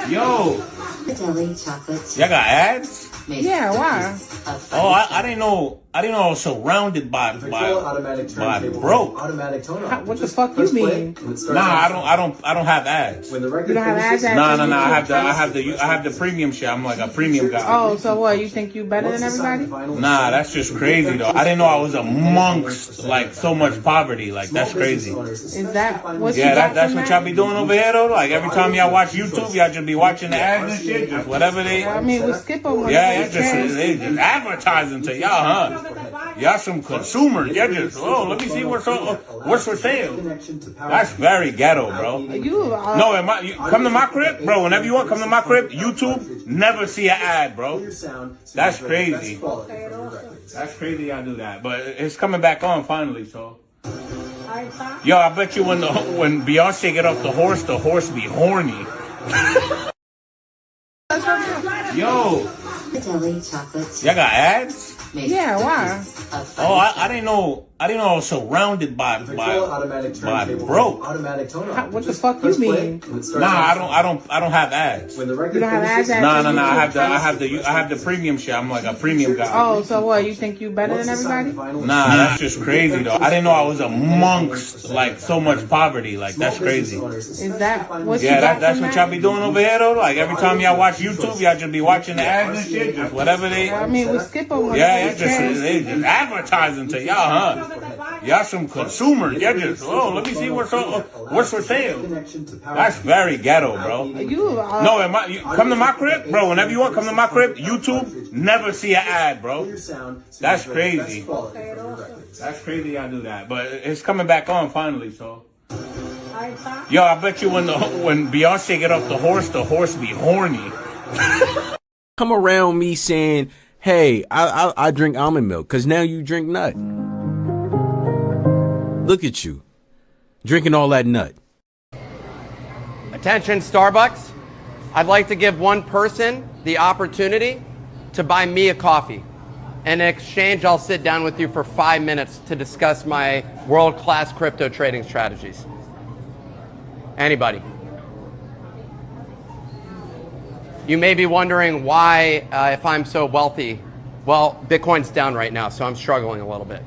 Yo, y'all got ads? Yeah, why? Oh, I didn't know. I was surrounded by broke. What the fuck you mean? Nah, I don't have ads. You don't have ads? No. I have the premium shit. I'm like a premium guy. Oh, so what? You think you better than everybody? Nah, that's just crazy though. I didn't know I was amongst like so much poverty. Like that's crazy. Is that what? Yeah, that's what y'all be doing over here though. Like every time y'all watch YouTube, y'all just be watching the ads and shit, just whatever they. I mean, we skip them. Yeah, they just advertising to y'all, huh? Y'all some consumers. Y'all just, let me see what's for sale. That's very ghetto, bro. Come to my crib, bro. Whenever you want, come to my crib. YouTube, never see an ad, bro. That's crazy. That's crazy y'all do that. But it's coming back on finally, so. Yo, I bet you when Beyonce get off the horse be horny. Yo, y'all got ads? Yeah, why? Oh, I didn't know. I was surrounded by broke. What the fuck you mean? Nah, I don't have ads. You don't have ads? No. I have the premium shit. I'm like a premium guy. Oh, so what? You think you better than everybody? Nah, that's just crazy though. I didn't know I was amongst like so much poverty. Like that's crazy. Is that what? Yeah, that's what y'all be doing over here though. Like every time y'all watch YouTube, y'all just be watching the ads and shit, just whatever they. I mean, we skip them. Yeah, they just advertising to y'all, huh? Y'all some consumers. Y'all just, let me see what's for sale. That's very ghetto, bro. Come to my crib, bro. Whenever you want, come to my crib. YouTube, never see an ad, bro. That's crazy. That's crazy y'all do that. But it's coming back on finally, so. Yo, I bet you when Beyonce get off the horse be horny. Come around me saying, hey, I drink almond milk, because now you drink nut. Look at you, drinking all that nut. Attention, Starbucks. I'd like to give one person the opportunity to buy me a coffee. In exchange, I'll sit down with you for 5 minutes to discuss my world-class crypto trading strategies. Anybody? You may be wondering why, if I'm so wealthy, well, Bitcoin's down right now, so I'm struggling a little bit.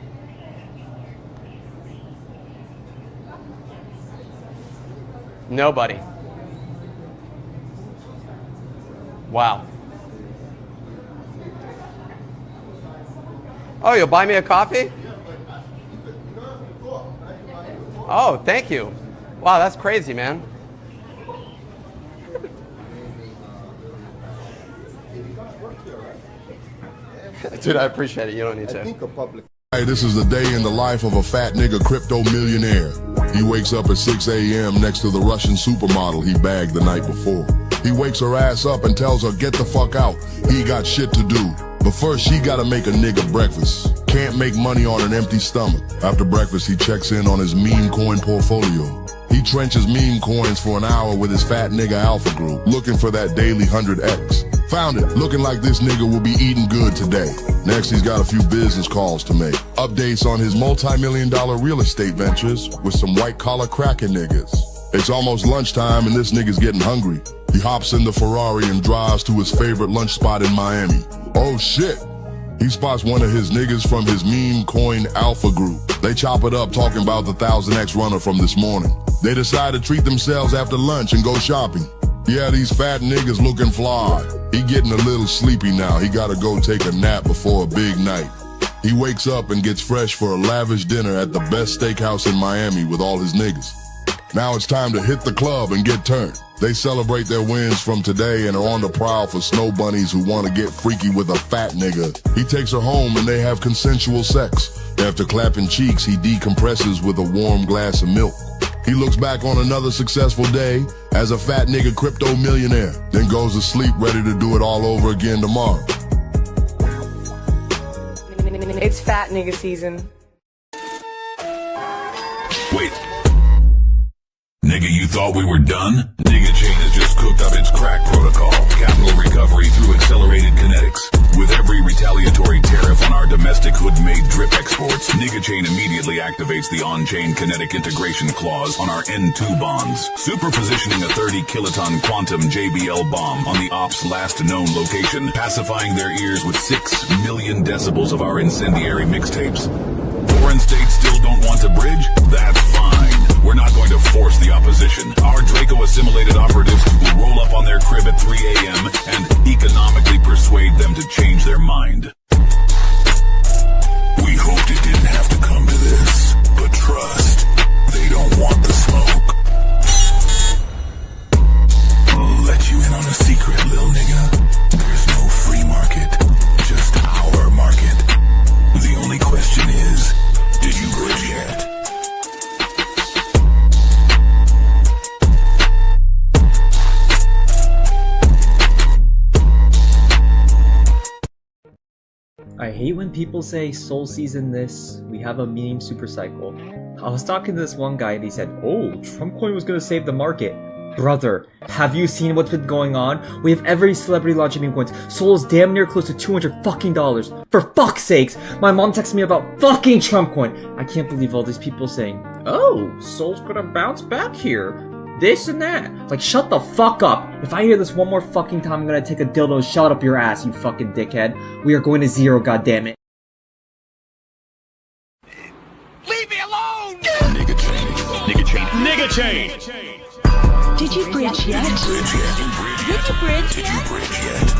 Nobody. Wow. Oh, you'll buy me a coffee? Oh, thank you. Wow, that's crazy, man. Dude, I appreciate it. You don't need to. Hey, this is the day in the life of a fat nigga crypto millionaire. He wakes up at 6 a.m. next to the Russian supermodel he bagged the night before. He wakes her ass up and tells her, get the fuck out. He got shit to do. But first, she gotta make a nigga breakfast. Can't make money on an empty stomach. After breakfast, he checks in on his meme coin portfolio. He trenches meme coins for an hour with his fat nigga Alpha Group, looking for that daily 100X. Found it, looking like this nigga will be eating good today. Next, he's got a few business calls to make. Updates on his multi-million-dollar real estate ventures with some white-collar cracking niggas. It's almost lunchtime and this nigga's getting hungry. He hops in the Ferrari and drives to his favorite lunch spot in Miami. Oh shit! He spots one of his niggas from his meme coin Alpha Group. They chop it up talking about the 1000X runner from this morning. They decide to treat themselves after lunch and go shopping. Yeah, these fat niggas looking fly. He getting a little sleepy now. He gotta go take a nap before a big night. He wakes up and gets fresh for a lavish dinner at the best steakhouse in Miami with all his niggas. Now it's time to hit the club and get turned. They celebrate their wins from today and are on the prowl for snow bunnies who want to get freaky with a fat nigga. He takes her home and they have consensual sex. After clapping cheeks, he decompresses with a warm glass of milk. He looks back on another successful day as a fat nigga crypto millionaire, then goes to sleep ready to do it all over again tomorrow. It's fat nigga season. Wait. Nigga, you thought we were done? Nigga Chain has just cooked up its crack protocol. Capital recovery through accelerated kinetics. With every retaliatory tariff on our domestic hood-made drip exports, Nigga Chain immediately activates the on-chain kinetic integration clause on our N2 bonds, superpositioning a 30-kiloton quantum JBL bomb on the op's last known location, pacifying their ears with 6 million decibels of our incendiary mixtapes. Foreign states still don't want to bridge? That's fine. We're not going to force the opposition. Our Draco-assimilated operatives will roll up on their crib at 3 a.m. and economically persuade them to change their mind. We hoped it didn't have to come to this, but trust, they don't want the smoke. I'll let you in on a secret, lil nigga. There's no free market, just our market. The only question is, did you bridge yet? I hate when people say Sol season this, we have a meme super cycle. I was talking to this one guy and he said, oh, Trump coin was gonna save the market. Brother, have you seen what's been going on? We have every celebrity launching meme coins. Sol is damn near close to $200 fucking dollars. For fuck's sakes, my mom texted me about fucking Trump coin. I can't believe all these people saying, oh, Sol's gonna bounce back here. This and that. Like, shut the fuck up. If I hear this one more fucking time, I'm gonna take a dildo and shove it up your ass, you fucking dickhead. We are going to zero, goddammit. Leave me alone! Nigga Chain. Nigga Chain. Nigga Chain. Did you bridge yet? Did you bridge yet? Did you bridge Did yet? you bridge yet?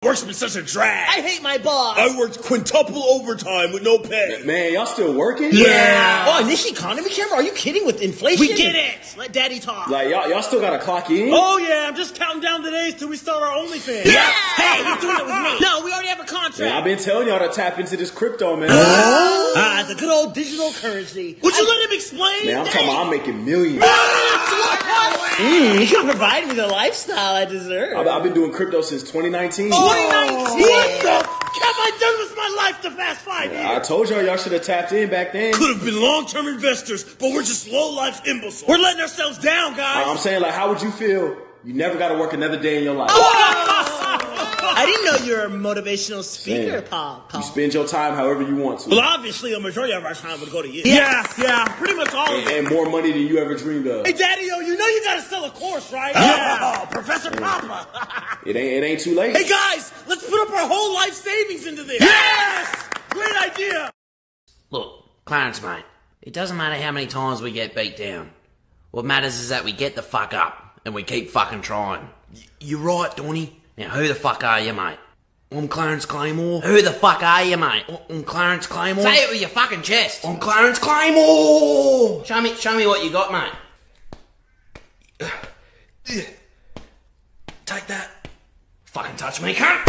Work's been such a drag. I hate my boss. I worked quintuple overtime with no pay. Man, y'all still working? Yeah. Oh, in this economy, camera? Are you kidding with inflation? We get it. Let daddy talk. Like, y'all still gotta clock in? Oh yeah, I'm just counting down the days till we start our OnlyFans. Yeah. Hey, you're doing it with me. No, we already have a contract. Man, I've been telling y'all to tap into this crypto, man. The good old digital currency. Would you let him explain? Man, I'm talking about I'm making millions. You can provide me the lifestyle I deserve. I've been doing crypto since 2019. 2019? What the f*** have I done with my life the past 5 years? I told y'all should have tapped in back then. Could have been long-term investors, but we're just low-life imbeciles. We're letting ourselves down, guys. I'm saying, like, how would you feel? You never gotta work another day in your life. I didn't know you were a motivational speaker, Paul. You spend your time however you want to. Well, obviously, a majority of our time would go to you. Yeah, pretty much all of it. And more money than you ever dreamed of. Hey, Daddy-O, you know you gotta sell a course, right? Yeah. Oh, Professor Papa. It ain't too late. Hey, guys, let's put up our whole life savings into this. Yes! Great idea. Look, Clarence, mate, it doesn't matter how many times we get beat down. What matters is that we get the fuck up and we keep fucking trying. You're right, Donny. Now, who the fuck are you, mate? I'm Clarence Claymore. Who the fuck are you, mate? I'm Clarence Claymore. Say it with your fucking chest. I'm Clarence Claymore. Show me what you got, mate. Take that. Fucking touch me, cunt.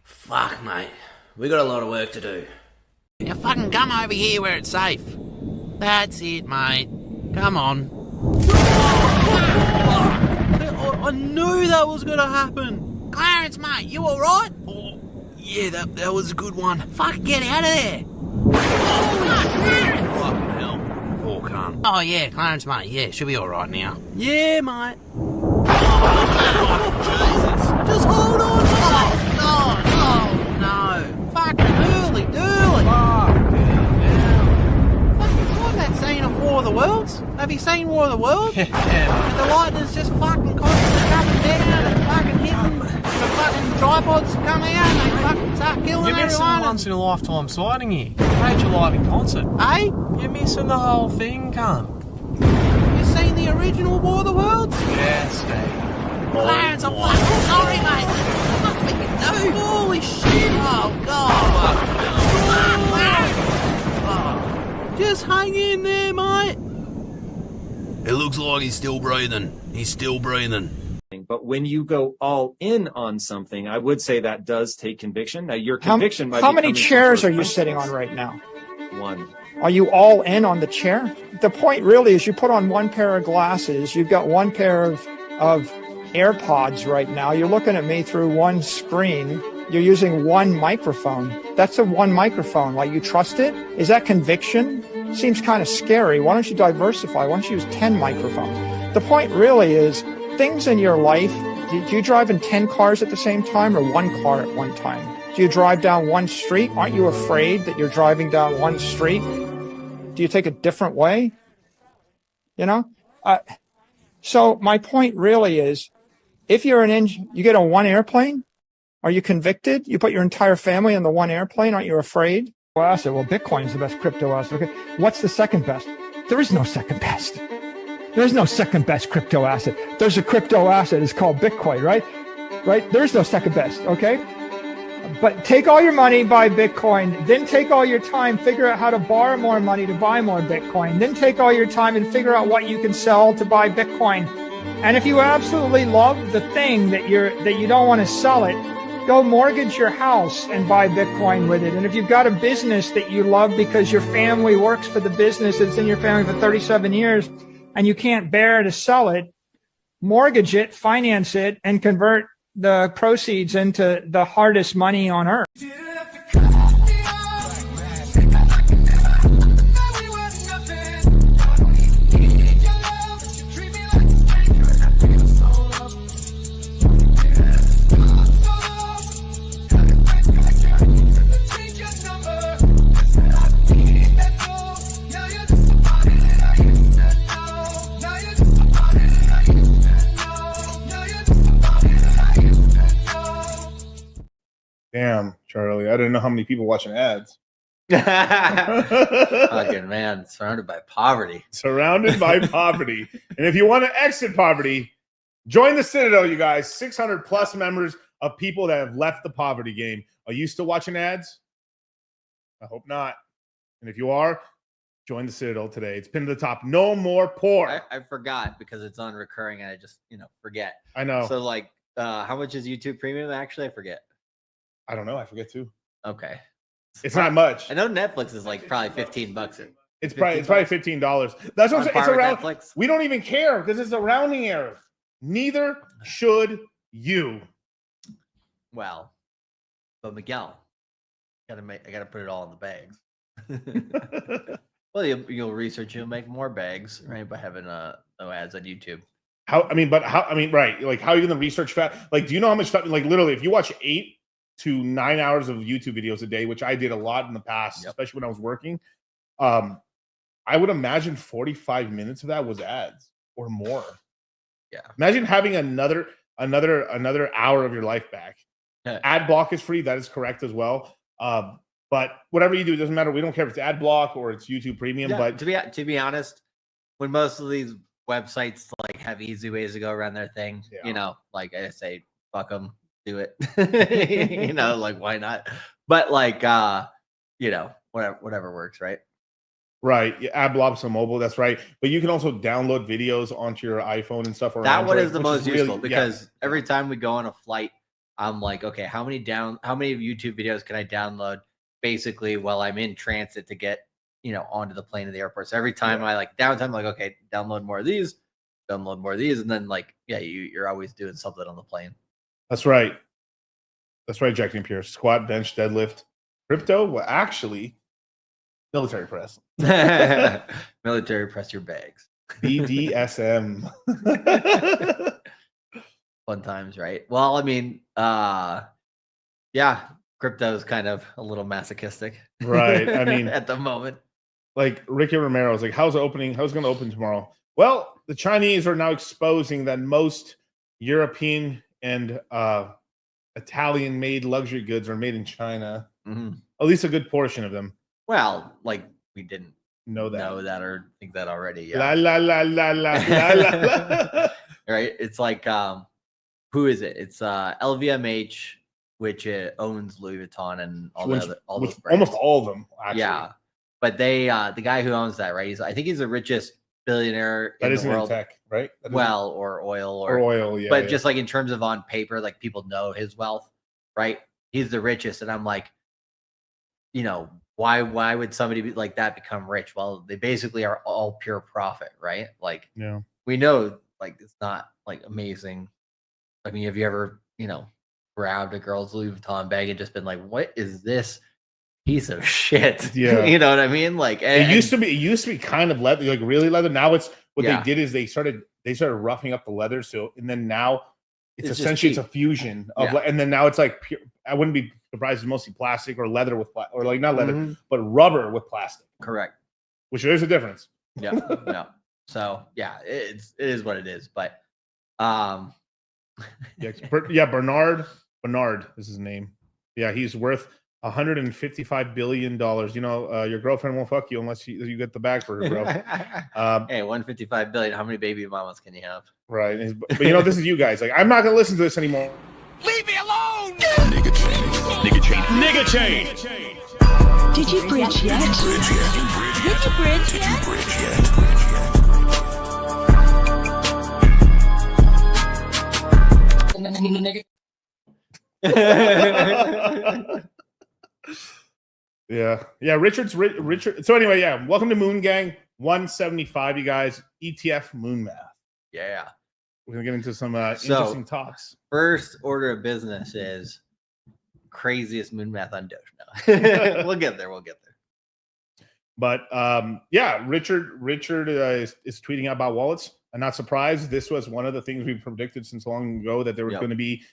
Fuck, mate. We got a lot of work to do. Now fucking come over here where it's safe. That's it, mate. Come on. I knew that was gonna happen. Clarence, mate, you alright? Oh, yeah, that was a good one. Fuck, get out of there. Fucking hell. Poor cunt. Oh, yeah, Clarence, mate, yeah, she'll be alright now. Yeah, mate. Jesus. Just hold on. No. Fucking early. Fucking that scene of War of the Worlds? Have you seen War of the Worlds? Yeah. And the lightning's just fucking constantly coming down and fucking hitting. The fucking tripods come out and they fucking start killing You're missing everyone. a once in a lifetime sighting here. Major live in concert. Hey? You're missing the whole thing, cunt. You seen the original War of the Worlds? Yes, Steve. Clarence, I'm fucking sorry, mate. What we can do? Holy shit! Oh god! Just hang in there, mate. It looks like he's still breathing. But when you go all in on something, I would say that does take conviction. Now, your conviction might be How many coming from chairs are you first sitting on principles. right now? One. Are you all in on the chair? The point really is you put on one pair of glasses, you've got one pair of AirPods right now. You're looking at me through one screen. You're using one microphone. That's a one microphone. Like, you trust it? Is that conviction? Seems kind of scary. Why don't you diversify? Why don't you use 10 microphones? The point really is things in your life. Do you drive in 10 cars at the same time or one car at one time? Do you drive down one street? Aren't you afraid that you're driving down one street? Do you take a different way? You know? So my point really is, if you're you get on one airplane, are you convicted? You put your entire family on the one airplane, aren't you afraid? Asset. Well, Bitcoin's the best crypto asset. Okay. What's the second best? There is no second best. There's no second best crypto asset. There's a crypto asset. It's called Bitcoin, right? Right? There's no second best. Okay. But take all your money, buy Bitcoin, then take all your time, figure out how to borrow more money to buy more Bitcoin, then take all your time and figure out what you can sell to buy Bitcoin. And if you absolutely love the thing that you don't want to sell it, go mortgage your house and buy Bitcoin with it. And if you've got a business that you love because your family works for the business that's in your family for 37 years and you can't bear to sell it, mortgage it, finance it, and convert the proceeds into the hardest money on earth. Damn, Charlie. I didn't know how many people watching ads. Fucking man, surrounded by poverty. Surrounded by poverty. And if you want to exit poverty, join the Citadel, you guys. 600 plus members of people that have left the poverty game. Are you still watching ads? I hope not. And if you are, join the Citadel today. It's pinned to the top. No more poor. I forgot because it's on recurring and I just, forget. I know. So like, how much is YouTube Premium actually? I forget. I don't know. I forget too. Okay. It's not much. I know Netflix is like probably $15. It's probably $15. That's what I'm saying. It's around. Netflix? We don't even care because it's a rounding error. Neither should you. Well, but Miguel, I gotta put it all in the bags. Well, you'll research. You'll make more bags, right? By having no ads on YouTube. Right? Like, how are you gonna research fast? Like, do you know how much stuff? Like, literally, if you watch 8 to 9 hours of YouTube videos a day, which I did a lot in the past, especially when I was working, I would imagine 45 minutes of that was ads or more. Yeah. Imagine having another hour of your life back. Yeah. Ad block is free. That is correct as well. But whatever you do, it doesn't matter. We don't care if it's ad block or it's YouTube Premium. Yeah, but to be honest, when most of these websites like have easy ways to go around their thing, like I say, fuck them. do it. You know, like why not? But like you know, whatever works, right? Right. Yeah, add blobs on mobile, that's right. But you can also download videos onto your iPhone and stuff. Or That one Android, is the which most really- useful because every time we go on a flight, I'm like, okay, how many YouTube videos can I download basically while I'm in transit to get, you know, onto the plane at the airport? So every time I like downtime, I'm like, okay, download more of these, and then like, yeah, you're always doing something on the plane. That's right. That's right, Jack and Pierce. Squat, bench, deadlift, crypto. Well, actually, military press. Military press your bags. BDSM. Fun times, right? Well, I mean, yeah, crypto is kind of a little masochistic, Right. I mean, at the moment. Like Ricky Romero is like, how's it opening? How's it going to open tomorrow? Well, the Chinese are now exposing that most European and Italian-made luxury goods are made in China. Mm-hmm. At least a good portion of them. Well, like we didn't know that or think that already. Yeah. La la la la la la la. Right. It's like who is it? It's LVMH, which owns Louis Vuitton and all those brands. Almost all of them, actually. Yeah. But they the guy who owns that, right? I think he's the richest billionaire in the world. In tech, right? Well, or oil or oil, yeah. But just like in terms of on paper, like people know his wealth, right? He's the richest. And I'm like, you know, why would somebody like that become rich? Well, they basically are all pure profit, right? Like, yeah, we know like it's not like amazing. I mean, have you ever, you know, grabbed a girl's Louis Vuitton bag and just been like, what is this piece of shit? Yeah. You know what I mean? Like it used to be kind of leather, like really leather. Now it's what Yeah. they did is they started roughing up the leather. So and then now it's just essentially it's a cheap. fusion of Yeah. and then now it's like pure, I wouldn't be surprised it's mostly plastic or leather with or like not leather, Mhm. but rubber with plastic. Correct. Which there's a difference. Yeah. Yeah. So yeah, it is what it is. But Bernard is his name. Yeah, he's worth $155 billion. You know, your girlfriend won't fuck you unless you get the bag for her, bro. Hey, 155 billion. How many baby mamas can you have? Right. But you know, this is you guys. Like, I'm not gonna listen to this anymore. Leave me alone! Nigga chain. Nigga chain. Nigga chain! Did you bridge yet? Bridge yet? Did you bridge Did yet? you bridge yet? Yeah. Richard. So anyway, yeah. Welcome to Moongang 175, you guys. ETF Moonmath. Yeah. We're gonna get into some interesting talks. First order of business is craziest Moonmath on Doge. No. We'll get there. But yeah, Richard is tweeting out about wallets. I'm not surprised. This was one of the things we predicted since long ago, that there was going to be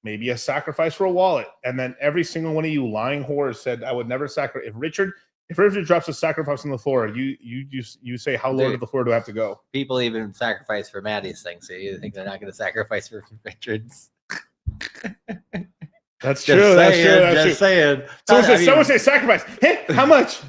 maybe a sacrifice for a wallet. And then every single one of you lying whores said, I would never sacrifice. If Richard drops a sacrifice on the floor, you say, how low to the floor do I have to go? People even sacrifice for Maddie's thing, so you think they're not going to sacrifice for Richard's? That's true. That's true. Saying. Someone say sacrifice. Hey, how much?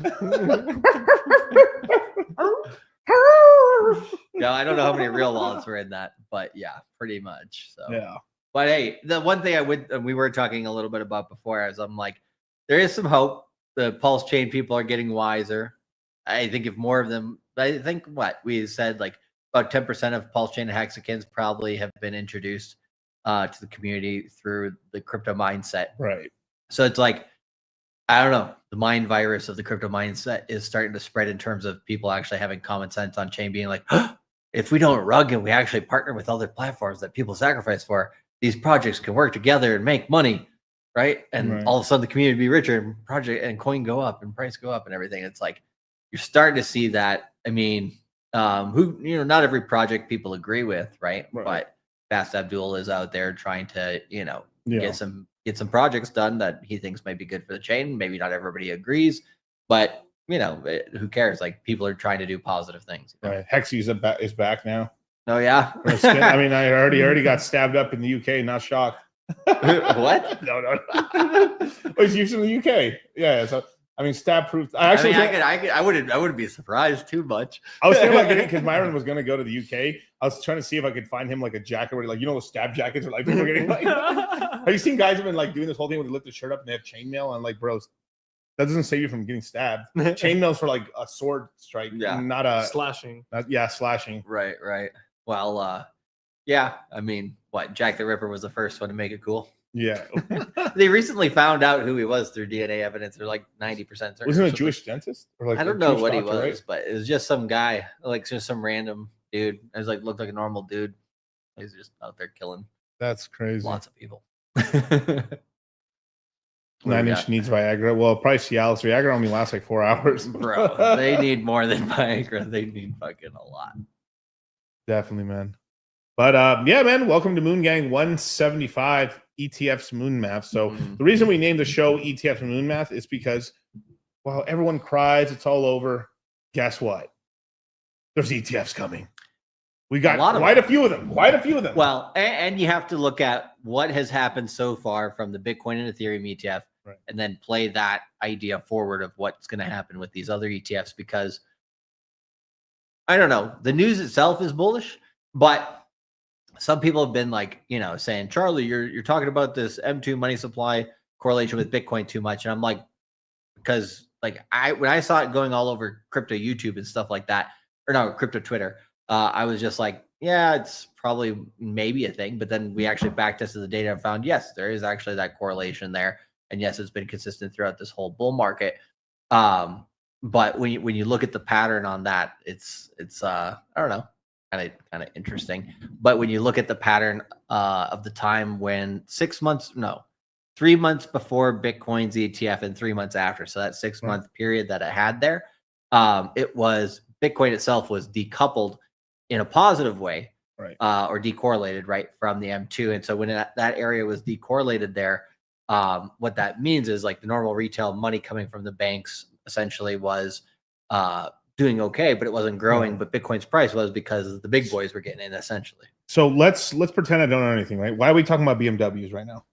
Yeah, I don't know how many real wallets were in that, but yeah, pretty much. So yeah. But hey, the one thing we were talking a little bit about before, is I'm like, there is some hope. The Pulse chain people are getting wiser. I think if more of them, I think what we said, like about 10% of Pulse chain hexagons probably have been introduced to the community through the crypto mindset. Right. So it's like, I don't know, the mind virus of the crypto mindset is starting to spread in terms of people actually having common sense on chain, being like, if we don't rug and we actually partner with other platforms that people sacrifice for, these projects can work together and make money, right? And all of a sudden the community be richer and project and coin go up and price go up and everything. It's like you're starting to see that. I mean, not every project people agree with, right? But Fast Abdul is out there trying to, get some projects done that he thinks might be good for the chain. Maybe not everybody agrees, but who cares? Like, people are trying to do positive things. Right. Hexy is back now. Oh yeah. I mean, I already got stabbed up in the UK. Not shocked. What? No. Oh, he's used in the UK. Yeah. So I mean, stab proof. I wouldn't be surprised too much. I was thinking about getting because Myron was going to go to the UK. I was trying to see if I could find him like a jacket where like the stab jackets are like people are getting like. Have you seen guys who've been like doing this whole thing where they lift the shirt up and they have chainmail and like bros? That doesn't save you from getting stabbed. Chainmail's for like a sword strike, not a slashing. Slashing. Right. Well, yeah. I mean, Jack the Ripper was the first one to make it cool. Yeah. They recently found out who he was through DNA evidence. They're like 90% certain. Wasn't it a Jewish dentist? Or like I don't know what he doctor, was, right? but it was just some guy, like just some random dude. It was like looked like a normal dude. He's just out there killing. That's crazy. Lots of people. 9-inch needs Viagra. Well, probably Cialis. Viagra only lasts like 4 hours. Bro, they need more than Viagra. They need fucking a lot. Definitely, man. But yeah, man, welcome to Moongang 175 ETF's Moonmath. So the reason we named the show ETF's Moonmath is because while everyone cries, it's all over. Guess what? There's ETFs coming. We got quite a few of them. Well, and you have to look at what has happened so far from the Bitcoin and Ethereum ETF, and then play that idea forward of what's going to happen with these other ETFs. Because I don't know, the news itself is bullish, but some people have been like, saying, Charlie, you're talking about this M2 money supply correlation with Bitcoin too much. And I'm like, because like when I saw it going all over crypto YouTube and stuff like that, or no, crypto Twitter, I was just like, yeah, it's probably maybe a thing. But then we actually back tested the data and found, yes, there is actually that correlation there. And yes, it's been consistent throughout this whole bull market. But when you look at the pattern on that, it's I don't know, kind of interesting. But when you look at the pattern of the time when 3 months before Bitcoin's ETF and 3 months after, so that 6 month period that it had there, it was Bitcoin itself was decoupled in a positive way, or decorrelated, from the M2. And so when that area was decorrelated there, what that means is like the normal retail money coming from the banks essentially was doing okay, but it wasn't growing. But Bitcoin's price was because the big boys were getting in essentially. So let's pretend I don't know anything, right? Why are we talking about BMWs right now?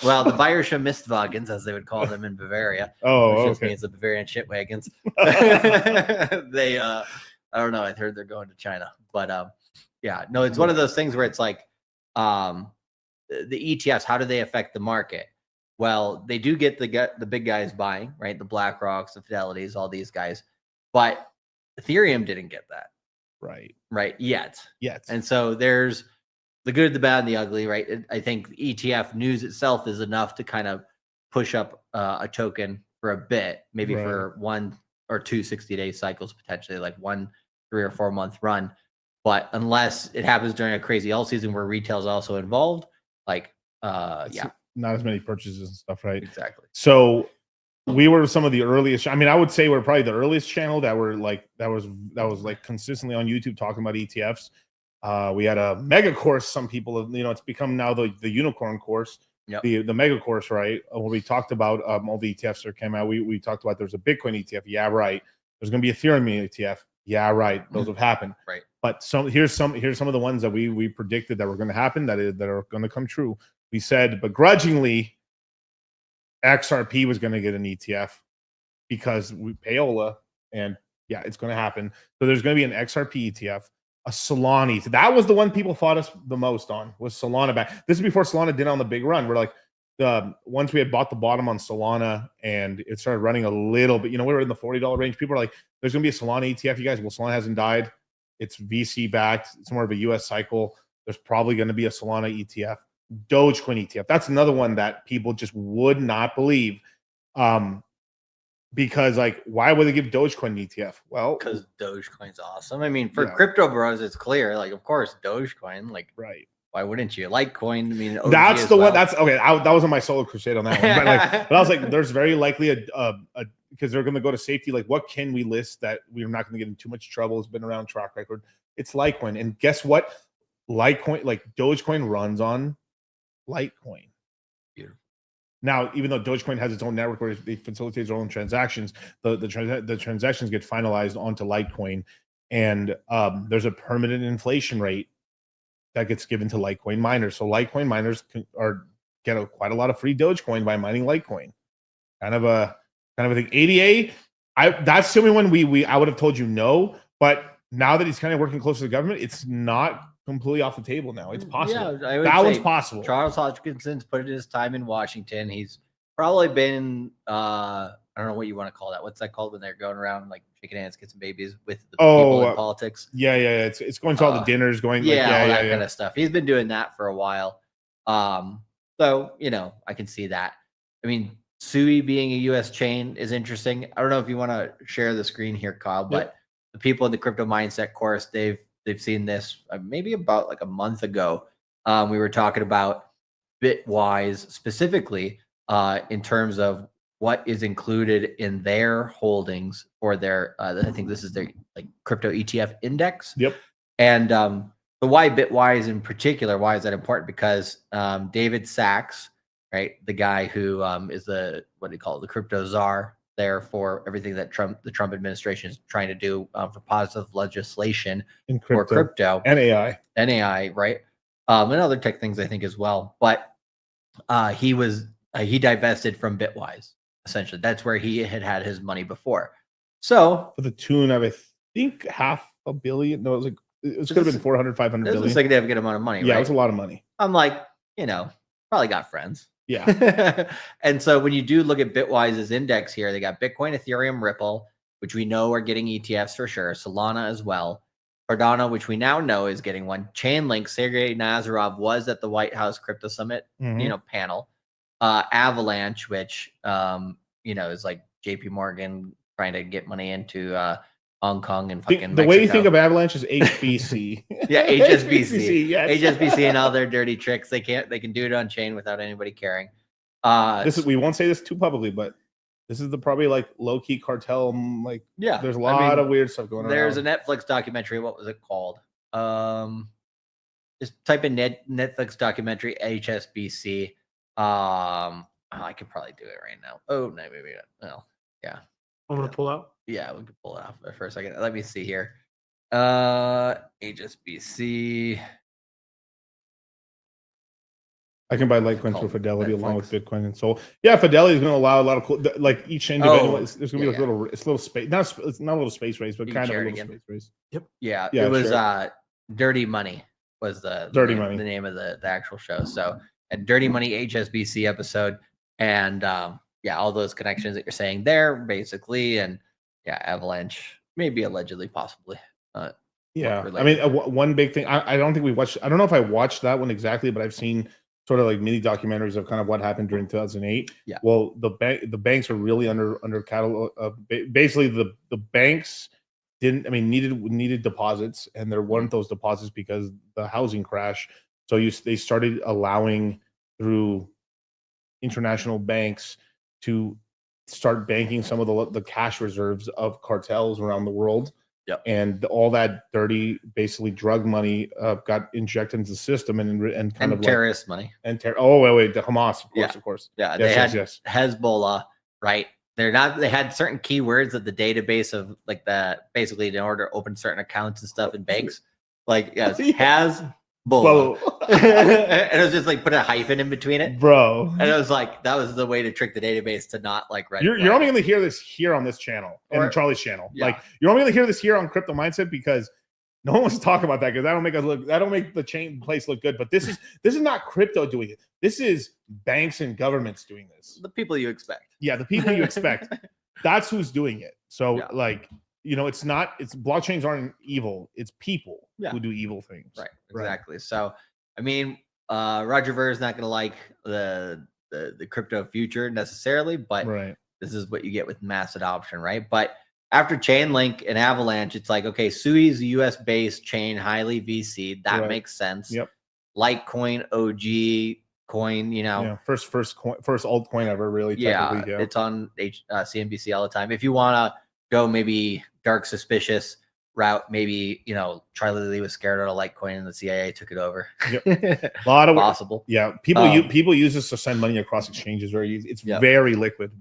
Well, the Bayerische Mistwagens, as they would call them in Bavaria, which just means the Bavarian shit wagons. They, I don't know. I heard they're going to China, but yeah, no, it's one of those things where it's like the ETFs. How do they affect the market? Well, they do get the big guys buying, right? The BlackRocks, the Fidelities, all these guys, but Ethereum didn't get that, right yet. And so there's the good, the bad, and the ugly, right? I think the ETF news itself is enough to kind of push up a token for a bit, maybe for 1 or 2 60-day cycles, potentially like 1 3 or 4 month run. But unless it happens during a crazy all season where retail is also involved, like, yeah. Not as many purchases and stuff, right? Exactly. So we were some of the earliest. I mean, I would say we're probably the earliest channel that were like that was like consistently on YouTube talking about ETFs. We had a mega course. Some people, it's become now the unicorn course, the mega course, right? When we talked about all the ETFs that came out, we talked about there's a Bitcoin ETF, yeah, right. There's going to be a Ethereum ETF, yeah, right. Those have happened, right? But here's some of the ones that we predicted that were going to happen that are going to come true. We said begrudgingly XRP was going to get an ETF because we payola, and yeah, it's going to happen. So there's going to be an XRP ETF, a Solana ETF. That was the one people fought us the most on, was Solana back. This is before Solana did on the big run. We're like, once we had bought the bottom on Solana and it started running a little bit, we were in the $40 range. People are like, there's going to be a Solana ETF, you guys. Well, Solana hasn't died. It's VC backed. It's more of a US cycle. There's probably going to be a Solana ETF. Dogecoin ETF. That's another one that people just would not believe. Because like, why would they give Dogecoin an ETF? Well, because Dogecoin's awesome. I mean, for crypto bros, it's clear. Like, of course, Dogecoin. Like, why wouldn't you? Litecoin. I mean, OG that's the well. one. That's okay. That wasn't my solo crusade on that one. But I was like, there's very likely because they're going to go to safety. Like, what can we list that we're not going to get in too much trouble? It's been around track record. It's Litecoin, and guess what? Litecoin, like Dogecoin, runs on Litecoin. Beautiful. Now, even though Dogecoin has its own network where it facilitates their own transactions, the transactions get finalized onto Litecoin, and there's a permanent inflation rate that gets given to Litecoin miners. So Litecoin miners get quite a lot of free Dogecoin by mining Litecoin. kind of a thing. ADA, that's the only one I would have told you no, but now that he's kind of working close to the government, it's not completely off the table now. It's possible. Yeah, that one's possible. Charles Hodgkinson's put in his time in Washington. He's probably been I don't know what you want to call that. What's that called when they're going around like shaking hands, kissing babies with the people in politics? Yeah. It's going to all the dinners, going all that kind of stuff. He's been doing that for a while. So I can see that. I mean, Suie being a U.S. chain is interesting. I don't know if you want to share the screen here, Kyle, but the people in the crypto mindset course, they've seen this maybe about like a month ago. We were talking about Bitwise specifically in terms of what is included in their holdings for their I think this is their like crypto ETF index. Yep. And the why Bitwise in particular, why is that important? Because David Sachs, right, the guy who is the the crypto czar there for everything that the Trump administration is trying to do for positive legislation for crypto and AI, right, and other tech things I think as well. But he divested from Bitwise. Essentially, that's where he had his money before. So for the tune of I think $500 million. No, it could have been 400, 500 billion. It's a significant amount of money. Yeah, right? it's a lot of money. I'm like, probably got friends. Yeah. And so when you do look at Bitwise's index here, they got Bitcoin, Ethereum, Ripple, which we know are getting ETFs for sure. Solana as well. Cardano, which we now know is getting one. Chainlink, Sergey Nazarov was at the White House Crypto Summit, panel. Avalanche, which is like JP Morgan trying to get money into Hong Kong and fucking the way you think of Avalanche is HBC. Yeah, HSBC. Yes. HSBC and all their dirty tricks. They can do it on chain without anybody caring. We won't say this too publicly, but this is probably like low key cartel. Like, there's a lot of weird stuff going on. There's a Netflix documentary. What was it called? Just type in Netflix documentary HSBC. I could probably do it right now. Oh, no, maybe not. Well, yeah. I'm gonna pull out. Yeah, we can pull it off for a second. Let me see here. HSBC. I can buy Litecoin through Fidelity along with Bitcoin and Sol. Yeah, Fidelity is going to allow a lot of like each individual. There's going to be like little space. It's not a little space race, but kind of a little space race. Yep. Yeah, it was Dirty Money was the name of the actual show. So a Dirty Money HSBC episode, and all those connections that you're saying there, basically, and Avalanche, maybe allegedly, possibly. I mean, one big thing. I don't think we watched. I don't know if I watched that one exactly, but I've seen sort of like mini documentaries of kind of what happened during 2008. Yeah. Well, the banks are really under catalog. Basically, the banks needed deposits, and there weren't those deposits because the housing crash. So they started allowing through international banks to start banking some of the cash reserves of cartels around the world. Yep. And all that dirty, basically drug money got injected into the system and kind of terrorist money. And the Hamas, of course. Yeah, they had Hezbollah, right? They had certain keywords at the database of like that, basically in order to open certain accounts and stuff in banks. Like Hezbollah. And it was just like put a hyphen in between it, bro. And it was like that was the way to trick the database to not like you're only going to hear this here on this channel and Charlie's channel. Yeah. Like you're only going to hear this here on Crypto Mindset because no one wants to talk about that because that don't make the chain place look good. But this is not crypto doing it. This is banks and governments doing this. The people you expect. Yeah, the people you expect. That's who's doing it. So it's blockchains aren't evil. It's people who do evil things. Right. Exactly. Right. So, I mean, Roger Ver is not going to like the crypto future necessarily, but this is what you get with mass adoption, right? But after Chainlink and Avalanche, it's like, okay, Suie is a US-based chain, highly VC. That makes sense. Yep. Litecoin, OG coin, first altcoin ever, really. Yeah, it's on CNBC all the time. If you want to go maybe dark suspicious route, maybe Charlie Lee was scared of Litecoin and the CIA took it over. Yep. A lot of possible. Yeah, people use this to send money across exchanges. Very easy. It's very liquid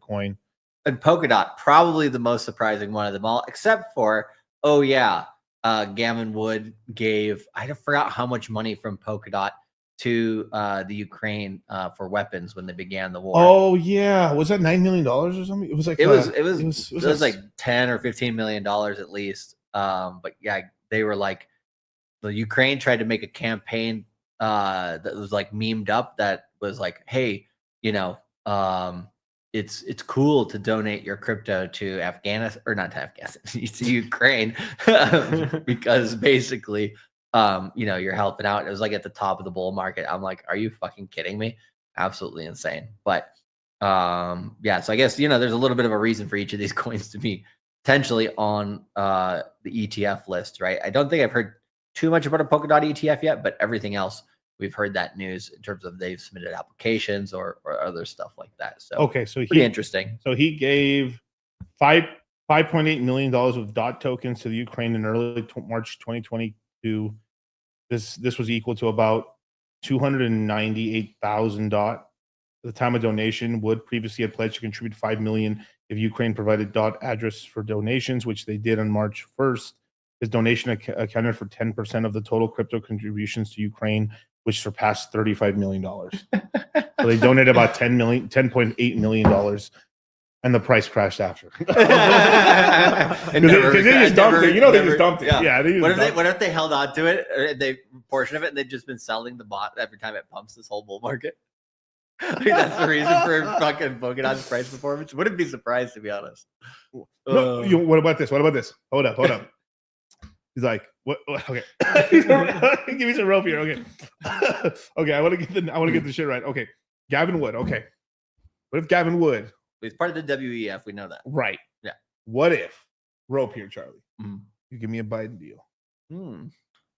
coin. And Polkadot, probably the most surprising one of them all, except for Gavin Wood gave, I forgot how much money from Polkadot to the Ukraine for weapons when they began the war. Oh yeah, was that $9 million or something? It was like it was like 10 or 15 million dollars at least. But yeah, they were like, the Ukraine tried to make a campaign that was like memed up that was like, hey, you know, it's cool to donate your crypto to Afghanistan, or not to Afghanistan, to Ukraine, because basically, you know, you're helping out. It was like at the top of the bull market. I'm like, are you fucking kidding me? Absolutely insane. But yeah, so I guess, you know, there's a little bit of a reason for each of these coins to be potentially on the ETF list, right? I don't think I've heard too much about a Polkadot ETF yet, but everything else, we've heard that news in terms of they've submitted applications or other stuff like that. So okay, so pretty interesting. So he gave $5.8 million of DOT tokens to the Ukraine in early March 2022. This was equal to about 298,000 DOT. At the time of donation, Wood previously had pledged to contribute $5 million if Ukraine provided DOT address for donations, which they did on March 1st. His donation accounted for 10% of the total crypto contributions to Ukraine, which surpassed $35 million. So they donated about $10.8 million, and the price crashed after. Because they just dumped it. You know, they just dumped it. Yeah. What if they held on to it? They portion of it, and they've just been selling the bot every time it pumps this whole bull market. I think that's the reason for fucking Polkadot's price performance. Wouldn't be surprised, to be honest. No, what about this? What about this? Hold up. He's like, what? Okay, give me some rope here. Okay, okay. I want to get the shit right. Okay, Gavin Wood. Okay, what if Gavin Wood? He's part of the WEF. We know that, right? Yeah. What if rope here, Charlie? You give me a Biden deal.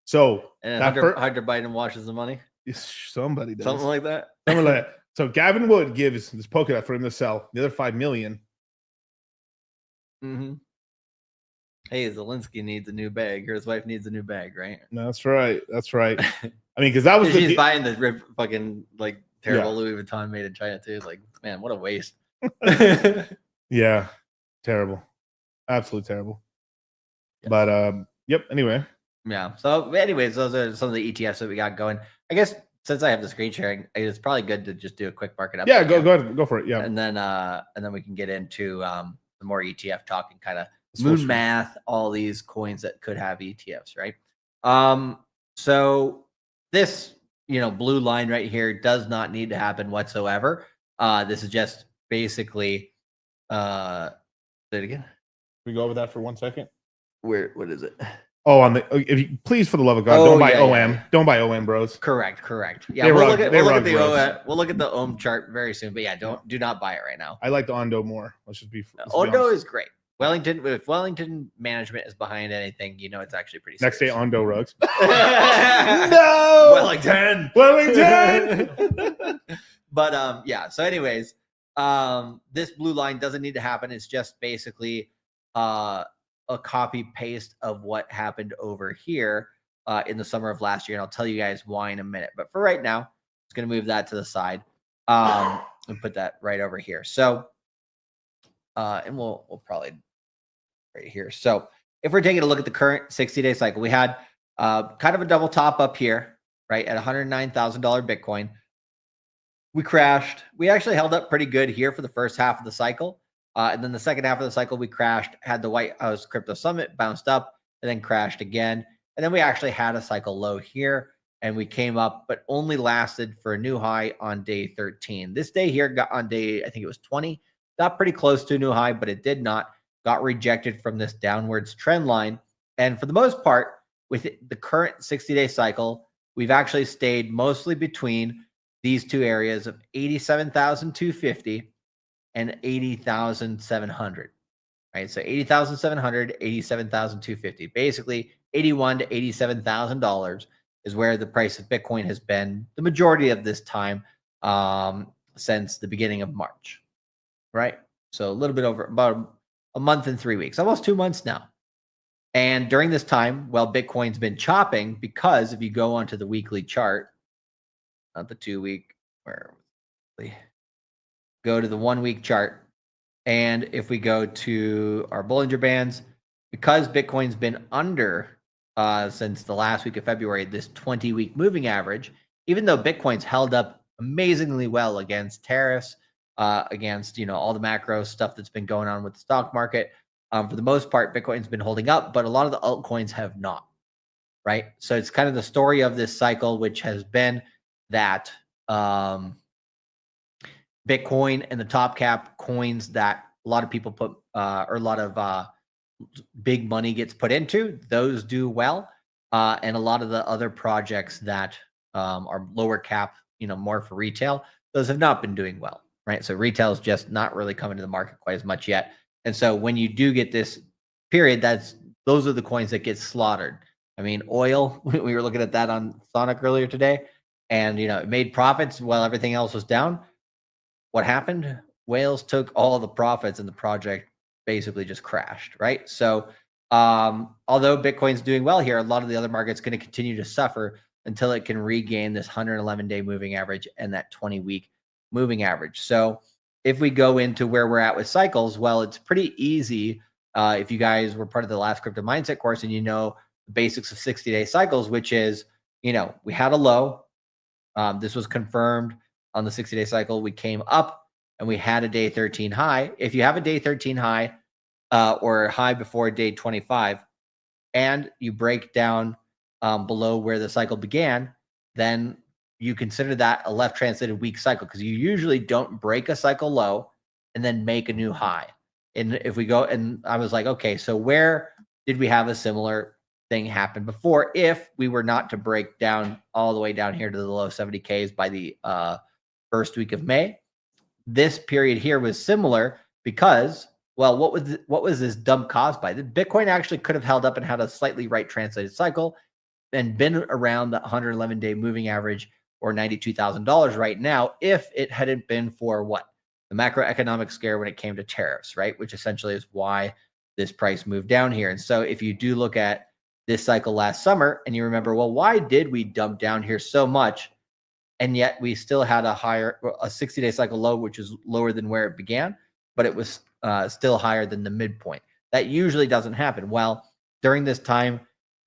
So and Hunter Biden washes the money. Somebody does something like that. Something like that. So Gavin Wood gives this Polkadot for him to sell the other $5 million. Hey, Zelensky needs a new bag, or his wife needs a new bag, right? That's right. That's right. I mean, because that was she's buying the fucking like terrible Louis Vuitton made in China too. Like, man, what a waste. Yeah, terrible, absolutely terrible. Yeah. But yep. Anyway. Yeah. So, anyways, those are some of the ETFs that we got going. I guess since I have the screen sharing, it's probably good to just do a quick market update. Yeah, go ahead, go for it. Yeah, and then we can get into the more ETF talk and kind of Moonmath, all these coins that could have ETFs, right? So this, you know, blue line right here does not need to happen whatsoever. This is just basically say it again. Can we go over that for 1 second? What is it? Oh, on the if you, please, for the love of God, don't buy OM. Yeah. Don't buy OM, bros. Correct. Yeah, we'll look at the OM chart very soon. But yeah, do not buy it right now. I like the Ondo more. Let's just be. Ondo is great. If Wellington management is behind anything, you know it's actually pretty serious. Next day, Ondo rugs. No, Wellington. But yeah. So, anyways, this blue line doesn't need to happen. It's just basically a copy paste of what happened over here in the summer of last year, and I'll tell you guys why in a minute. But for right now, it's going to move that to the side and put that right over here. So, and we'll probably right here. So, if we're taking a look at the current 60-day cycle, we had kind of a double top up here, right at $109,000 Bitcoin. We crashed. We actually held up pretty good here for the first half of the cycle. And then the second half of the cycle, we crashed, had the White House Crypto Summit, bounced up, and then crashed again. And then we actually had a cycle low here, and we came up, but only lasted for a new high on day 13. This day here got on day, I think it was 20, got pretty close to a new high, but it did not, got rejected from this downwards trend line. And for the most part, with the current 60-day cycle, we've actually stayed mostly between these two areas of 87,250 and 80,700, right? So 80,700, 87,250. Basically, $81,000 to $87,000 is where the price of Bitcoin has been the majority of this time since the beginning of March, right? So a little bit over about a month and 3 weeks, almost 2 months now. And during this time, well, Bitcoin's been chopping because if you go onto the weekly chart, not the 2 week, where we go to the 1 week chart, and if we go to our Bollinger Bands, because Bitcoin's been under since the last week of February, this 20-week moving average, even though Bitcoin's held up amazingly well against tariffs, against all the macro stuff that's been going on with the stock market, for the most part, Bitcoin's been holding up, but a lot of the altcoins have not. Right, so it's kind of the story of this cycle, which has been that Bitcoin and the top cap coins that a lot of people put, or a lot of big money gets put into, those do well, and a lot of the other projects that are lower cap, more for retail, those have not been doing well, right? So retail is just not really coming to the market quite as much yet, and so when you do get this period, those are the coins that get slaughtered. I mean, oil, we were looking at that on Sonic earlier today, and it made profits while everything else was down. What happened? Whales took all the profits and the project basically just crashed, right? So although Bitcoin's doing well here, a lot of the other markets going to continue to suffer until it can regain this 111-day moving average and that 20-week moving average. So if we go into where we're at with cycles, well, it's pretty easy. If you guys were part of the last crypto mindset course and the basics of 60-day cycles, which is, we had a low. This was confirmed on the 60-day cycle. We came up and we had a day 13 high. If you have a day 13 high or high before day 25 and you break down below where the cycle began, then you consider that a left translated weak cycle, because you usually don't break a cycle low and then make a new high. And if we go, and I was like, okay, so where did we have a similar thing happen before if we were not to break down all the way down here to the low 70Ks by the first week of May? This period here was similar because, well, what was this dump caused by? The Bitcoin actually could have held up and had a slightly right translated cycle and been around the 111-day moving average or $92,000 right now if it hadn't been for what? The macroeconomic scare when it came to tariffs, right? Which essentially is why this price moved down here. And so if you do look at this cycle last summer and you remember, well, why did we dump down here so much? And yet we still had a 60-day cycle low, which is lower than where it began, but it was still higher than the midpoint. That usually doesn't happen. Well, during this time,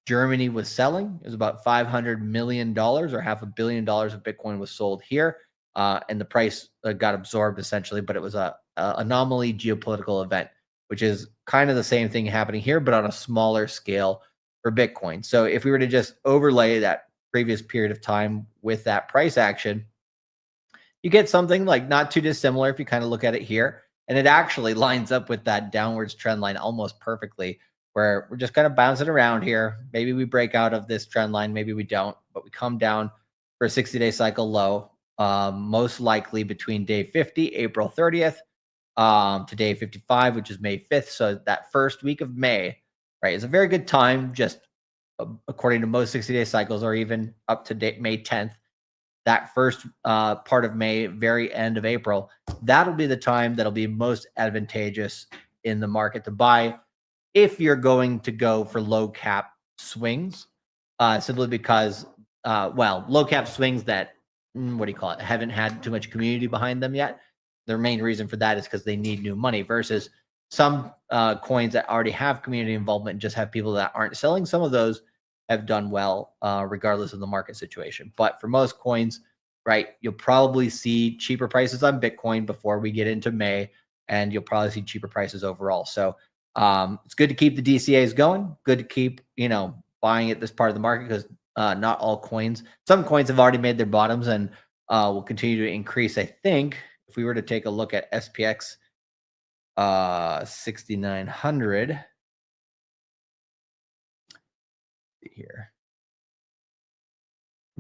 Germany was selling. It was about $500 million or $500 million of Bitcoin was sold here. And the price got absorbed essentially, but it was a anomaly geopolitical event, which is kind of the same thing happening here, but on a smaller scale for Bitcoin. So if we were to just overlay that previous period of time with that price action, you get something like not too dissimilar if you kind of look at it here. And it actually lines up with that downwards trend line almost perfectly, where we're just kind of bouncing around here. Maybe we break out of this trend line, maybe we don't, but we come down for a 60-day cycle low, most likely between day 50, April 30th, to day 55, which is May 5th. So that first week of May, right, is a very good time, just according to most 60-day cycles, or even up to date May 10th. That first part of May, very end of April, that'll be the time that'll be most advantageous in the market to buy if you're going to go for low cap swings, simply because, low cap swings that, haven't had too much community behind them yet. Their main reason for that is because they need new money, versus some coins that already have community involvement and just have people that aren't selling. Some of those have done well, regardless of the market situation. But for most coins, right, you'll probably see cheaper prices on Bitcoin before we get into May, and you'll probably see cheaper prices overall. So it's good to keep the DCAs going. Good to keep, buying at this part of the market, because not all coins. Some coins have already made their bottoms and will continue to increase. I think if we were to take a look at SPX 6900 here,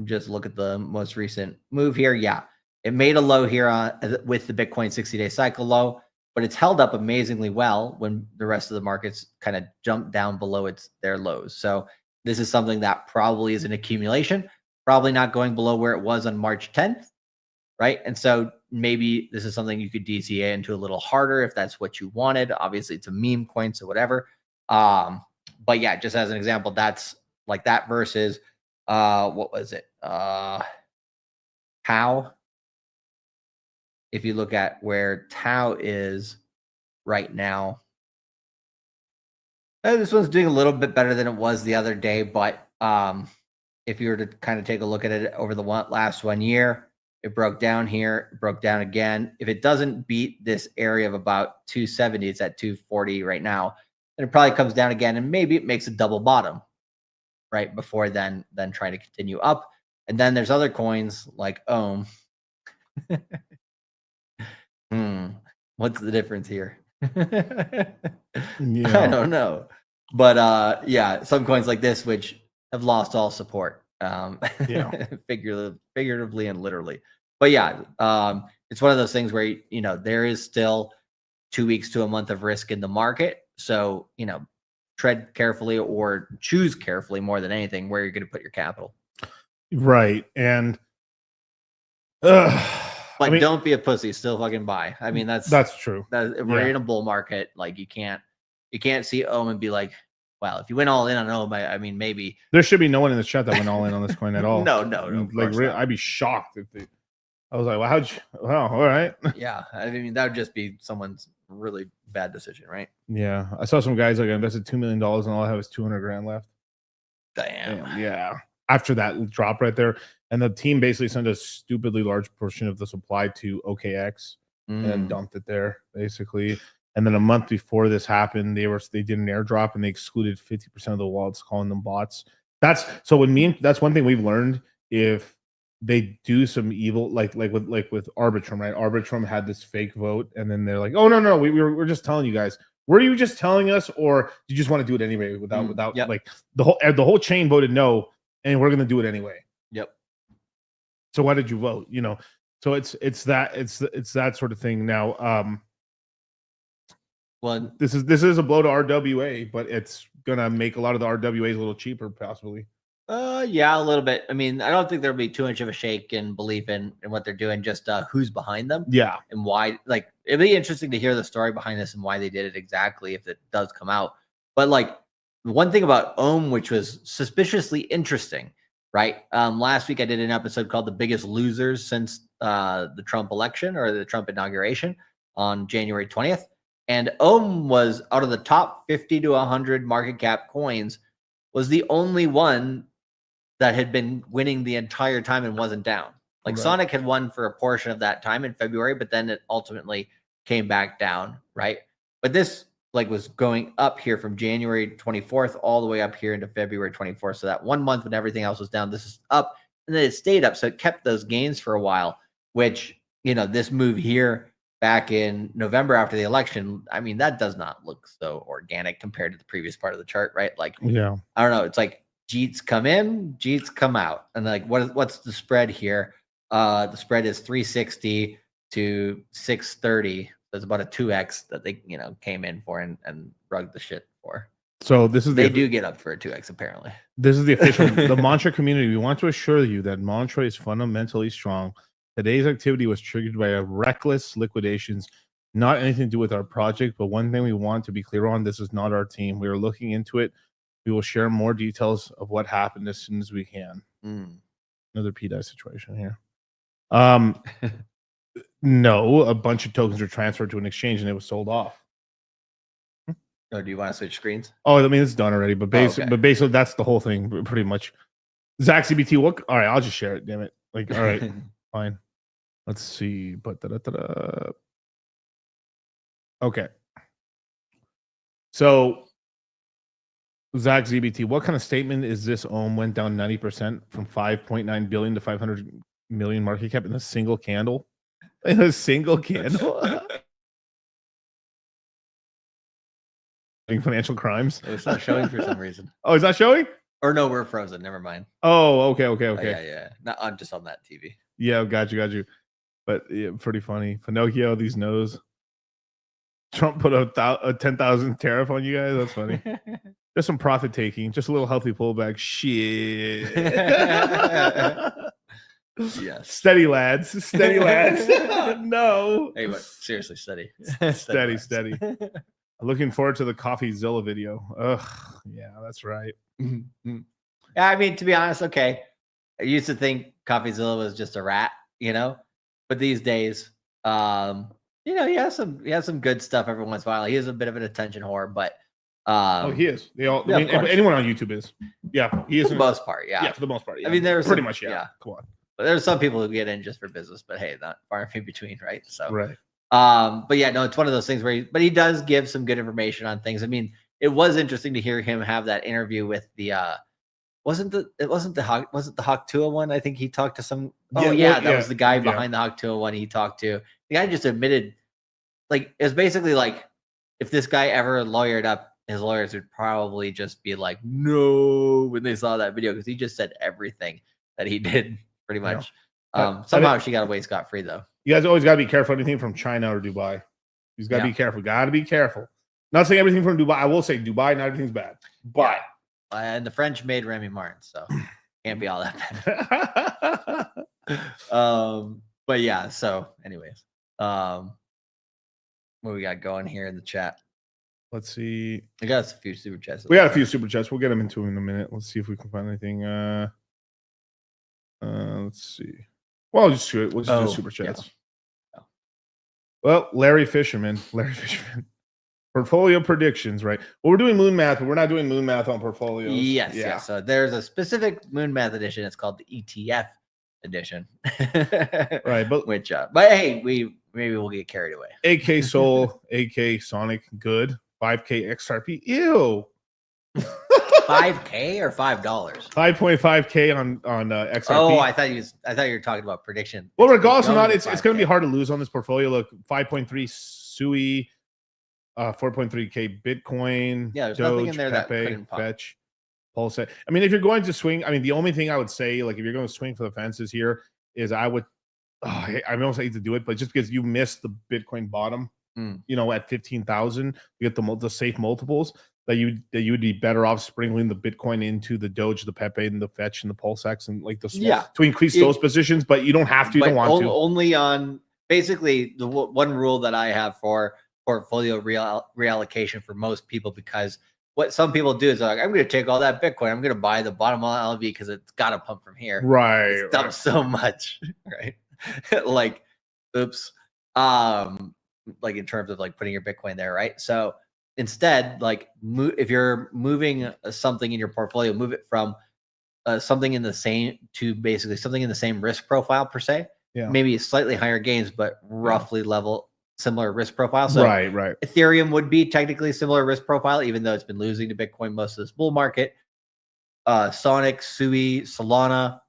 just look at the most recent move here. Yeah, it made a low here with the Bitcoin 60-day cycle low, but it's held up amazingly well when the rest of the markets kind of jumped down below their lows. So this is something that probably is an accumulation, probably not going below where it was on March 10th, right? And so maybe this is something you could DCA into a little harder if that's what you wanted. Obviously, it's a meme coin, so whatever. But yeah, just as an example, that's like that versus what was it? Tau. If you look at where Tau is right now, this one's doing a little bit better than it was the other day, but if you were to kind of take a look at it over the last 1 year, it broke down here, it broke down again. If it doesn't beat this area of about 270, it's at 240 right now, then it probably comes down again, and maybe it makes a double bottom, right? Before then trying to continue up. And then there's other coins like Ohm. What's the difference here? I don't know. But yeah, some coins like this, which have lost all support, figuratively and literally. But yeah, it's one of those things where, you know, there is still 2 weeks to a month of risk in the market. So, you know, tread carefully or choose carefully more than anything where you're going to put your capital. Right. And but don't be a pussy. Still fucking buy. I mean, that's true. We're in a bull market. Like you can't see Ohm and be like, well, if you went all in on Ohm, I mean, maybe there should be no one in the chat that went all in on this coin at all. No. Like, I'd be shocked if they. I was like, well, all right. Yeah, I mean, that would just be someone's really bad decision, right? Yeah, I saw some guys like invested $2 million and all I have is 200 grand left. Damn. Yeah. After that drop right there, and the team basically sent a stupidly large portion of the supply to OKX and dumped it there, basically. And then a month before this happened, they did an airdrop and they excluded 50% of the wallets, calling them bots. That's one thing we've learned. If they do some evil, like with Arbitrum, right? Arbitrum had this fake vote, and then they're like, "Oh no, we're just telling you guys." Were you just telling us, or did you just want to do it anyway without like the whole chain voted no, and we're gonna do it anyway? Yep. So why did you vote? You know, so it's that sort of thing. Now, well, this is a blow to RWA, but it's gonna make a lot of the RWAs a little cheaper, possibly. Yeah, a little bit. I mean, I don't think there'll be too much of a shake in belief in what they're doing, just who's behind them. Yeah. And why. Like, it'd be interesting to hear the story behind this and why they did it exactly if it does come out. But like, one thing about Ohm, which was suspiciously interesting, right? Last week I did an episode called The Biggest Losers Since the Trump election or the Trump inauguration on January 20th. And Ohm was, out of the top 50 to 100 market cap coins, was the only one that had been winning the entire time and wasn't down. Like, right. Sonic had won for a portion of that time in February, but then it ultimately came back down, right? But this like was going up here from January 24th all the way up here into February 24th. So that 1 month when everything else was down, this is up, and then it stayed up. So it kept those gains for a while, which, you know, this move here back in November after the election, I mean, that does not look so organic compared to the previous part of the chart, right? Like, yeah, I don't know. It's like Jeets come in, Jeets come out. And like, what's the spread here? The spread is 360 to 630. There's about a 2x that they, you know, came in for and rugged the shit for. So this is they do get up for a 2x apparently. This is the official the Mantra community. We want to assure you that Mantra is fundamentally strong. Today's activity was triggered by a reckless liquidations, not anything to do with our project, but one thing we want to be clear on: this is not our team. We are looking into it. We will share more details of what happened as soon as we can. Another PDI situation here. No, a bunch of tokens were transferred to an exchange and it was sold off. Oh, do you want to switch screens? Oh, I mean, it's done already, but basically that's the whole thing, pretty much. Zach CBT, what? All right, I'll just share it. Damn it! Like, all right, fine. Let's see. But okay. So, Zach ZBT, what kind of statement is this? Ohm went down 90% from 5.9 billion to 500 million market cap in a single candle. In a single candle. Financial crimes. It's not showing for some reason. Oh, it's not showing? Or no, we're frozen. Never mind. Oh, okay. Yeah. Not on just on that TV. Yeah, got you. But yeah, pretty funny. Pinocchio, these knows. Trump put a 10,000 tariff on you guys. That's funny. Just some profit taking. Just a little healthy pullback. Shit. Yes. Steady, lads. No. Hey, but seriously, steady. Steady. Looking forward to the CoffeeZilla video. Ugh, yeah, that's right. Yeah, I mean, to be honest, okay. I used to think CoffeeZilla was just a rat, you know, but these days, you know, he has some good stuff every once in a while. He is a bit of an attention whore, but He is. They all. Yeah, I of mean, course. anyone on YouTube is. Yeah, he is. For the most part, yeah. Yeah, for the most part. Yeah. I mean, there's pretty much. Yeah. yeah. Come on. But there's some people who get in just for business, but hey, not far and in between, right? So Right. But yeah, no, it's one of those things where he does give some good information on things. I mean, it was interesting to hear him have that interview with the wasn't the Hawk 201? I think he talked to some that was the guy behind the Hawk 201 he talked to. The guy just admitted, like, it's basically like, if this guy ever lawyered up, his lawyers would probably just be like, no, when they saw that video, because he just said everything that he did pretty much. Somehow she got away scot-free though. You guys always got to be careful. Anything from China or Dubai, you got to be careful. Got to be careful. Not saying everything from Dubai. I will say Dubai, not everything's bad. But and the French made Remy Martin, so can't be all that bad. But yeah. So, anyways, what we got going here in the chat? Let's see. I got a few super chats. We got a few super chats. We'll get them into in a minute. Let's see if we can find anything. Let's see. Well, just do it. We'll just do super chats. Yeah. Well, Larry Fisherman. Portfolio predictions, right? Well, we're doing Moonmath, but we're not doing Moonmath on portfolios. Yes. So there's a specific Moonmath edition. It's called the ETF edition. Right, but hey, maybe we'll get carried away. AK Soul, AK Sonic, good. 5K XRP. Ew. 5K or $5? 5.5K on XRP. Oh, I thought you were talking about prediction. Well, regardless or not, it's going to be hard to lose on this portfolio. Look, 5.3 Suie, 4.3K Bitcoin. Yeah, there's Doge, nothing in there that Pepe, couldn't pop. Fetch, Pulse. I mean, if you're going to swing, I mean, the only thing I would say, like, if you're going to swing for the fences here, is I would. I almost hate to do it, but just because you missed the Bitcoin bottom, at 15,000, you get the safe multiples. That you would be better off sprinkling the Bitcoin into the Doge, the Pepe, and the Fetch, and the PulseX, and like the small, to increase those positions. But you don't have to. You don't want to. Only on basically the one rule that I have for portfolio reallocation for most people, because what some people do is like, I'm going to take all that Bitcoin, I'm going to buy the bottom of LV because it's got to pump from here. Right. It's dumped so much, right? Like, oops. Like in terms of like putting your Bitcoin there, right? So instead, like, if you're moving something in your portfolio, move it from something in the same to basically something in the same risk profile per se. Yeah. Maybe slightly higher gains, but roughly similar risk profile. So right. Ethereum would be technically similar risk profile, even though it's been losing to Bitcoin most of this bull market. Sonic, Suie, Solana,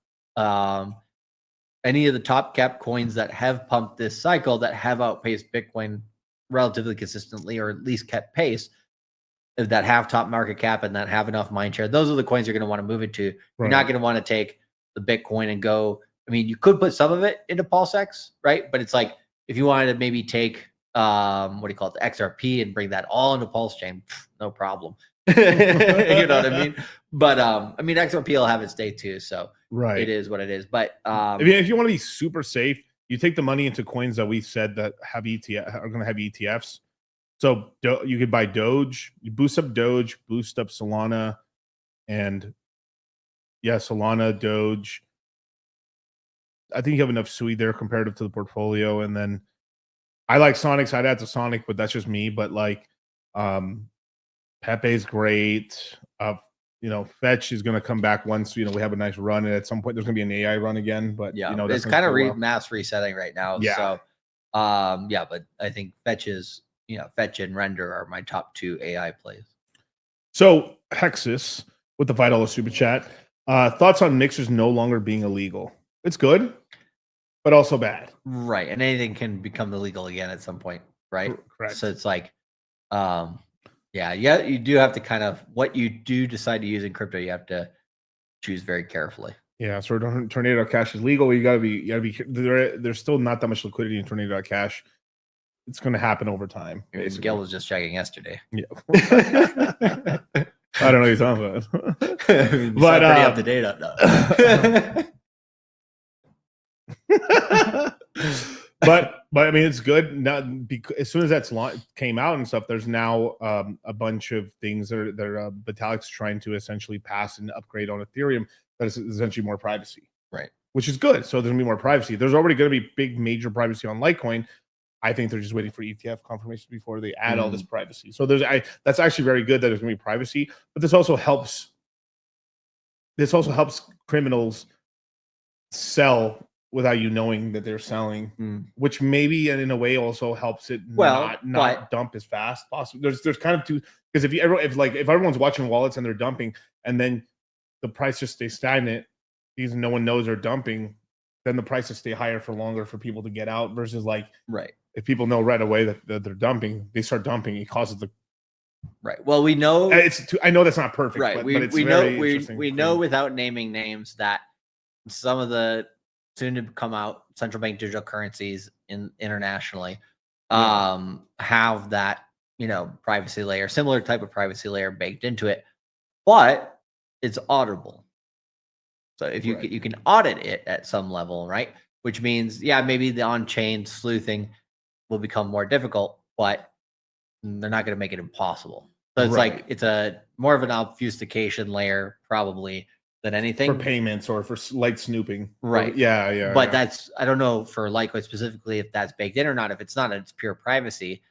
any of the top cap coins that have pumped this cycle that have outpaced Bitcoin relatively consistently, or at least kept pace, that have top market cap and that have enough mind share. Those are the coins you're going to want to move into. You're not going to want to take the Bitcoin and go. I mean, you could put some of it into PulseX, right? But it's like, if you wanted to maybe take the XRP and bring that all into Pulse Chain, no problem. You know what I mean? But I mean, XRP will have its day too, so it is what it is. But if you want to be super safe, you take the money into coins that we said that have ETF are going to have ETFs. So you could buy Doge, you boost up Doge, boost up Solana, and Solana, Doge. I think you have enough Suie there comparative to the portfolio. And then I like Sonic, so I'd add to Sonic, but that's just me. But like Pepe's great. Fetch is going to come back once we have a nice run, and at some point there's going to be an AI run again. But it's kind of mass resetting right now. Yeah. So but I think Fetch and Render are my top two AI plays. So Hexus with the $5 super chat. Thoughts on mixers no longer being illegal? It's good, but also bad. Right. And anything can become illegal again at some point, right? Correct. So it's like, you do have to kind of, what you do decide to use in crypto, you have to choose very carefully. Yeah. So Tornado Cash is legal. You gotta be there's still not that much liquidity in Tornado Cash. It's going to happen over time. Basically. Gil was just checking yesterday. Yeah. I don't know what you're talking about. But pretty up to date on that. but I mean, it's good now because as soon as that's came out and stuff, there's now a bunch of things that are Vitalik's trying to essentially pass and upgrade on Ethereum that is essentially more privacy, right? Which is good. So there's gonna be more privacy. There's already going to be big major privacy on Litecoin, I think they're just waiting for ETF confirmation before they add all this privacy. So that's actually very good that there's going to be privacy, but this also helps criminals sell without you knowing that they're selling, which maybe and in a way also helps it not dump as fast possible. There's kind of two, because if everyone's watching wallets and they're dumping and then the price just stays stagnant because no one knows they're dumping, then the prices stay higher for longer for people to get out versus if people know right away that they're dumping, they start dumping, it causes the Well, we know I know that's not perfect, right? but We it's we know without naming names that some of the soon to come out central bank digital currencies internationally have that privacy layer, similar type of privacy layer baked into it, but it's auditable. So if you you can audit it at some level, right? Which means maybe the on-chain sleuthing will become more difficult, but they're not going to make it impossible. So it's it's a more of an obfuscation layer probably than anything for payments or for light snooping, right? But that's, I don't know for Litecoin specifically if that's baked in or not. If it's not, it's pure privacy.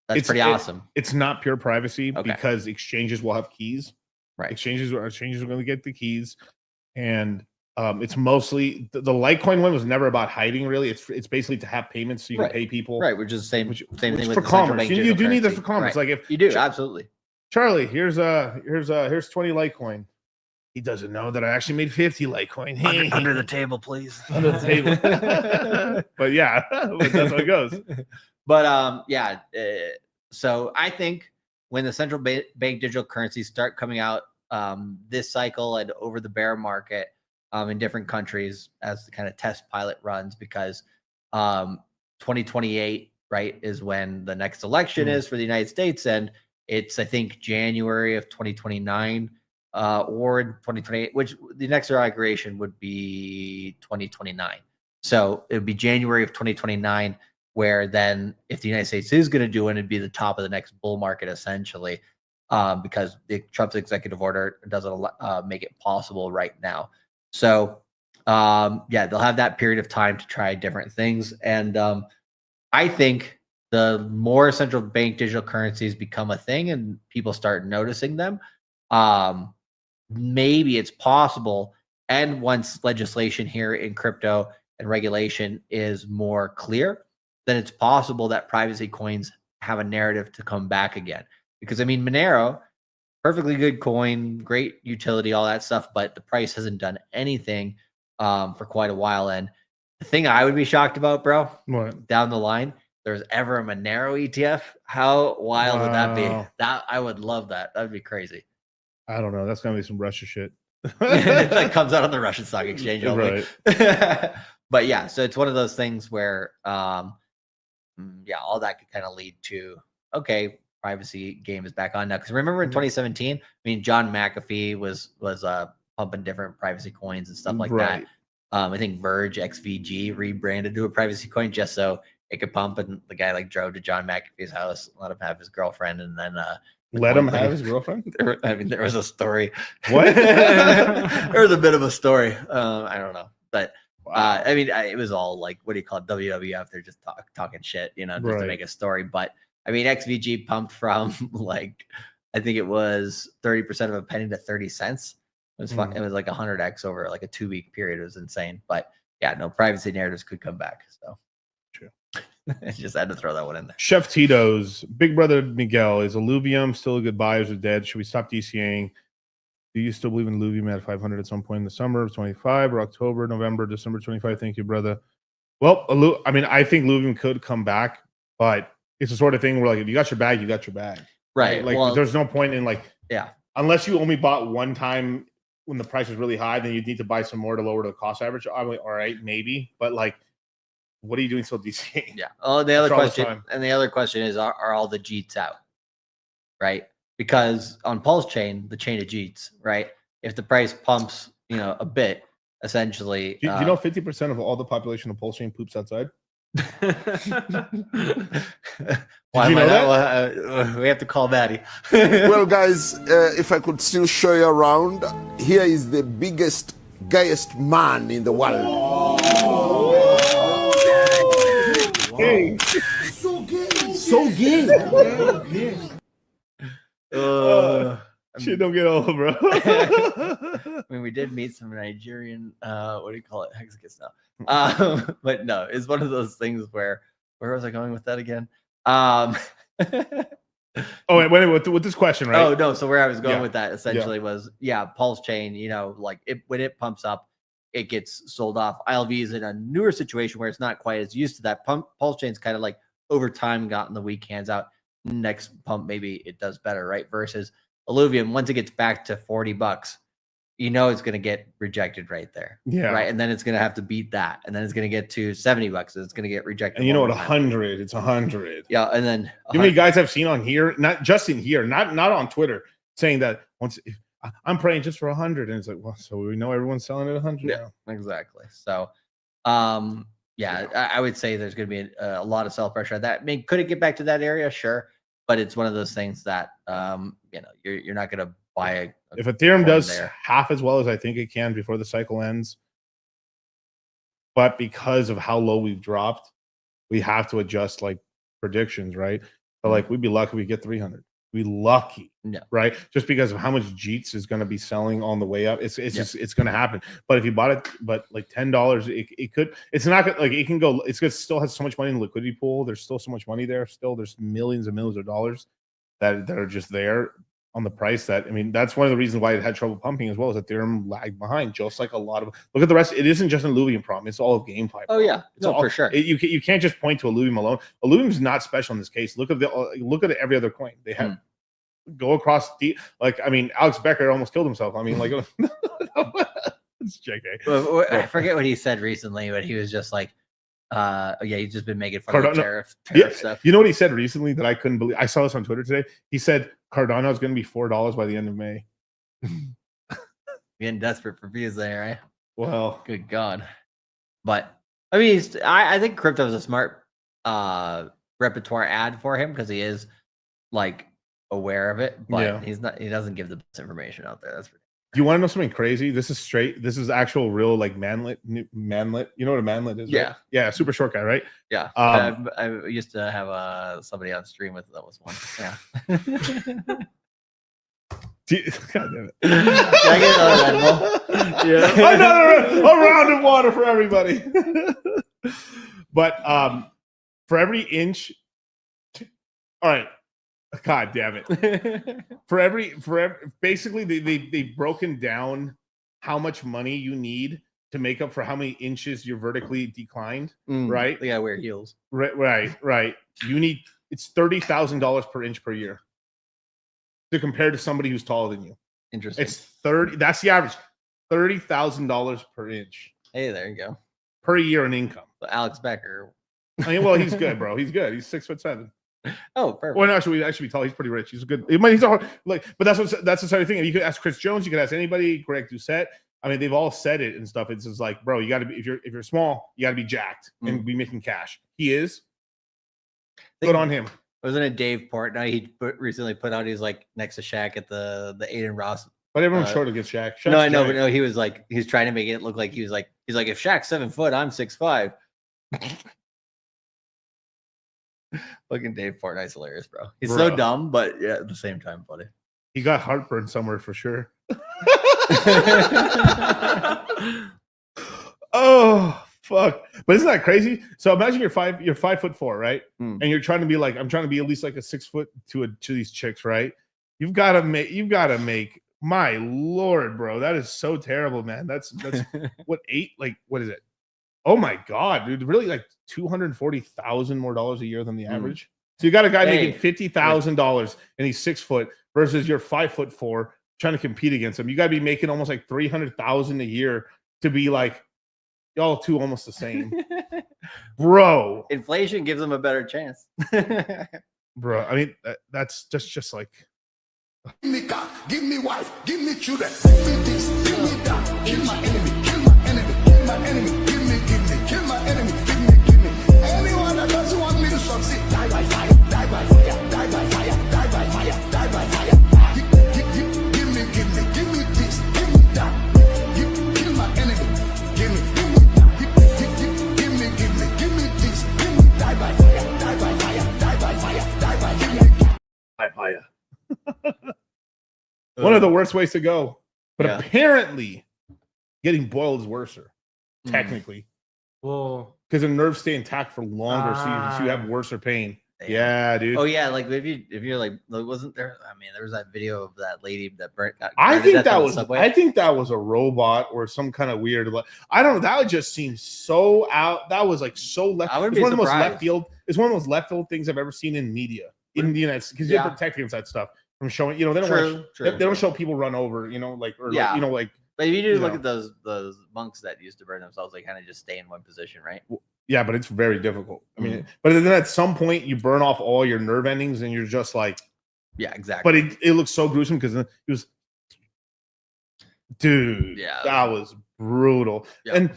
That's pretty awesome. It's not pure privacy because exchanges will have keys. Right. Exchanges are going to get the keys, and it's mostly the Litecoin one was never about hiding. Really, it's basically to have payments so you can pay people. Right, which is the same thing with for the commerce. You do need this for commerce. Right. Like if you do, absolutely. Charlie, here's 20 Litecoin. He doesn't know that I actually made 50 Litecoin. Under the table, please. Under the table. But that's how it goes. But so I think when the central bank digital currencies start coming out this cycle and over the bear market in different countries as the kind of test pilot runs, because 2028 is when the next election is for the United States, and it's I think January of 2029 or in 2028, which the next inauguration would be 2029. So it would be January of 2029, where then if the United States is going to do it, it'd be the top of the next bull market essentially, because Trump's executive order doesn't make it possible right now. So they'll have that period of time to try different things. And I think the more central bank digital currencies become a thing and people start noticing them, maybe it's possible. And once legislation here in crypto and regulation is more clear, then it's possible that privacy coins have a narrative to come back again. Because I mean, Monero, perfectly good coin, great utility, all that stuff, but the price hasn't done anything for quite a while. And the thing I would be shocked about, bro, down the line, there's ever a Monero ETF. How wild would that be? That I would love that. That'd be crazy. I don't know. That's gonna be some Russia shit. That comes out on the Russian stock exchange only. Right. But yeah, so it's one of those things where all that could kind of lead to privacy game is back on now. Because remember in 2017, I mean, John McAfee was pumping different privacy coins and stuff like that. I think Verge XVG rebranded to a privacy coin just so it could pump, and the guy drove to John McAfee's house, let him have his girlfriand, and then let him have his girlfriend. There was a story. What? There was a bit of a story. I don't know, but I mean, it was all what do you call it? WWF. They're just talking shit, just to make a story. But I mean, XVG pumped from I think it was 30% of a penny to 30 cents. It was fun. It was 100x over a 2-week period. It was insane. But no privacy narratives could come back. So true. I just had to throw that one in there. Chef Tito's big brother Miguel, is Illuvium still a good buy or is it dead? Should we stop DCAing? Do you still believe in Illuvium at 500 at some point in the summer of 25 or October, November, December 25? Thank you, brother. Well, I mean, I think Illuvium could come back, but it's the sort of thing where if you got your bag, you got your bag. Right. There's no point in unless you only bought one time when the price was really high, then you need to buy some more to lower the cost average. I'm all right, maybe, but what are you doing still DCAing? Yeah. Oh, the other question is, are all the JEETs out? Right. Because on Pulse Chain, the chain of JEETs, right? If the price pumps, a bit, essentially. Do you know 50% of all the population of Pulse Chain poops outside? Why am I not? We have to call Maddie. Well, guys, if I could still show you around, here is the biggest, gayest man in the world. gay. So gay. So gay. Shit don't get old, bro. I mean, we did meet some Nigerian, what do you call it, Hexagons now. But no, it's one of those things where was I going with that again? Oh, wait, with this question, right? Oh no, so where I was going with that essentially was Pulse Chain. You know, like when it pumps up, it gets sold off. ILV is in a newer situation where it's not quite as used to that. Pulse Chain's kind of like over time gotten the weak hands out. Next pump, maybe it does better, right? Versus Illuvium, once it gets back to $40, you know it's going to get rejected right there. Yeah. Right. And then it's going to have to beat that. And then it's going to get to $70 and it's going to get rejected. And you know what? 100. It's 100. Yeah. And then how many guys I've seen on here, not just in here, not on Twitter, saying that once I'm praying just for 100. And it's like, well, so we know everyone's selling at 100 now. Exactly. So, I would say there's going to be a lot of sell pressure on that. I mean, could it get back to that area? Sure. But it's one of those things that, you're not going to buy if Ethereum does half as well as I think it can before the cycle ends, but because of how low we've dropped, we have to adjust like predictions, right? So like we'd be lucky if we get 300. We'd be lucky, right? Just because of how much JEETS is going to be selling on the way up, it's just it's going to happen. But if you bought it, but like $10, it could. It's not like it can go. It's good. Still has so much money in the liquidity pool. There's still so much money there. Still, there's millions and millions of dollars that are just there on the price. That I mean, that's one of the reasons why it had trouble pumping as well, as Ethereum lagged behind. Just like a lot of look at the rest. It isn't just an Illuvium problem. It's all of GameFi. Oh yeah, it's all, for sure. You can't just point to Illuvium alone. Illuvium's not special in this case. Look at every other coin they have. Go across the Alex Becker almost killed himself. I mean, like it's JK. I forget what he said recently, but he was just like, he's just been making fun of the tariff stuff. You know what he said recently that I couldn't believe? I saw this on Twitter today. He said Cardano is going to be $4 by the end of May. Getting desperate for views there, right? Well, good God. But I mean, I think crypto is a smart repertoire ad for him because he is like aware of it, but he doesn't give the best information out there. That's for you want to know something crazy? This is actual real like manlet. You know what a manlet is? Yeah. Right? Yeah, super short guy, right? Yeah. I used to have somebody on stream with that was one. Yeah. God damn it. Can I get another Red Bull? Yeah. Another round of water for everybody. But for every inch, all right. God damn it. For every basically they've broken down how much money you need to make up for how many inches you're vertically declined, right? They gotta wear heels. Right. You need it's $30,000 per inch per year to compare to somebody who's taller than you. Interesting. It's 30, that's the average. $30,000 per inch. Hey, there you go. Per year in income. So Alex Becker. I mean, well, he's good, bro. He's good. He's 6'7". Oh, perfect. Well, no, actually be tall. He's pretty rich. He's a good. He's a, like, but that's the sort of thing. You could ask Chris Jones. You could ask anybody. Greg Doucette. I mean, they've all said it and stuff. It's just like, bro, you got to be if you're small, you got to be jacked and be making cash. He is. Good on him. Wasn't it Dave Portnoy? He recently put out. He's like next to Shaq at the Aiden Ross. But everyone's short against Shaq. No, I know, but no, he was like he's trying to make it look like he's like if Shaq's 7 foot, I'm 6'5". Fucking Dave Portnoy's hilarious, bro. He's so dumb, but yeah, at the same time, funny. He got heartburn somewhere for sure. Oh fuck! But isn't that crazy? So imagine you're 5'4", right? And you're trying to be like, I'm trying to be at least like a 6 foot to these chicks, right? You've got to make. My lord, bro, that is so terrible, man. That's what what is it? Oh my god, dude! Really, like $240,000 more a year than the average. So you got a guy making $50,000 and he's 6 foot versus you're 5'4" trying to compete against him. You got to be making almost like $300,000 a year to be like y'all two almost the same, bro. Inflation gives them a better chance, bro. I mean, that's just like. Give me car, give me wife, give me children, give me this, give me that, kill my enemy, kill my enemy, kill my enemy. Kill my enemy, give me. Anyone that doesn't want me to succeed, die by fire, die by fire, die by fire, die by fire, die by fire. Give me this, give me that. Kill my enemy, give me that. Give me this, give me, die by One of the worst ways to go. But Yeah. apparently, getting boiled is worse. Technically, Well, because the nerves stay intact for longer, so you have worse pain. Yeah, dude. Oh yeah, like if you're like, wasn't there? I mean, there was that video of that lady that burnt. I burned to think death that on the was. subway. I think that was a robot or some kind of weird. I don't know. That would just seem so out. That was like so left. I would It's be one of the most surprised. left field. It's one of the most left field things I've ever seen in media in the United States, because you have to protect against that stuff from showing. You know, they don't True, they don't show people run over. You know, like or Yeah. you know, like. But if you do look know. at those monks that used to burn themselves, they kind of just stay in one position, right? Yeah, but it's very difficult. I mean, but then at some point you burn off all your nerve endings, and you're just like, yeah, exactly. But it looks so gruesome because it was, dude, that was brutal. Yeah. And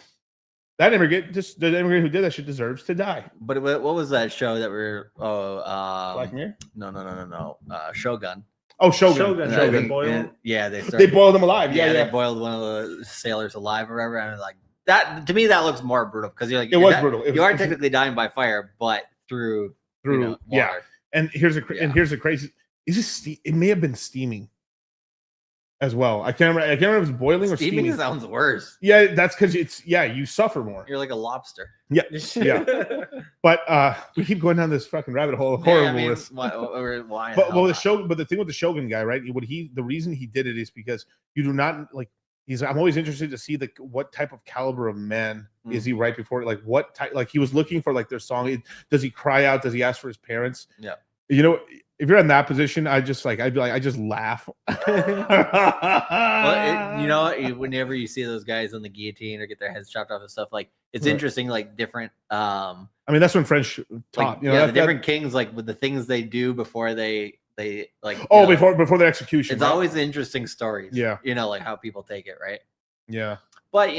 that immigrant, the immigrant who did that shit deserves to die. But what was that show that we were? Black Mirror? No. Shogun. Oh, Shogun. Shogun. And Shogun. I think- Boiled? and- yeah, they They boiled him alive. Yeah, Yeah, they boiled one of the sailors alive or whatever. And like that, to me, that looks more brutal because you're like, It was brutal. It You was- are technically dying by fire, but through yeah. water. And here's the crazy. Is this it may have been steaming as well. I can't remember. I can't remember if it was boiling or Steaming steaming. sounds worse. Yeah, that's because you suffer more. You're like a lobster. Yeah, yeah. But we keep going down this fucking rabbit hole of horribleness. Why? But the thing with the Shogun guy, right? The reason he did it is because you do not like. I'm always interested to see what type of caliber of man is he right before, like what type, like he was looking for like their song. Does he cry out? Does he ask for his parents? Yeah. You know, if you're in that position, I'd be like, I just laugh. Whenever you see those guys on the guillotine or get their heads chopped off and stuff, like it's Right. interesting, like different. I mean, that's when French taught. The different kings, like with the things they do before they like. Before the execution. It's right? always interesting stories. Yeah. You know, like how people take it, right? Yeah. But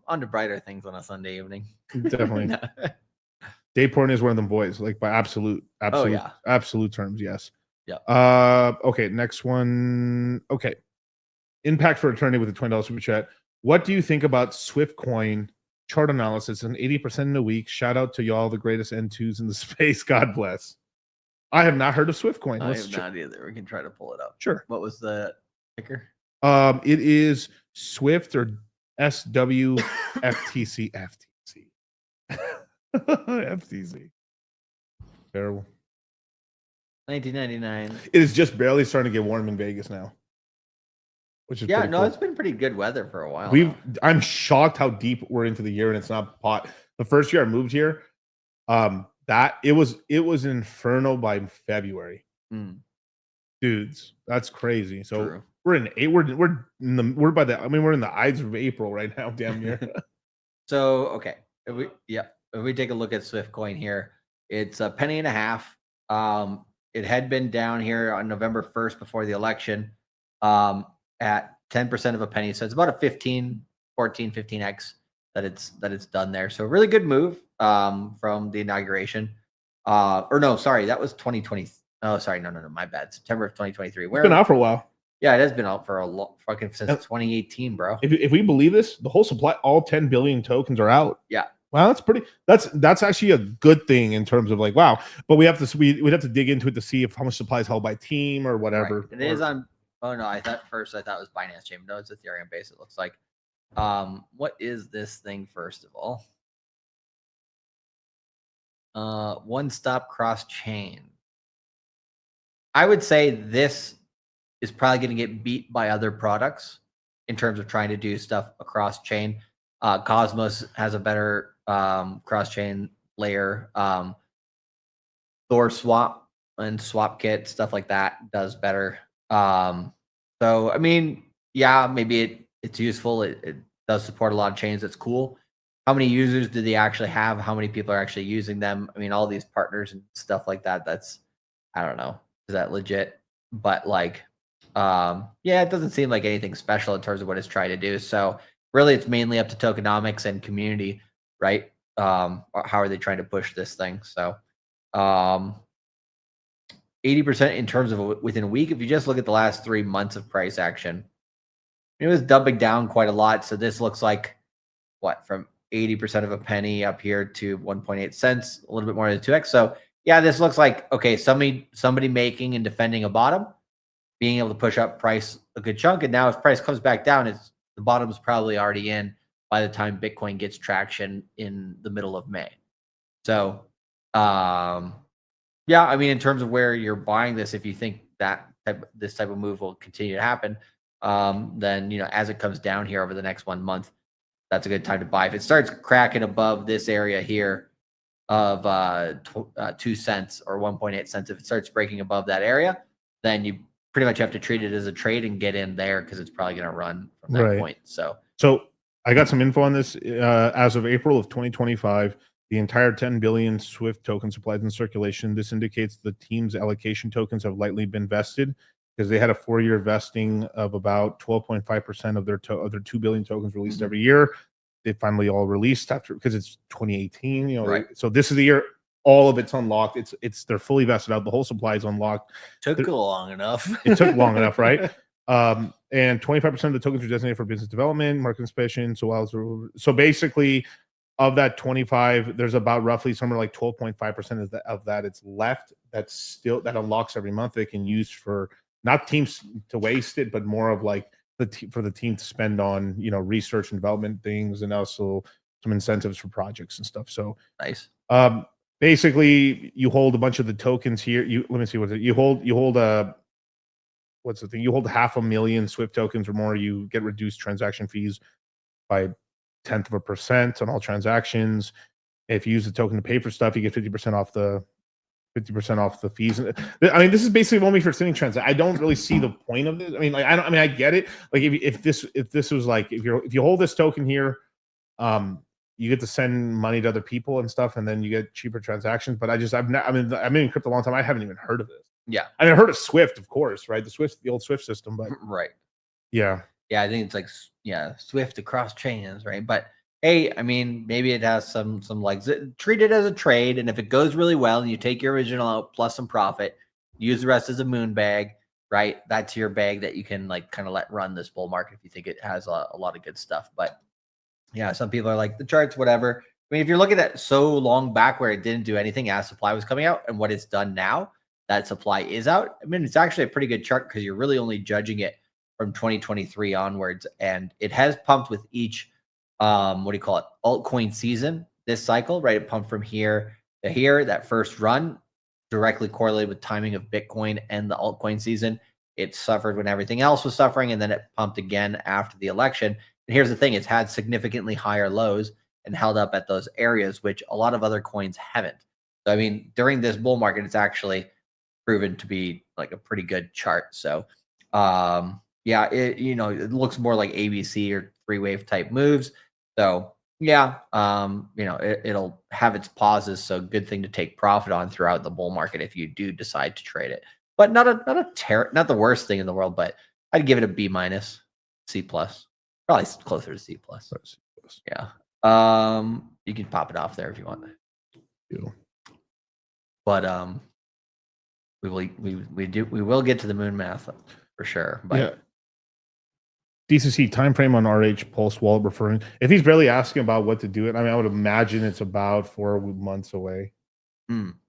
on to brighter things on a Sunday evening. Definitely. Day porn is one of them boys, like by absolute terms, yes. Yeah. Okay, next one. Okay. Impact for eternity with a $20 super chat. What do you think about Swiftcoin chart analysis and 80% in a week? Shout out to y'all, the greatest N2s in the space. God bless. I have not heard of Swiftcoin. I have not either. We can try to pull it up. Sure. What was the ticker? It is Swift or SWFTC. FTC. FTC. Terrible. 1999. It is just barely starting to get warm in Vegas now. Which is pretty cool. It's been pretty good weather for a while. I'm shocked how deep we're into the year and it's not hot. The first year I moved here, it was an inferno by February. Dudes, that's crazy. So True. we're in the ides of April right now, damn near. So okay, if we take a look at Swiftcoin here, it's a penny and a half. It had been down here on November 1st before the election at 10% of a penny. So it's about a 15x that it's done there. So a really good move from the inauguration. Or no, sorry, that was 2020. Oh, sorry, no, my bad. September of 2023. It's been out for a while. Yeah, it has been out for a long fucking since 2018, bro. If we believe this, the whole supply, all 10 billion tokens are out. Yeah. Wow, that's actually a good thing in terms of like, wow. But we'd have to dig into it to see how much supply is held by team or whatever. Right. It is on. Oh no, I thought it was Binance Chain. No, it's Ethereum based. It looks like. What is this thing first of all? One stop cross chain. I would say this is probably going to get beat by other products in terms of trying to do stuff across chain. Cosmos has a better cross chain layer. Thor Swap and SwapKit, stuff like that, does better. So I mean, yeah, maybe it's useful. It does support a lot of chains. That's cool. How many users do they actually have? How many people are actually using them? I mean, all these partners and stuff like that. That's, I don't know, is that legit? But like, yeah, it doesn't seem like anything special in terms of what it's trying to do. So really, it's mainly up to tokenomics and community, right? How are they trying to push this thing? So 80% in terms of within a week. If you just look at the last 3 months of price action, it was dumping down quite a lot. So this looks like what, from 80% of a penny up here to 1.8 cents, a little bit more than 2x. So yeah, this looks like, okay, somebody making and defending a bottom, being able to push up price a good chunk. And now if price comes back down, the bottom's probably already in by the time Bitcoin gets traction in the middle of May. So, yeah, I mean, in terms of where you're buying this, if you think that this type of move will continue to happen, then, you know, as it comes down here over the next 1 month, that's a good time to buy. If it starts cracking above this area here of 2 cents or 1.8 cents, if it starts breaking above that area, then you pretty much have to treat it as a trade and get in there because it's probably going to run from that point. So I got some info on this. As of April of 2025, the entire 10 billion Swift token supplies in circulation. This indicates the team's allocation tokens have lightly been vested because they had a 4-year vesting of about 12.5% of their 2 billion tokens released every year. They finally all released after because it's 2018. You know, so this is the year all of it's unlocked. They're fully vested out. The whole supply is unlocked. Took long enough. It took long enough, right? And 25% of the tokens are designated for business development, market expansion. So basically, of that 25, there's about roughly somewhere like 12.5% of that it's left. That unlocks every month. They can use for not teams to waste it, but more of like for the team to spend on, you know, research and development things, and also some incentives for projects and stuff. So nice. Basically, you hold a bunch of the tokens here. Let me see what you hold. You hold what's the thing? You hold 500,000 Swift tokens or more. You get reduced transaction fees by 0.1% on all transactions. If you use the token to pay for stuff, you get 50% off the fees. I mean, this is basically only for sending transactions. I don't really see the point of this. I mean, like I get it. Like if this was like if you hold this token here, you get to send money to other people and stuff, and then you get cheaper transactions. But I've been in crypto a long time. I haven't even heard of this. Yeah, I mean, I heard of Swift, of course, right? The old Swift system, but right. Yeah, I think it's like Swift across chains, right? But hey, I mean, maybe it has some legs. Treat it as a trade, and if it goes really well, and you take your original out plus some profit, use the rest as a moon bag, right? That's your bag that you can like kind of let run this bull market if you think it has a lot of good stuff. But yeah, some people are like the charts, whatever. I mean, if you're looking at so long back where it didn't do anything as supply was coming out, and what it's done now that supply is out, I mean, it's actually a pretty good chart because you're really only judging it from 2023 onwards, and it has pumped with each altcoin season this cycle, right? It pumped from here to here. That first run directly correlated with timing of Bitcoin and the altcoin season. It suffered when everything else was suffering, and then it pumped again after the election. And here's the thing, it's had significantly higher lows and held up at those areas, which a lot of other coins haven't. So, I mean, during this bull market, it's actually proven to be like a pretty good chart. So, yeah, it looks more like ABC or 3-wave type moves. So, yeah, it'll have its pauses. So, good thing to take profit on throughout the bull market if you do decide to trade it. But not the worst thing in the world. But I'd give it a B-, C+. Probably closer to C+. Yeah. You can pop it off there if you want. Yeah. But we will get to the Moonmath for sure. But yeah. DCC time frame on RH Pulse Wallet referring. If he's barely asking about what to do it, I mean, I would imagine it's about 4 months away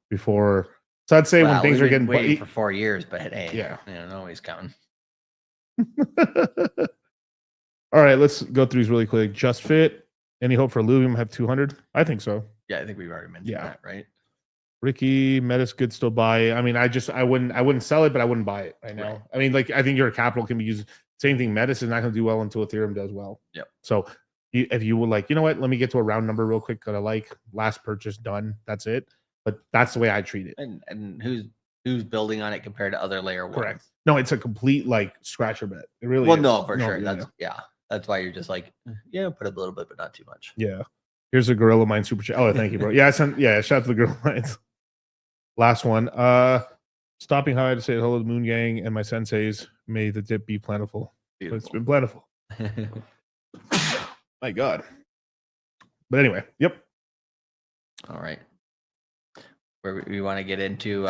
before. So I'd say when things are getting waiting for 4 years, but hey, yeah, nobody's counting. All right, let's go through these really quick. Just Fit. Any hope for Illuvium have 200? I think so. Yeah, I think we've already mentioned that, right? Ricky, Metis good still buy. I mean, I wouldn't sell it, but I wouldn't buy it right now. Right. I mean, like I think your capital can be used. Same thing. Metis is not going to do well until Ethereum does well. Yep. So if you were like, you know what, let me get to a round number real quick that I like. Last purchase done. That's it. But that's the way I treat it. And who's building on it compared to other layer ones? Correct. No, it's a complete like scratcher bet. It really. Well, is. no, for sure. That's why you're just like, put up a little bit, but not too much. Yeah. Here's a Gorilla Mind super chat. Oh, thank you, bro. Yeah, shout out to the Gorilla Minds. Last one. Stopping high to say hello to Moongang and my senseis. May the dip be plentiful. Beautiful. It's been plentiful. My God. But anyway, yep. All right. Where we want to get into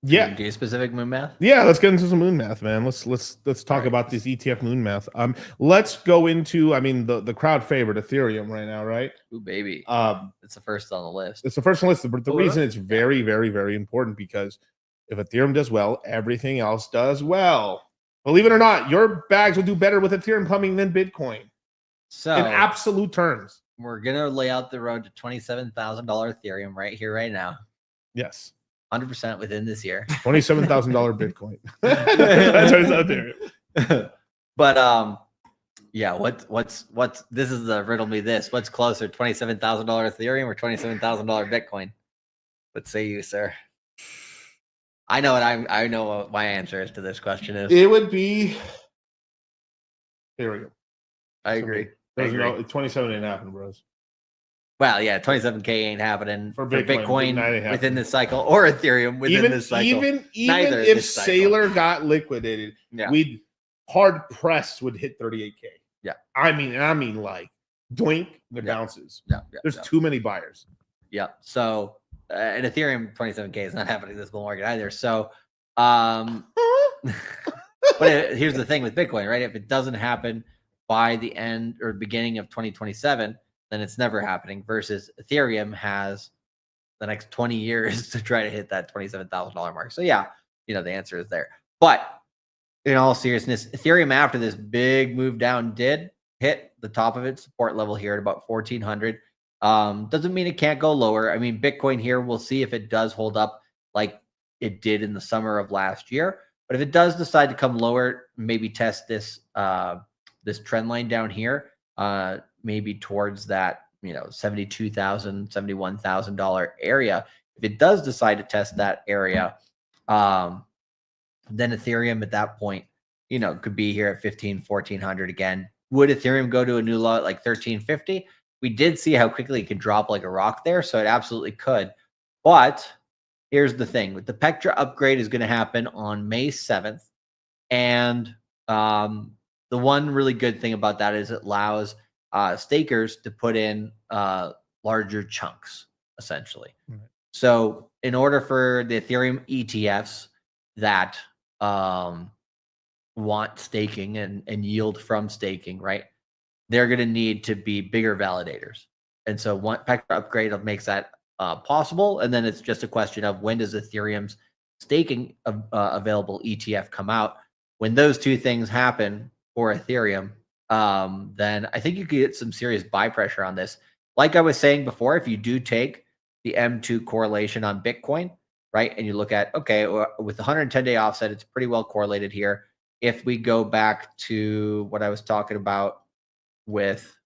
do a specific Moonmath? Yeah, let's get into some Moonmath, man. Let's talk about this ETF Moonmath. Let's go into, I mean, the crowd favorite Ethereum right now, right? Ooh, baby. It's the first on the list. It's the first on the list, but the reason it's very, very, very important because If Ethereum does well, everything else does well. Believe it or not, your bags will do better with Ethereum coming than Bitcoin. So in absolute terms. We're gonna lay out the road to $27,000 Ethereum right here, right now. Yes. 100% within this year. $27,000 Bitcoin. That's Ethereum. But yeah, what's this is the riddle me this. What's closer, $27,000 Ethereum or $27,000 Bitcoin? What say you, sir? I know what my answer is to this question is. It would be Ethereum. I agree. There's no 27 ain't happening, bros. Well, yeah, 27K ain't happening for Bitcoin within this cycle or Ethereum within this cycle. Even if Sailor got liquidated, we'd hard pressed would hit 38K. Yeah. I mean like doink the bounces. Yeah. There's too many buyers. Yeah. So and Ethereum 27K is not happening this bull market either. So but here's the thing with Bitcoin, right? If it doesn't happen by the end or beginning of 2027, then it's never happening, versus Ethereum has the next 20 years to try to hit that $27,000 mark. So yeah, the answer is there. But in all seriousness, Ethereum after this big move down did hit the top of its support level here at about 1,400. Doesn't mean it can't go lower. I mean, Bitcoin here, we'll see if it does hold up like it did in the summer of last year. But if it does decide to come lower, maybe test this this trend line down here, maybe towards that $72,000, $71,000 area. If it does decide to test that area, then Ethereum at that point, could be here at 1,400 again. Would Ethereum go to a new low at like 1,350? We did see how quickly it could drop like a rock there, so it absolutely could. But here's the thing: with the Pectra upgrade is going to happen on May 7th, and the one really good thing about that is it allows stakers to put in larger chunks, essentially. Right. So in order for the Ethereum ETFs that want staking and yield from staking, right, they're going to need to be bigger validators. And so one Pectra upgrade makes that possible. And then it's just a question of when does Ethereum's staking available ETF come out. When those two things happen for Ethereum, then I think you could get some serious buy pressure on this. Like I was saying before, if you do take the M2 correlation on Bitcoin, right, and you look at, okay, with the 110-day offset, it's pretty well correlated here. If we go back to what I was talking about with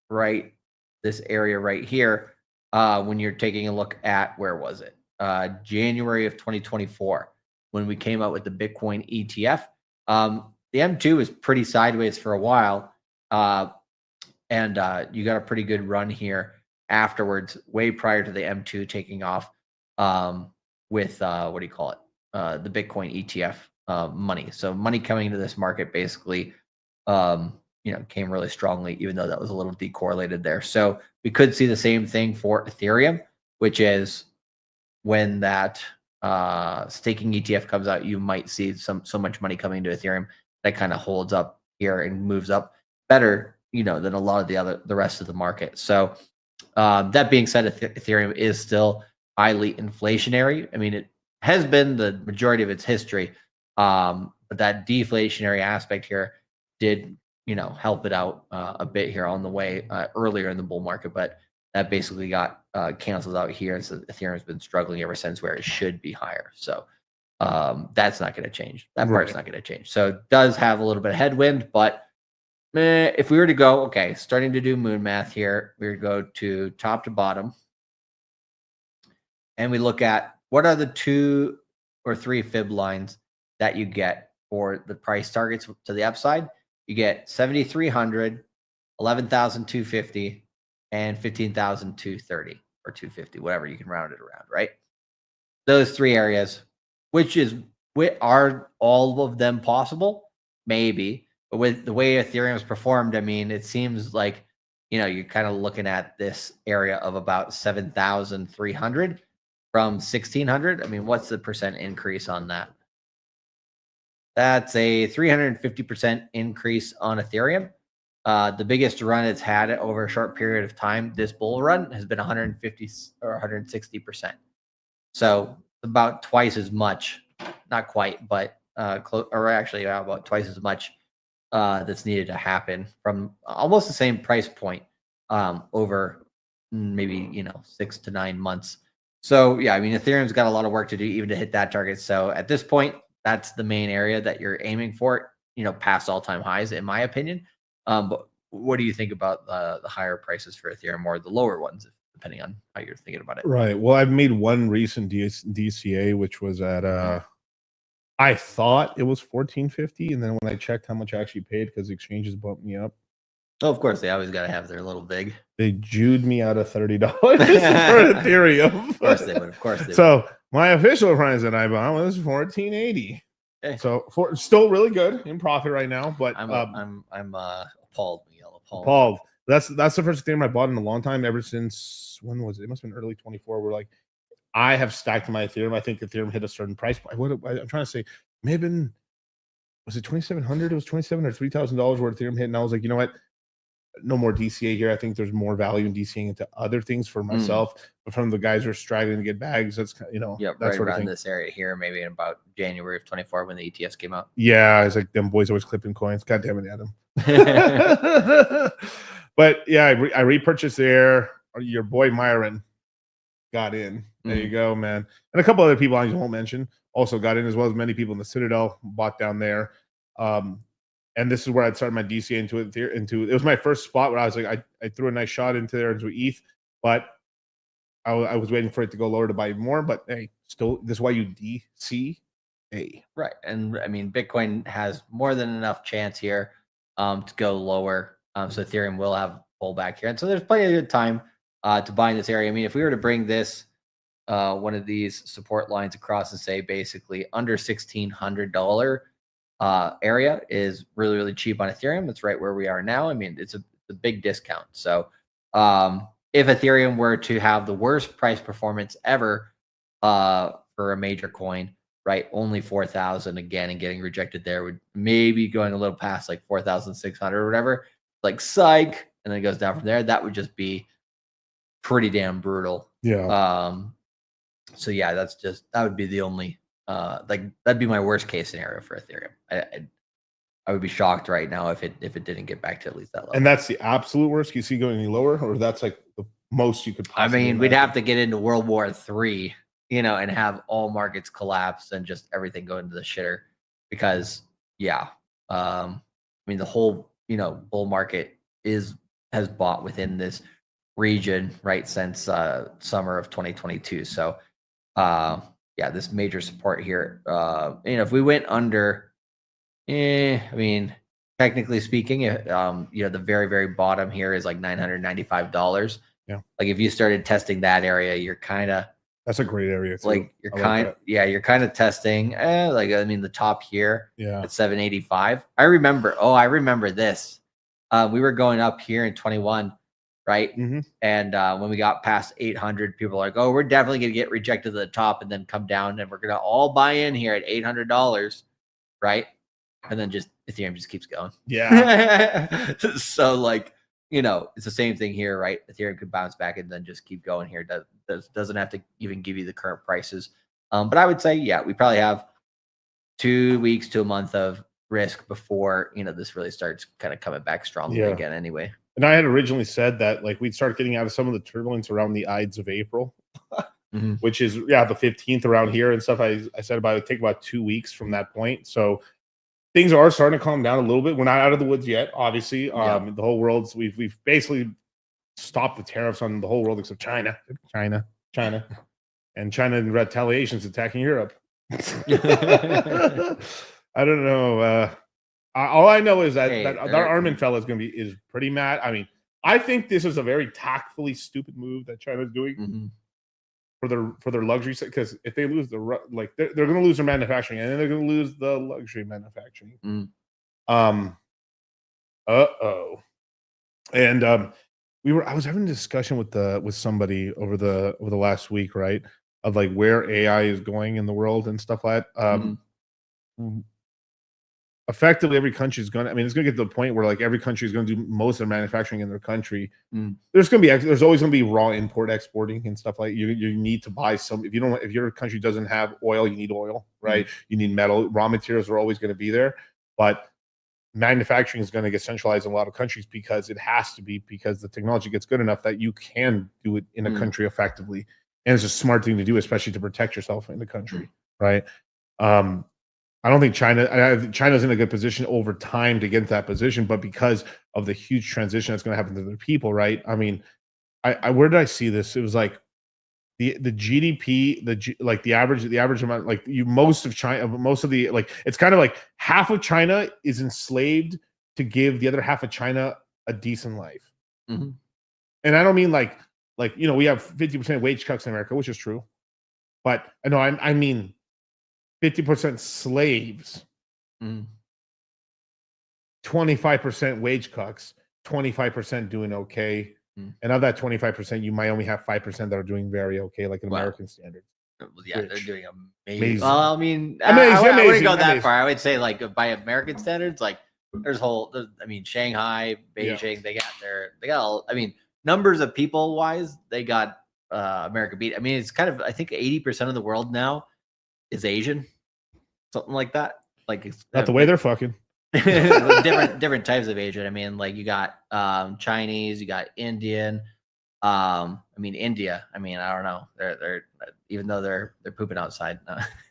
this area right here, when you're taking a look at, where was it? January of 2024, when we came out with the Bitcoin ETF. The M2 was pretty sideways for a while, and you got a pretty good run here afterwards, way prior to the M2 taking off with, what do you call it? The Bitcoin ETF money. So money coming into this market basically, came really strongly, even though that was a little decorrelated there. So we could see the same thing for Ethereum, which is when that staking ETF comes out, you might see so much money coming into Ethereum that kind of holds up here and moves up better, than a lot of the rest of the market. So that being said, Ethereum is still highly inflationary. I mean, it has been the majority of its history, but that deflationary aspect here did, help it out a bit here on the way earlier in the bull market, but that basically got canceled out here. So Ethereum's been struggling ever since, where it should be higher. So that's not going to change. That part's not going to change. So it does have a little bit of headwind, but if we were to go, starting to do moon math here, we would go to top to bottom, and we look at what are the 2 or 3 fib lines that you get for the price targets to the upside. You get 7,300, 11,250, and 15,230 or 250, whatever you can round it around, right? Those 3 areas, are all of them possible? Maybe. But with the way Ethereum's performed, I mean, it seems like, you're kind of looking at this area of about 7,300 from 1,600. I mean, what's the percent increase on that? That's a 350% increase on Ethereum. The biggest run it's had over a short period of time, this bull run, has been 150 or 160%. So about twice as much, not quite, but or actually about twice as much that's needed to happen from almost the same price point over maybe 6 to 9 months. So yeah, I mean, Ethereum's got a lot of work to do even to hit that target. So at this point, that's the main area that you're aiming for, past all-time highs, in my opinion. But what do you think about the higher prices for Ethereum or the lower ones, depending on how you're thinking about it? Right. Well, I've made one recent DCA, which was at I thought it was 1450, and then when I checked how much I actually paid, because exchanges bumped me up. Oh, of course, they always got to have their little vig. They Jewed me out of $30 for Ethereum. Of course they would. Of course they would. So my official price that I bought was 1480. Okay. So still really good in profit right now, but I'm appalled, Miguel. Appalled. That's the first Ethereum I bought in a long time. Ever since, when was it? It must have been early 24. We're like, I have stacked my Ethereum. I think Ethereum hit a certain price point. I'm trying to say, maybe was it 2,700? It was 27 or $3,000 where Ethereum hit, and I was like, you know what? No more DCA here. I think there's more value in DCAing into other things for myself. But from the guys who are struggling to get bags, that's yeah, that's right sort of around thing. this area here, maybe in about January of 24 when the ETFs came out. Yeah, it's like them boys always clipping coins. God damn it, Adam. But yeah, I repurchased there. Your boy Myron got in. There you go, man. And a couple other people I won't mention also got in, as well as many people in the Citadel bought down there. And this is where I'd started my DCA into it. It was my first spot where I was like, I threw a nice shot into there into ETH, but I was waiting for it to go lower to buy more. But hey, still, this is why you DCA. Right. And I mean, Bitcoin has more than enough chance here to go lower. So Ethereum will have pullback here. And so there's plenty of good time to buy in this area. I mean, if we were to bring this, one of these support lines across and say basically under $1,600 area is really, really cheap on Ethereum. That's right where we are now. I mean, it's a big discount. So if Ethereum were to have the worst price performance ever for a major coin, right, only 4,000 again, and getting rejected there would maybe going a little past like 4,600 or whatever, like psych, and then it goes down from there. That would just be pretty damn brutal. Yeah. So yeah, that would be the only that'd be my worst case scenario for Ethereum. I would be shocked right now if it didn't get back to at least that level. And that's the absolute worst. You see going any lower, or that's like the most you could possibly I mean, we'd have to get into World War III, and have all markets collapse and just everything go into the shitter. Because I mean, the whole bull market has bought within this region right since summer of 2022. So this major support here. If we went under, I mean, technically speaking, the very, very bottom here is like $995. Yeah. Like if you started testing that area, you're kind of, that's a great area too. Like you're you're kind of testing. The top here at 785. I remember this. We were going up here in 21. Right. Mm-hmm. And when we got past 800, people are like, oh, we're definitely going to get rejected to the top and then come down and we're going to all buy in here at $800. Right. And then Ethereum just keeps going. Yeah. So it's the same thing here. Right. Ethereum could bounce back and then just keep going here. Doesn't have to even give you the current prices. But I would say, we probably have 2 weeks to a month of risk before, this really starts kind of coming back strongly again anyway. And I had originally said that we'd start getting out of some of the turbulence around the Ides of April, which is the 15th around here and stuff. I said it would take about 2 weeks from that point. So things are starting to calm down a little bit. We're not out of the woods yet, obviously. The whole world's we've basically stopped the tariffs on the whole world except China, and China in retaliation is attacking Europe. I don't know. All I know is that that Armin fella is pretty mad. I mean, I think this is a very tactfully stupid move that China's doing for their luxury, because if they lose they're going to lose their manufacturing and then they're going to lose the luxury manufacturing. And I was having a discussion with somebody over the last week, right, of like where AI is going in the world and stuff like that. effectively every country is going to, I mean, it's going to get to the point where like every country is going to do most of their manufacturing in their country. There's always going to be raw import exporting and stuff like you need to buy some, if your country doesn't have oil, you need oil, right? You need metal, raw materials are always going to be there, but manufacturing is going to get centralized in a lot of countries because it has to be, because the technology gets good enough that you can do it in a country effectively. And it's a smart thing to do, especially to protect yourself in the country, right? I don't think China's in a good position over time to get into that position, but because of the huge transition that's going to happen to their people, right? I mean, where did I see this? It was like the GDP, the average amount, like most of the, like, it's kind of like half of China is enslaved to give the other half of China a decent life. And I don't mean like we have 50% wage cuts in America, which is true, but I mean 50% slaves, 25% wage cuts, 25% doing okay. And of that 25%, you might only have 5% that are doing very okay, like an American standard. Yeah, they're doing amazing. Well, I mean, I wouldn't go that far. I would say, like, by American standards, like, Shanghai, Beijing, they got I mean, numbers of people wise, they got America beat. I mean, it's kind of, I think 80% of the world now is Asian, something like that. Like, it's not the way they're fucking. different types of Asian. I mean, like, you got Chinese, you got Indian. India. I mean, I don't know. They're even though they're pooping outside,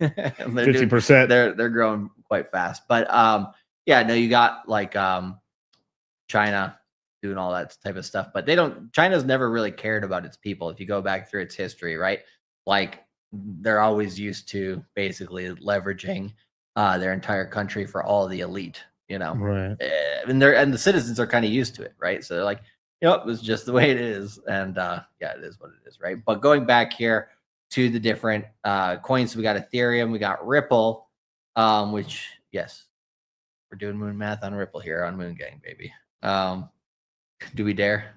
50%. They're growing quite fast. But you got like China doing all that type of stuff. But China's never really cared about its people. If you go back through its history, right? Like, they're always used to basically leveraging their entire country for all the elite, right? And the citizens are kind of used to it, right? So they're like, it's just the way it is, and it is what it is, right? But going back here to the different coins, we got Ethereum, we got Ripple, which, yes, we're doing Moonmath on Ripple here on Moongang, baby. Do we dare?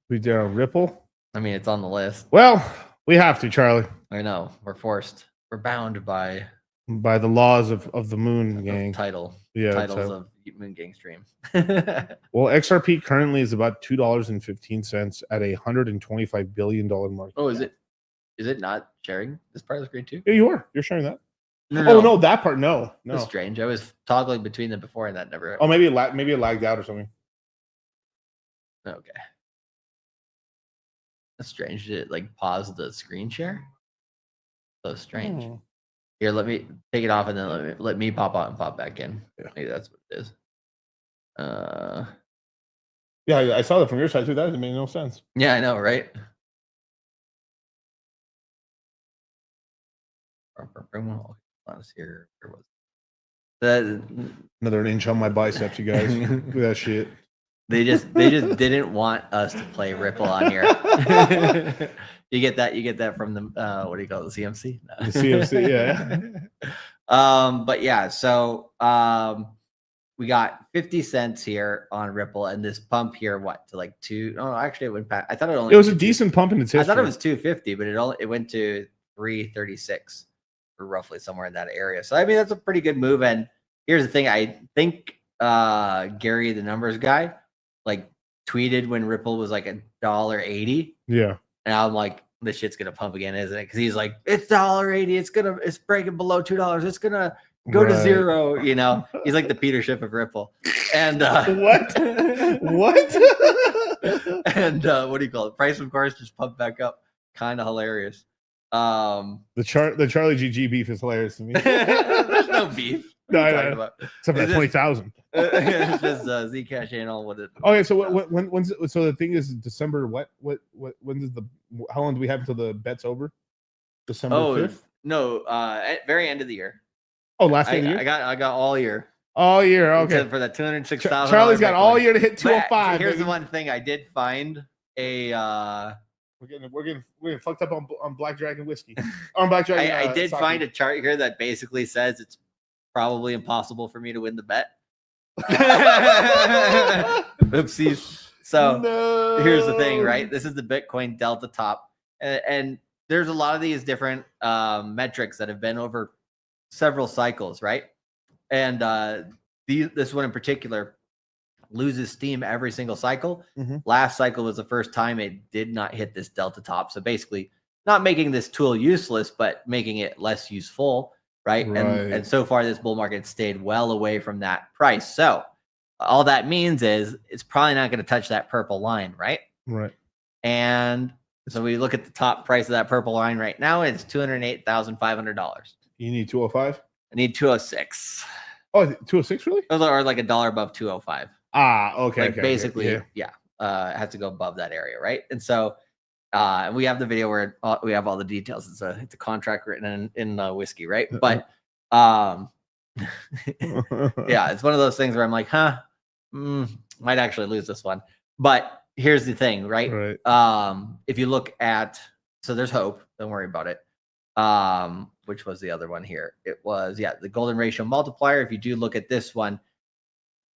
We dare on Ripple? I mean, it's on the list. Well, we have to, Charlie. I know. We're forced. We're bound by the laws of the Moongang titles of Moongang stream. Well, XRP currently is about $2.15 at $125 billion market. Oh, is it not sharing this part of the screen too? Yeah, you are. You're sharing that. No, that part. No. That's strange. I was toggling between them before, and that never. Oh, maybe it lagged out or something. Okay. That's strange. Did it like pause the screen share? So strange. Here, let me take it off, and then let me pop out and pop back in. Yeah. Maybe that's what it is. Yeah, I saw that from your side too. That made no sense. Yeah, I know, right? Here. Where was that? Another inch on my biceps, you guys. Look at that shit. They just didn't want us to play Ripple on here. You get that from the what do you call it, the CMC? No. The CMC, yeah. But yeah, so we got 50 cents here on Ripple, and this pump here, what, to like two? Oh, actually, it went past. I thought it was a decent pump in its history. I thought it was 250, but it went to 336, or roughly somewhere in that area. So I mean, that's a pretty good move. And here's the thing: I think Gary, the numbers guy, like tweeted when Ripple was like $1.80. Yeah. And I'm like, this shit's gonna pump again, isn't it? Because he's like, it's $1.80. It's breaking below $2. It's gonna go to zero. He's like the Peter Schiff of Ripple. And what? And what do you call it? Price, of course, just pumped back up. Kind of hilarious. The Charlie GG beef is hilarious to me. There's no beef. No, except for 20,000. It's just Zcash channel. Okay, so when's so the thing is December? When does how long do we have until the bet's over? December 5th? No, at very end of the year. Oh, last end of the year. I got all year. All year, okay. Except for that 206,000. Charlie's got all year to hit 205. Here's the one thing: I did find a. We're getting fucked up on Black Dragon whiskey. On Black Dragon. I did find a chart here that basically says it's probably impossible for me to win the bet. Oopsies. So here's the thing, right? This is the Bitcoin Delta top, and there's a lot of these different metrics that have been over several cycles, right? And this one in particular loses steam every single cycle. Mm-hmm. Last cycle was the first time it did not hit this delta top. So basically, not making this tool useless, but making it less useful, right? And so far, this bull market stayed well away from that price. So all that means is it's probably not going to touch that purple line, right? Right. And so we look at the top price of that purple line right now. It's $208,500. You need 205. I need 206. Oh, 206 really? Or like $1 above 205. Ah, okay. Like okay, basically, okay. it has to go above that area, right? And so we have the video where we have all the details. It's a contract written in whiskey, right? But yeah, it's one of those things where I'm like, might actually lose this one. But here's the thing, right? If you look at, so there's hope. Don't worry about it. Which was the other one here? It was, the golden ratio multiplier. If you do look at this one,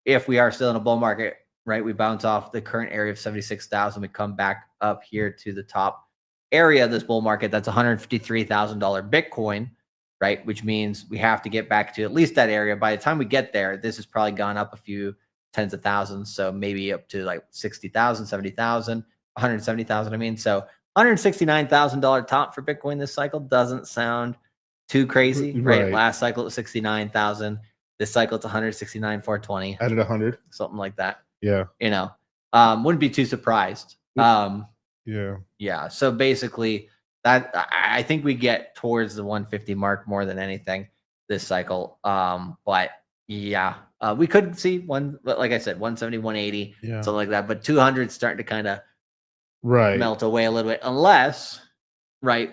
if we are still in a bull market, right, we bounce off the current area of 76,000. We come back up here to the top area of this bull market. That's $153,000 Bitcoin, right? Which means we have to get back to at least that area. By the time we get there, this has probably gone up a few tens of thousands. So maybe up to like 60,000, 70,000, 170,000. I mean, so $169,000 top for Bitcoin this cycle doesn't sound too crazy, right? Last cycle it was 69,000. This cycle it's 169,420. Added 100, something like that. Yeah, wouldn't be too surprised. Yeah. So basically, that I think we get towards the 150 mark more than anything this cycle. But yeah, we could see like I said, 170, 180, something like that. But 200 starting to kind of melt away a little bit, unless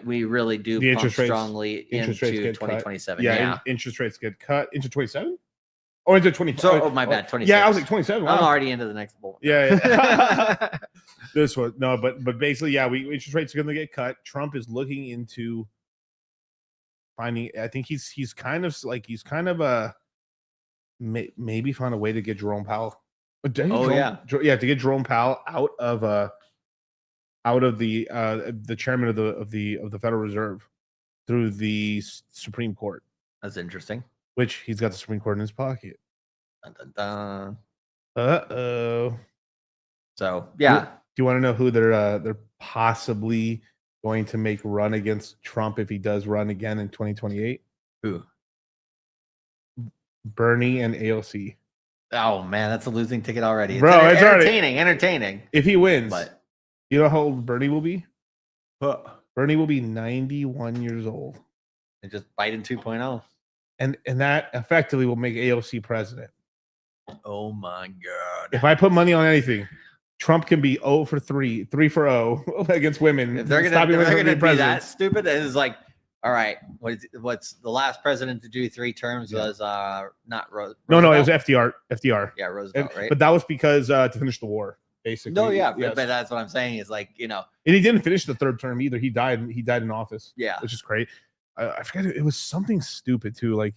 we really do the pump strongly into 2027. Yeah, interest rates get cut into 27 or into 25. So, my bad, 26. Yeah, I was like 27. I'm already into the next bull. Yeah. This one, no, but basically, interest rates are going to get cut. Trump is looking into finding. I think he's kind of maybe find a way to get Jerome Powell. To get Jerome Powell out of the chairman of the Federal Reserve through the Supreme Court. That's interesting. Which he's got the Supreme Court in his pocket. Dun, dun, dun. Uh-oh. So yeah. Do you want to know who they're possibly going to make run against Trump if he does run again in 2028? Who? Bernie and AOC. Oh man, that's a losing ticket already. Bro, it's entertaining. If he wins, but you know how old Bernie will be? Bernie will be 91 years old. And just Biden 2.0. And that effectively will make AOC president. Oh my God. If I put money on anything, Trump can be 0 for 3, 3 for 0 against women. If they're gonna be that stupid, it's like, all right, what's the last president to do 3 terms was not Roosevelt. No, it was FDR. Yeah, Roosevelt, right? But that was because to finish the war, basically. No, yeah, but that's what I'm saying is like, And he didn't finish the 3rd term either. He died in office. Yeah, which is great. I forget it was something stupid too. Like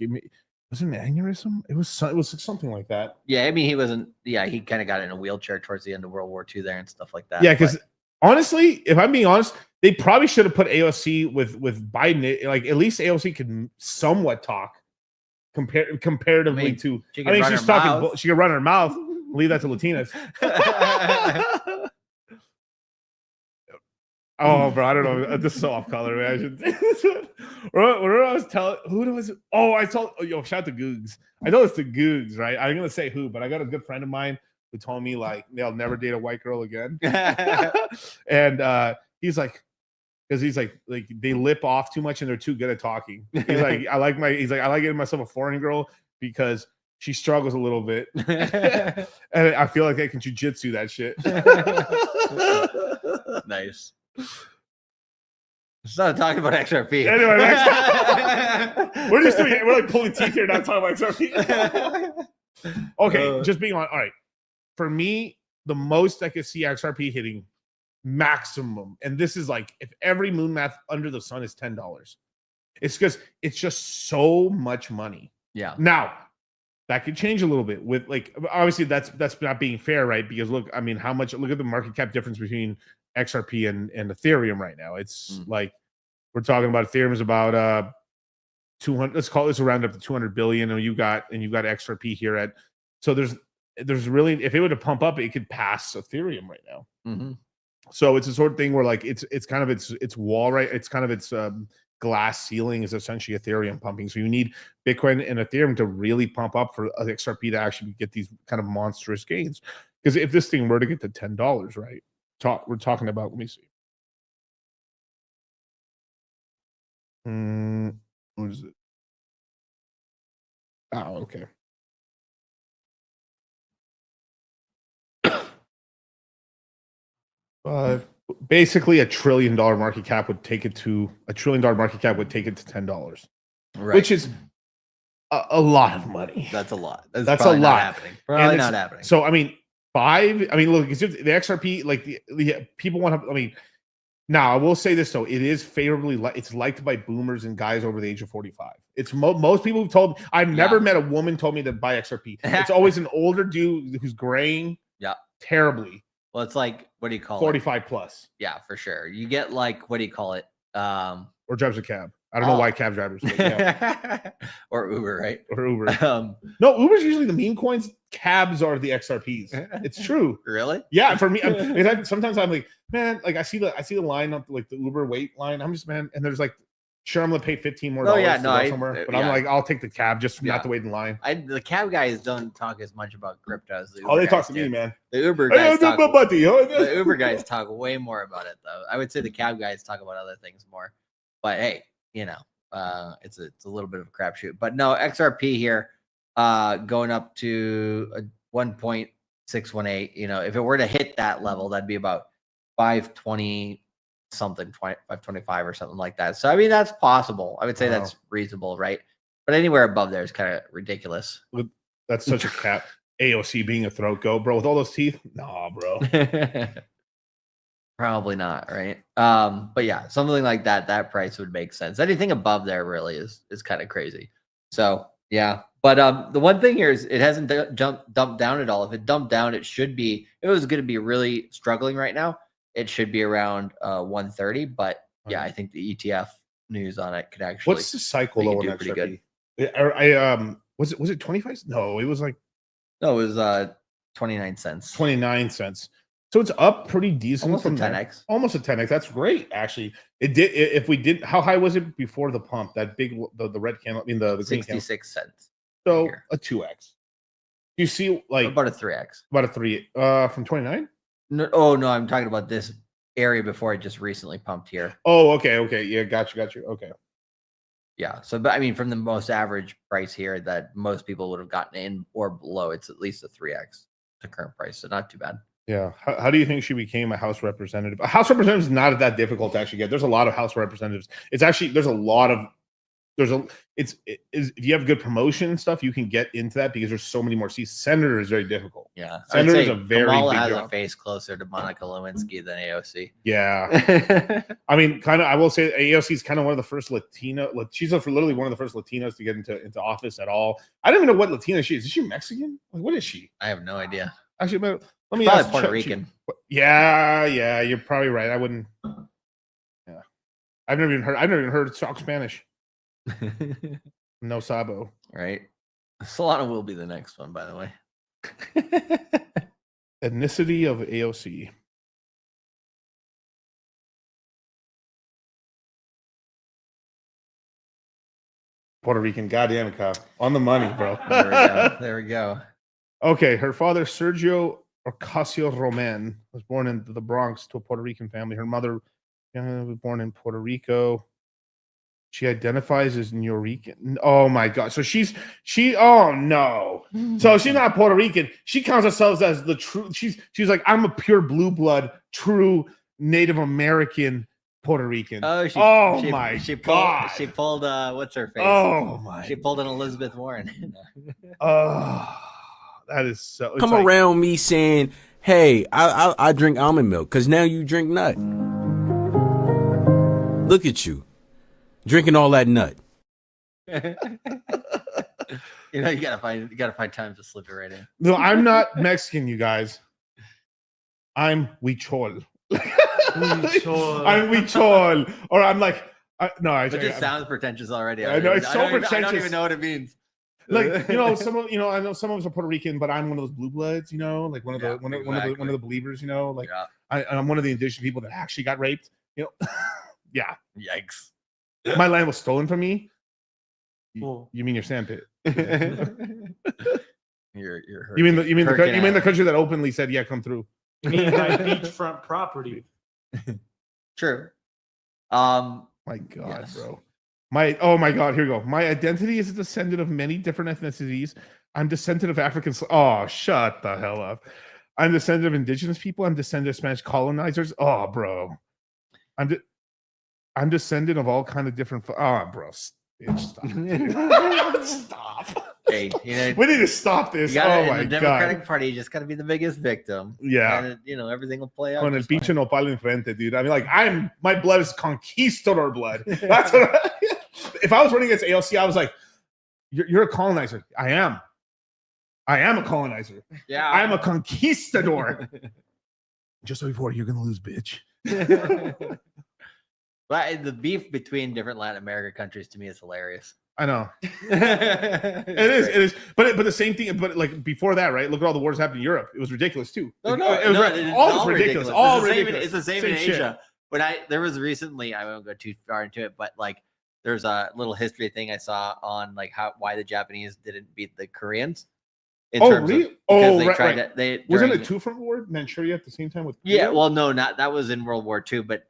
was it an aneurysm? It was something like that. Yeah, I mean he wasn't. Yeah, he kind of got in a wheelchair towards the end of World War II there and stuff like that. Yeah, because honestly, if I'm being honest, they probably should have put AOC with Biden. Like at least AOC could somewhat talk comparatively to. I think she's talking. She can run her mouth. Leave that to Latinas. Oh, bro, I don't know. This is so off color, man. Remember I was telling who was it? Oh, I told shout out to Googs. I know it's the Googs, right? I'm gonna say who, but I got a good friend of mine who told me like they'll never date a white girl again. And he's like, because he's like they lip off too much and they're too good at talking. He's like, I like getting myself a foreign girl because she struggles a little bit. And I feel like I can jujitsu that shit. Nice. It's not talking about XRP. Anyway, we're like pulling teeth here, not talking about XRP. Okay, just being on. All right, for me, the most I could see XRP hitting maximum, and this is like if every Moonmath under the sun is $10, it's because it's just so much money. Yeah. Now that could change a little bit with like obviously that's not being fair, right? Because look at the market cap difference between XRP and Ethereum right now. It's like we're talking about Ethereum is about 200. Let's call this around up to 200 billion, and you've got XRP here at. So there's really, if it were to pump up, it could pass Ethereum right now. Mm-hmm. So it's a sort of thing where like it's kind of its wall, right? It's kind of its glass ceiling is essentially Ethereum pumping. So you need Bitcoin and Ethereum to really pump up for XRP to actually get these kind of monstrous gains. Because if this thing were to get to $10, right? We're talking about. Let me see. What is it? Oh, okay. Basically, $1 trillion market cap would take it to $10, Right. which is a lot of money. That's a lot. That's probably a not lot. happening. Probably not happening. So I mean, look, the XRP, like the people want to. I mean, now I will say this though, it is favorably. It's liked by boomers and guys over the age of 45. It's most people have told me. I've never met a woman told me to buy XRP. It's always an older dude who's graying. Yeah. Terribly. Well, it's like, what do you call 45 plus. Yeah, for sure. You get like, what do you call it? Or drives a cab. I don't know why cab drivers. Yeah. Or Uber, right? Or Uber. No, Uber's usually the meme coins. Cabs are the XRPs. It's true. Really? Yeah. For me, sometimes I'm like, man, like I see the line up, like the Uber wait line. I'm just, man, and there's like, sure, I'm gonna pay $15 more to go somewhere, but I'm like, I'll take the cab just not to wait in line. The cab guys don't talk as much about crypto as the Uber they talk guys to me, man. The Uber guys talk. The Uber guys talk way more about it, though. I would say the cab guys talk about other things more. But hey, you know, it's a little bit of a crapshoot. But no, XRP here, going up to 1.618. You know, if it were to hit that level, that'd be about 520 something, 525 or something like that. So I mean, that's possible. I would say that's reasonable, right? But anywhere above there is kind of ridiculous. That's such a cap. AOC being a throat go, bro, with all those teeth. Nah, bro. Probably not, right? But yeah, something like that price would make sense. Anything above there really is kind of crazy. So yeah. But the one thing here is it hasn't dumped down at all. If it dumped down, it should be, it was going to be really struggling right now. It should be around 130, but yeah, I think the ETF news on it could actually. What's the cycle low on XRP? Was it 25? No, it was like. No, it was 29 cents. 29 cents. So it's up pretty decent. Almost from a 10x. Almost a 10x. That's great, actually. It did. If we did, how high was it before the pump? That big, the red candle. I mean the green 66 cents. So a 2x. You see, like about a 3x. About a 3. From 29. No, no, I'm talking about this area before it just recently pumped here. Oh, okay. Yeah, got you. Okay. Yeah. So, but I mean, from the most average price here that most people would have gotten in or below, it's at least a 3x to current price. So not too bad. Yeah. How do you think she became a House representative? A House representative is not that difficult to actually get. There's a lot of House representatives. It's actually, if you have good promotion and stuff, you can get into that because there's so many more seats. Senator is very difficult. Yeah. Senator is a very Kamala big has job. a face closer to Monica Lewinsky than AOC. Yeah. I mean, I will say AOC is kind of one of the first Latino. She's literally one of the first Latinos to get into office at all. I don't even know what Latina she is. Is she Mexican? Like, what is she? I have no idea. Actually, let me Probably ask. Puerto Rican. Yeah, you're probably right. I wouldn't. Yeah, I've never even heard talk Spanish. No sabo. Right. Solana will be the next one, by the way. Ethnicity of AOC. Puerto Rican. Goddamn it, Kyle. On the money, bro. There we go. Okay, her father, Sergio Ocasio Roman, was born in the Bronx to a Puerto Rican family. Her mother was born in Puerto Rico. She identifies as Nuyorican. Oh my God! So oh no! So she's not Puerto Rican. She counts herself as the true. She's like, I'm a pure blue blood, true Native American Puerto Rican. Oh, my God! She pulled what's her face? Oh my! She pulled an Elizabeth Warren. Oh, that is so. Come around me saying, "Hey, I drink almond milk," because now you drink nut. Look at you. Drinking all that nut. You know, you gotta find time to slip it right in. No, I'm not Mexican, you guys. I'm Huichol. I'm Huichol. Or I'm No, it just sounds pretentious already. I know it's so pretentious. I don't even know what it means. Like I know some of us are Puerto Rican, but I'm one of those blue bloods. Like one of the believers. Like I'm one of the indigenous people that actually got raped. Yeah. Yikes. My land was stolen from me. Cool. You mean your sandpit? You're you mean the country that openly said, "Yeah, come through." You mean my beachfront property? True. My God, bro. Oh my God, here we go. My identity is a descendant of many different ethnicities. I'm descendant of African. Oh, shut the hell up. I'm descendant of indigenous people. I'm descendant of Spanish colonizers. Oh, bro. I'm descendant of all kind of different. Oh, bro. Bitch, stop. Stop. Hey, we need to stop this. Oh my God. The Democratic Party, you just got to be the biggest victim. Yeah. And, everything will play out. Con el pinche nopal enfrente, dude. I mean, like, my blood is conquistador blood. That's what if I was running against AOC, I was like, you're a colonizer. I am a colonizer. Yeah. I am a conquistador. Just so before, you're going to lose, bitch. But the beef between different Latin American countries to me is hilarious. I know. It is. But the same thing. But like before that, right? Look at all the wars happening in Europe. It was ridiculous too. All ridiculous. It's the same in Asia. But there was recently, I won't go too far into it, but like there's a little history thing I saw on like why the Japanese didn't beat the Koreans. Really? They wasn't it two front war Manchuria at the same time with Korea? Yeah, well, no, that was in World War II, but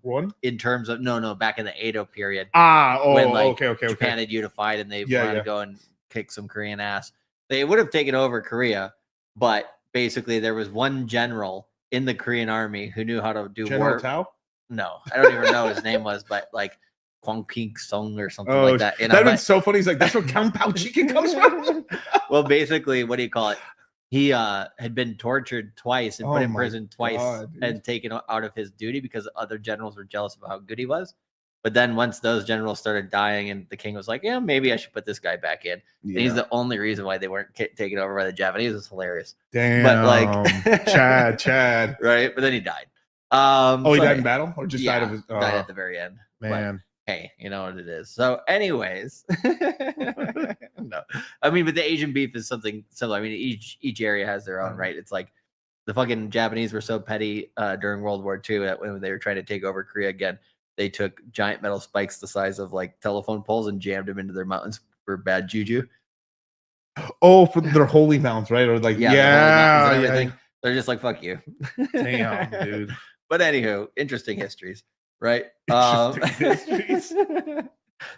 one in terms of no, back in the Edo period. Okay. Japan had unified and they wanted to go and kick some Korean ass. They would have taken over Korea, but basically there was one general in the Korean army who knew how to do General war. Tao? No, I don't even know what his name was, but like Kwang Ping Song or something like that. That'd been so funny. He's like, that's where Kung Pao chicken comes from. Well, basically, what do you call it? He had been tortured twice and put in prison twice and taken out of his duty because other generals were jealous of how good he was. But then once those generals started dying and the king was like, yeah, maybe I should put this guy back in. Yeah. And he's the only reason why they weren't taken over by the Japanese. It's hilarious. Damn. But like Chad. Right. But then he died. He died in battle or just died of his died at the very end. Man. But, hey, you know what it is. So, anyways, no, I mean, but the Asian beef is something similar. I mean, each area has their own, right? It's like the fucking Japanese were so petty during World War II that when they were trying to take over Korea again, they took giant metal spikes the size of like telephone poles and jammed them into their mountains for bad juju. Oh, for their holy mountains, right? Or like, everything. They're just like, fuck you. Damn, dude. But anywho, interesting histories. Right.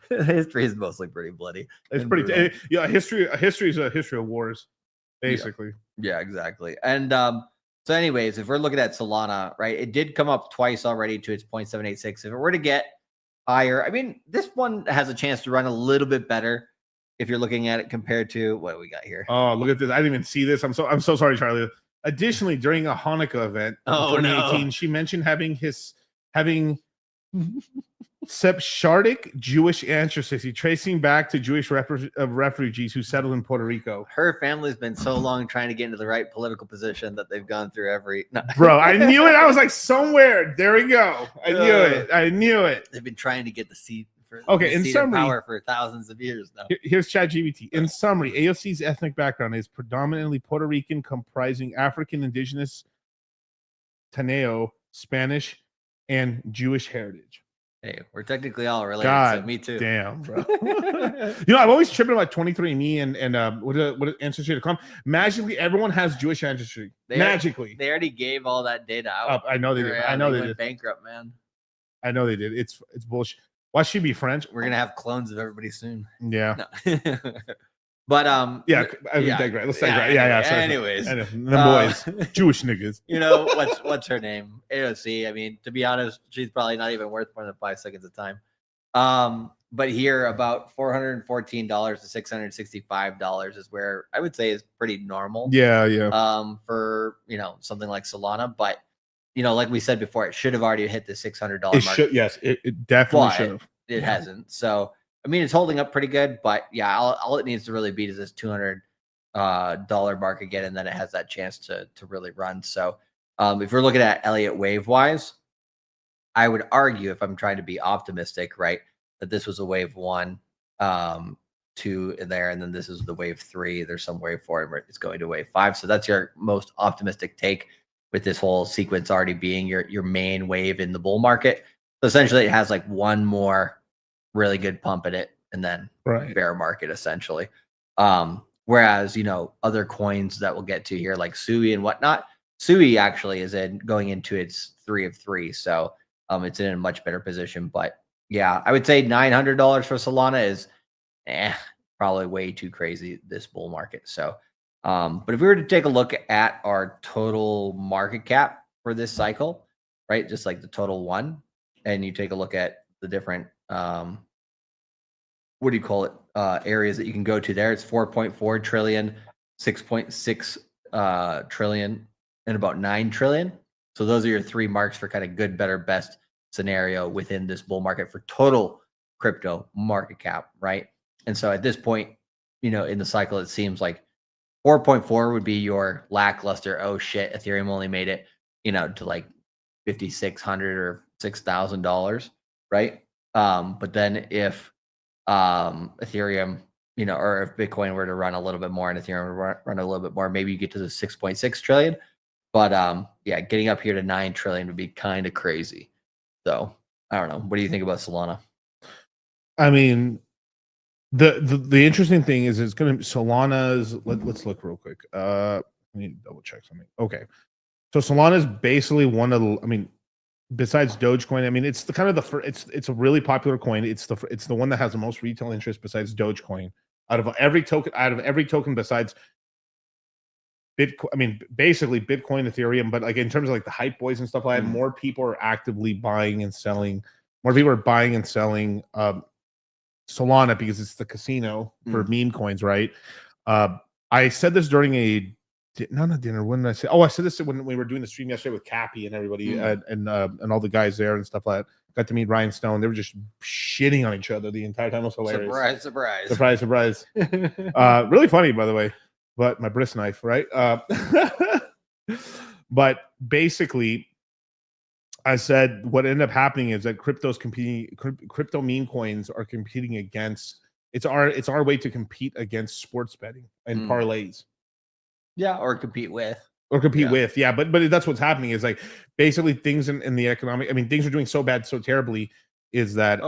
History is mostly pretty bloody. It's pretty history is a history of wars, basically. Yeah, exactly. And so anyways, if we're looking at Solana, right, it did come up twice already to its 0.786. If it were to get higher, I mean, this one has a chance to run a little bit better if you're looking at it compared to what we got here. Oh, look at this. I didn't even see this. I'm so sorry, Charlie. Additionally, during a Hanukkah event in 2018, she mentioned having Sephardic Jewish ancestry tracing back to Jewish refugees who settled in Puerto Rico. Her family's been so long trying to get into the right political position that they've gone through every... No. Bro, I knew it. I was like, somewhere. There we go. I knew it. They've been trying to get the seat for power for thousands of years now. Here's ChatGPT. In summary, AOC's ethnic background is predominantly Puerto Rican, comprising African, indigenous, Taneo, Spanish, and Jewish heritage. Hey, we're technically all related, so me too. Damn, bro. I've always tripped about 23andMe and what Ancestry.com. Magically, everyone has Jewish ancestry. They already gave all that data out. I know they did. I know they went bankrupt, man. I know they did. It's bullshit. Why should she be French? We're gonna have clones of everybody soon. Yeah. No. But I digress. Let's digress. Sorry. Anyways, the boys, Jewish niggas. What's her name? AOC. I mean, to be honest, she's probably not even worth more than 5 seconds of time. But here, about $414 to $665 is where I would say is pretty normal. Yeah. For something like Solana, but like we said before, it should have already hit the $600 mark. Yes, it definitely should have. It hasn't. So. I mean, it's holding up pretty good, but yeah, all it needs to really beat is this $200 mark again, and then it has that chance to really run. So if we're looking at Elliott wave wise, I would argue, if I'm trying to be optimistic, right, that this was a wave 1, 2 in there, and then this is the wave 3. There's some wave 4, and it's going to wave 5. So that's your most optimistic take, with this whole sequence already being your main wave in the bull market. So essentially, it has like one more really good pump in it, and then bear market essentially. Whereas, you know, other coins that we'll get to here, like Suie and whatnot, Suie actually is going into its 3 of 3. So it's in a much better position. But yeah, I would say $900 for Solana is probably way too crazy this bull market. So, but if we were to take a look at our total market cap for this cycle, right, just like the total one, and you take a look at the different, what do you call it, areas that you can go to there, it's 4.4 trillion, 6.6 trillion, and about 9 trillion. So those are your 3 marks for kind of good, better, best scenario within this bull market for total crypto market cap, right? And so at this point, you know, in the cycle, it seems like 4.4 would be your lackluster, oh shit, Ethereum only made it, you know, to like $5,600 or $6,000, right? But then if Ethereum, you know, or if Bitcoin were to run a little bit more and Ethereum were to run a little bit more, maybe you get to the 6.6 trillion. But yeah, getting up here to 9 trillion would be kind of crazy. So I don't know. What do you think about Solana? I mean, the interesting thing is it's going to Solana's. Let's look real quick. Let me double check something. Okay, so Solana is basically one of the. I mean, besides Dogecoin, I mean, it's the kind of the it's a really popular coin. It's the one that has the most retail interest besides Dogecoin. Out of every token besides Bitcoin, I mean, basically Bitcoin, Ethereum, but like in terms of like the hype boys and stuff like that, more people are actively buying and selling. More people are buying and selling Solana because it's the casino for meme coins, right? I said this during not a dinner. When did I say? Oh, I said this when we were doing the stream yesterday with Cappy and everybody and all the guys there and stuff like that. Got to meet Ryan Stone. They were just shitting on each other the entire time. It was hilarious. Surprise. Really funny, by the way. But my bris knife, right? But basically, I said what ended up happening is that crypto meme coins are competing against. It's our way to compete against sports betting and parlays. Yeah, or compete with. Yeah, but that's what's happening is like basically things in the economic. I mean, things are doing so bad, so terribly. Is that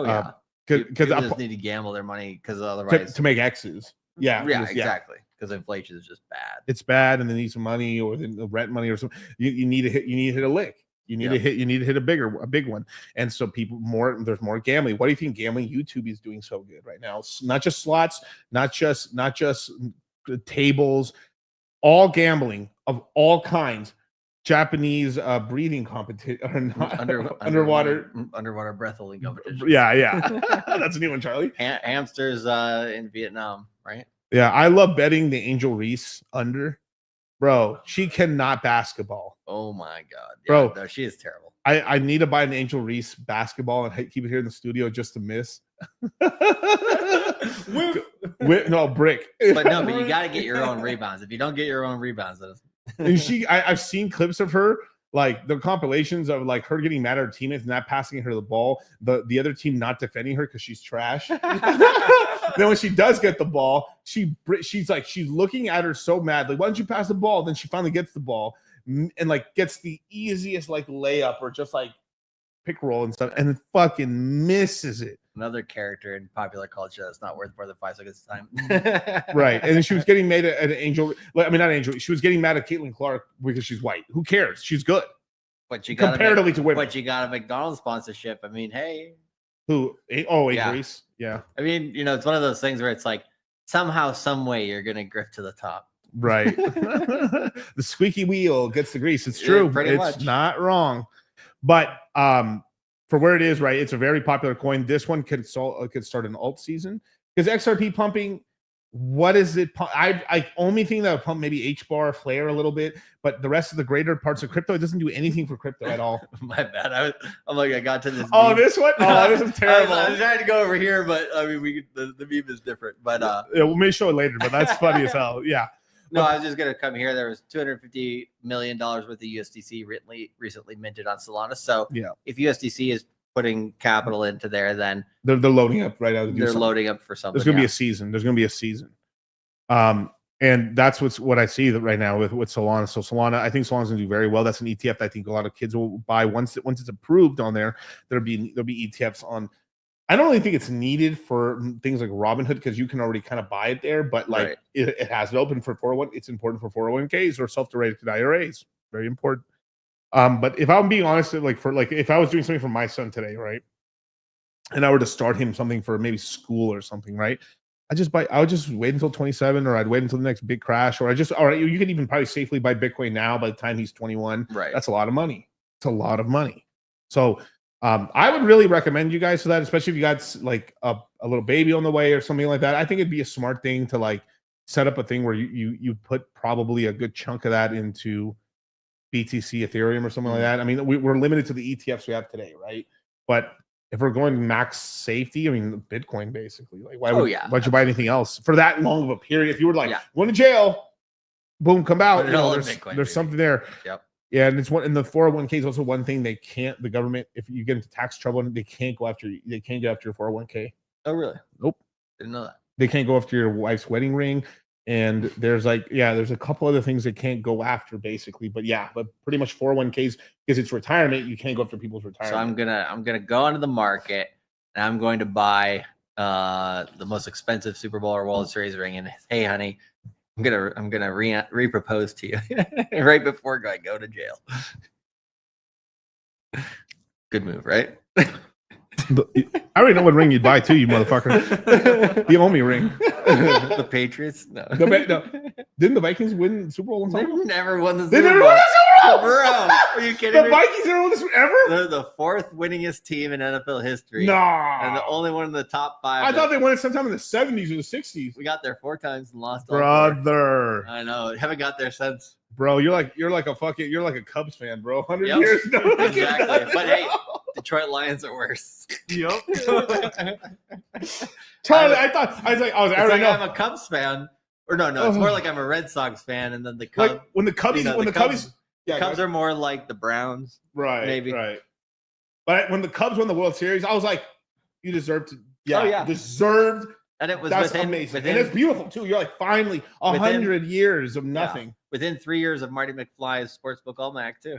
because people just need to gamble their money because otherwise to make X's. Yeah, exactly. Because inflation is just bad. It's bad, and they need some money or the rent money or something. You need to hit a lick. You need to hit a big one. And so there's more gambling. What do you think gambling YouTube is doing so good right now? It's not just slots, not just tables, all gambling of all kinds. Japanese breathing competition, underwater breath holding competition. Yeah. That's a new one, Charlie. Hamsters in Vietnam, right? Yeah, I love betting the Angel Reese under. Bro, she cannot basketball. Oh my god, yeah, bro, no, she is terrible. I need to buy an Angel Reese basketball and keep it here in the studio just to miss. No brick, but you got to get your own rebounds. If you don't get your own rebounds, and I've seen clips of her, like the compilations of like her getting mad at her teammates not passing her the ball, the other team not defending her because she's trash. Then when she does get the ball, she's looking at her so mad, like, why don't you pass the ball? Then she finally gets the ball and like gets the easiest like layup or just like pick roll and stuff, and fucking misses it. Another character in popular culture that's not worth more than 5 seconds of time. Right. And then she was getting mad at Angel. I mean, not Angel. She was getting mad at Caitlin Clark because she's white. Who cares? She's good. But you comparatively to women. But you got a McDonald's sponsorship. I mean, hey. Who? Oh, Grace. Yeah. I mean, you know, it's one of those things where it's like somehow, some way, you're gonna grift to the top. Right. The squeaky wheel gets the grease. It's true. It's much. Not wrong. But for where it is, right, it's a very popular coin. This one could start an alt season because XRP pumping. What is it? I only think that would pump maybe H-bar, Flare a little bit, but the rest of the greater parts of crypto, it doesn't do anything for crypto at all. My bad. I got to this. Oh, meme. This one? Oh, this is terrible. I was trying to go over here, but I mean, the meme is different. But yeah, we may show it later, but that's funny as hell. Yeah. No, I was just gonna come here. There was $250 million worth of USDC recently minted on Solana. So Yeah. if USDC is putting capital into there, then They're loading up right now. they're loading up for something. There's gonna be a season. There's gonna be a season. And that's what I see that right now with Solana. So Solana, I think Solana's gonna do very well. That's an ETF that I think a lot of kids will buy once it's approved on there. There'll be ETFs on. I don't really think it's needed for things like Robinhood because you can already kind of buy it there, but like Right. it has it open for 401. It's important for 401ks or self-directed IRAs. Very important. But if I'm being honest, if I was doing something for my son today, right, and I were to start him something for maybe school or something, right, I would just wait until 27, or I'd wait until the next big crash, or all right, you can even probably safely buy Bitcoin now by the time he's 21. Right. That's a lot of money. It's a lot of money. So I would really recommend you guys for that, especially if you got like a little baby on the way or something like that. I think it'd be a smart thing to like set up a thing where you put probably a good chunk of that into BTC, Ethereum, or something like that. I mean, we're limited to the ETFs we have today, right? But if we're going max safety, I mean, Bitcoin basically. Like, why'd you buy anything else for that long of a period? If you were like going to jail, boom, come out. There's something there. Yep. Yeah, and it's one in the 401k is also one thing they can't. The government, if you get into tax trouble, they can't go after you. They can't go after your 401k. Oh, really? Nope. Didn't know that. They can't go after your wife's wedding ring. And there's there's a couple other things they can't go after basically. But pretty much 401ks, because it's retirement, you can't go after people's retirement. So I'm gonna go onto the market and I'm going to buy the most expensive Super Bowl or World Series ring. And hey, honey, I'm gonna re-propose to you right before I go to jail. Good move, right? I already know what ring you'd buy too, you motherfucker. You owe me a ring. The Patriots? No. Didn't the Vikings win the Super Bowl? They never won the They Super never Bowl. won the Super Bowl! Bro, are you kidding me? The Vikings never won the Super Bowl ever? They're the fourth winningest team in NFL history. Nah. And the only one in the top 5. I thought they won it sometime in the 70s or the 60s. We got there 4 times and lost all 4. Brother. I know. Haven't got there since. Bro, you're like a Cubs fan, bro. 100 Yep. years. No, Exactly. But hey, Detroit Lions are worse. Yep. Charlie, I already know. I'm a Cubs fan. Or no, it's more like I'm a Red Sox fan, and then the Cubs. Like when the Cubbies, the Cubs are more like the Browns, right? Maybe. Right. But when the Cubs won the World Series, I was like, you deserve to. Yeah, Oh, yeah. deserved. And it was That's amazing, and it's beautiful too. You're like, finally, 100 years of nothing. Yeah. Within 3 years of Marty McFly's Sportsbook Almanac too.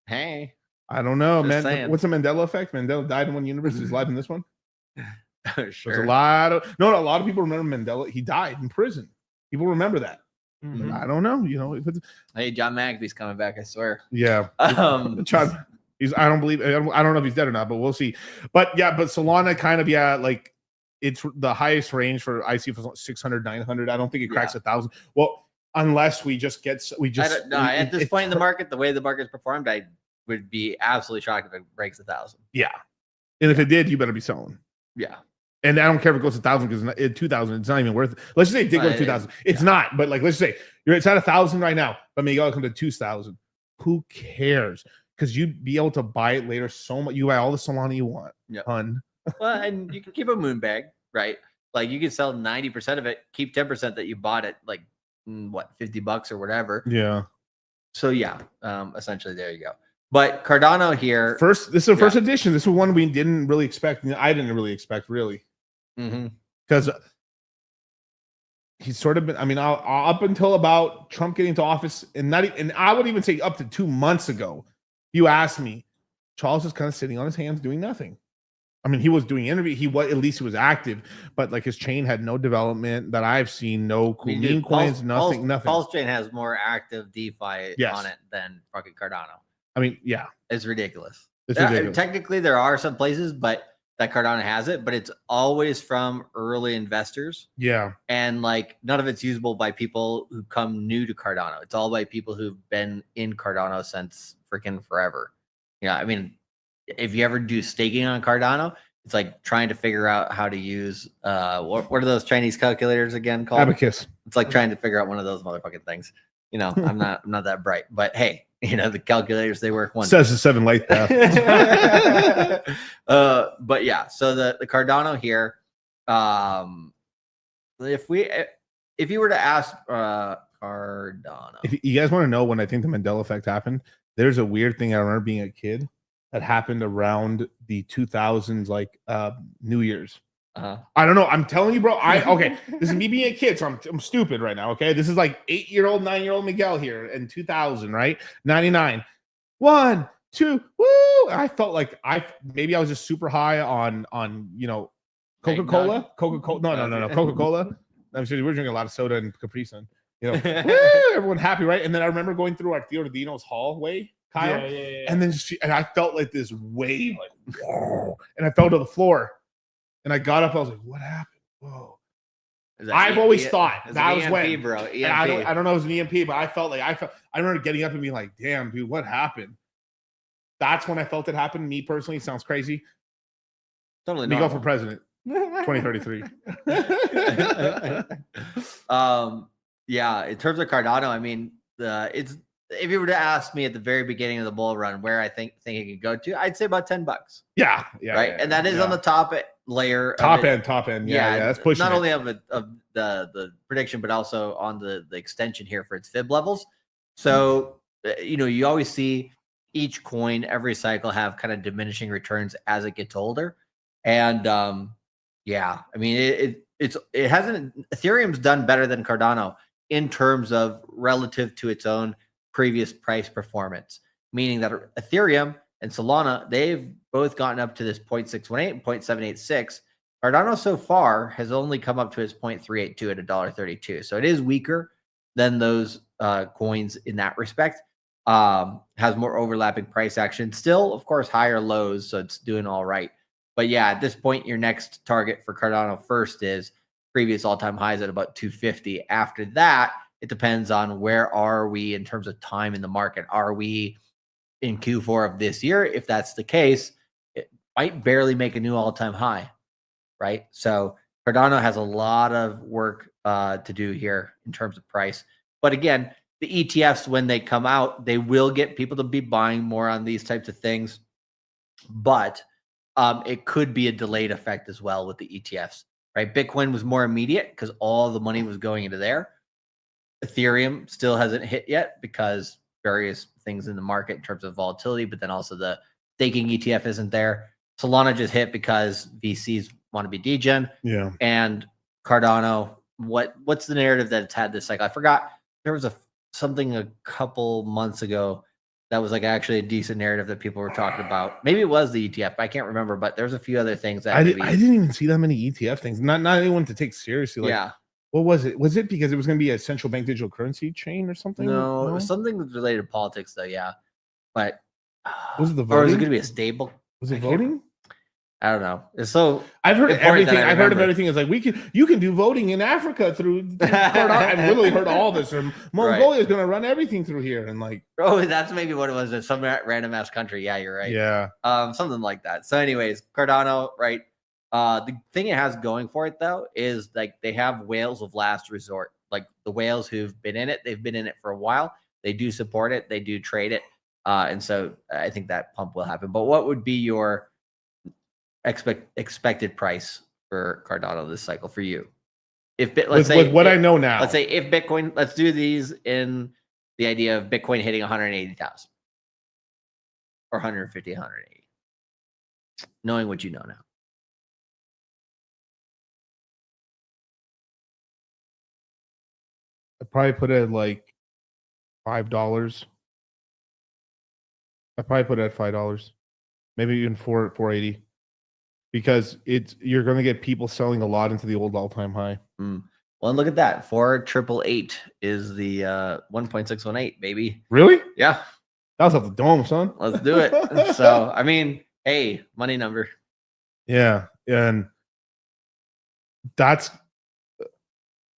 Hey, I don't know, Just man. saying. What's the Mandela effect? Mandela died in one universe. He's alive in this one. Sure. There's a lot of a lot of people remember Mandela. He died in prison. People remember that. Mhm. I don't know. You know, if it's, Hey, John McAfee's coming back. I swear. yeah. I don't know if he's dead or not, but we'll see. But Solana kind of like it's the highest range for IC for 600, 900. I don't think it cracks 1,000. Well, unless we just at this point in the market, the way the market's performed, I would be absolutely shocked if it breaks 1,000. Yeah. And if it did, you better be selling. Yeah. And I don't care if it goes to 1,000 because 2,000, it's not even worth it. Let's just say it did go to 2,000. It's not, but like let's just say it's at 1,000 right now, but maybe it'll come to 2,000. Who cares? Because you'd be able to buy it later so much. You buy all the Solana you want. Yeah. Hun. Well, and you can keep a moon bag, right? Like you can sell 90% of it, keep 10% that you bought it like $50 or whatever. Yeah. So essentially there you go. But Cardano here. This is the first edition. This is one we didn't really expect. I didn't really expect, really. Because he's sort of been, I mean, up until about Trump getting into office, and I would even say up to 2 months ago, you asked me, Charles was kind of sitting on his hands doing nothing. I mean, he was doing interview. At least he was active, but like his chain had no development that I've seen. No cool meme coins, nothing. Pulse chain has more active DeFi on it than fucking Cardano. I mean, yeah, it's ridiculous. It's ridiculous. Technically, there are some places, but that Cardano has it, but it's always from early investors. Yeah, and like none of it's usable by people who come new to Cardano. It's all by people who've been in Cardano since freaking forever. Yeah, I mean, if you ever do staking on Cardano, it's like trying to figure out how to use what are those Chinese calculators again called? Abacus. It's like trying to figure out one of those motherfucking things. You know, I'm not that bright, but hey, you know, the calculators, they work one. Says the 7 light path. But yeah, so the Cardano here, if if you were to ask Cardano, if you guys want to know when I think the Mandela effect happened, there's a weird thing I remember being a kid that happened around the 2000s, like New Year's. I don't know. I'm telling you, bro. Okay. This is me being a kid, so I'm stupid right now. Okay, this is like 8-year-old, 9-year-old Miguel here in 2000, right? 99. 1, 2, woo! I felt like I was just super high on Coca-Cola. Coca-Cola. No. Coca-Cola. I'm sure we're drinking a lot of soda and Capri Sun. Woo, everyone happy, right? And then I remember going through our Theo Dino's hallway, Kyle, and then and I felt like this wave, like whoa, and I fell to the floor. And I got up. I was like, "What happened?" Whoa! I've always thought that was when, bro. EMP. I don't know if it was an EMP, but I felt like I remember getting up and being like, "Damn, dude, what happened?" That's when I felt it happen. Me personally, sounds crazy. Totally. Me go for president, 2033. Yeah. In terms of Cardano, I mean, it's if you were to ask me at the very beginning of the bull run where I think it could go to, I'd say about $10. Yeah. Right. And that is on the top layer. Top end. Yeah. That's pushing. Not only of the prediction, but also on the extension here for its fib levels. So, you always see each coin every cycle have kind of diminishing returns as it gets older. And I mean, it hasn't, Ethereum's done better than Cardano in terms of relative to its own previous price performance, meaning that Ethereum and Solana, they've both gotten up to this 0.618 and 0.786. Cardano so far has only come up to its 0.382 at $1.32. So it is weaker than those coins in that respect. Has more overlapping price action. Still, of course, higher lows, so it's doing all right. But yeah, at this point, your next target for Cardano first is previous all-time highs at about 250. After that, it depends on where are we in terms of time in the market. Are we in Q4 of this year? If that's the case, it might barely make a new all-time high, right? So Cardano has a lot of work to do here in terms of price. But again, the ETFs, when they come out, they will get people to be buying more on these types of things. But it could be a delayed effect as well with the ETFs, right? Bitcoin was more immediate because all the money was going into there. Ethereum still hasn't hit yet because various things in the market in terms of volatility, but then also the staking ETF isn't there. Solana just hit because VCs want to be degen. Yeah. And Cardano, what's the narrative that it's had this cycle? I forgot. There was something a couple months ago that was like actually a decent narrative that people were talking about. Maybe it was the ETF, but I can't remember. But there's a few other things that I didn't even see that many ETF things. Not anyone to take seriously. Like, yeah. What was it? Was it because it was going to be a central bank digital currency chain or something? No, it was something related to politics, though. Yeah, but was it the voting? Or was it going to be a stable? Was it voting? I don't know. It's so I've heard everything. I've heard of everything. It's like you can do voting in Africa through. I've literally heard all this. Or Mongolia is going to run everything through here, and like, oh, that's maybe what it was. In some random ass country. Yeah, you're right. Yeah. Something like that. So, anyways, Cardano, right? The thing it has going for it though is like they have whales of last resort. Like the whales who've been in it, they've been in it for a while. They do support it. They do trade it. And so I think that pump will happen. But what would be your expected price for Cardano this cycle for you? If let's say with what I know now, let's say if Bitcoin, let's do these in the idea of Bitcoin hitting 180,000 or 150, 180, knowing what you know now. I'd probably put it at like $5. I probably put it at $5, maybe even $4.80, because you're going to get people selling a lot into the old all-time high. Well, look at that. 4,888 is the 1.618, baby. Really? Yeah. That was off the dome, son. Let's do it. So, I mean, hey, money number. Yeah, and that's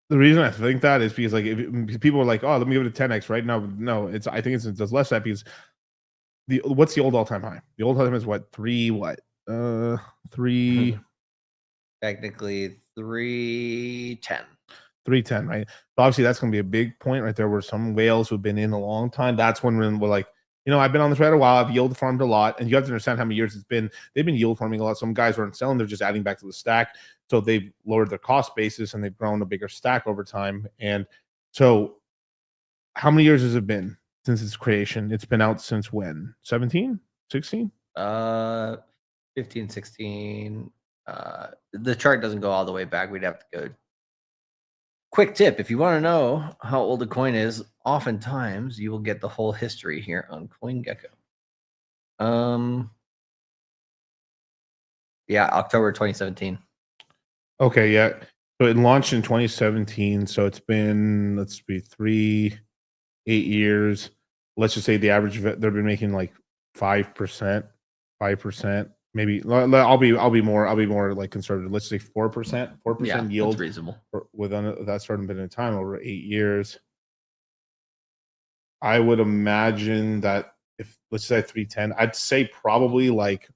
the reason I think that is because like if people are like, oh, let me give it a 10x right now. No, I think it's less that because what's the old all-time high? The old all-time is what? 3 Technically 310. 310, right? So obviously that's going to be a big point right there where some whales who've been in a long time, that's when we're like, I've been on this ride a while. I've yield farmed a lot, and you have to understand how many years it's been. They've been yield farming a lot. Some guys aren't selling; they're just adding back to the stack. So they've lowered their cost basis and they've grown a bigger stack over time. And so how many years has it been since its creation? It's been out since when? 17? 16? 15, 16. The chart doesn't go all the way back. We'd have to go. Quick tip, if you want to know how old a coin is, oftentimes you will get the whole history here on CoinGecko. Yeah, October 2017. Okay, yeah. So it launched in 2017. So it's been, let's be 8 years. Let's just say the average they've been making like 5%, maybe. I'll be more like conservative. Let's say 4% yield. That's reasonable. Within that certain bit of time over 8 years. I would imagine that if, let's say 310, I'd say probably like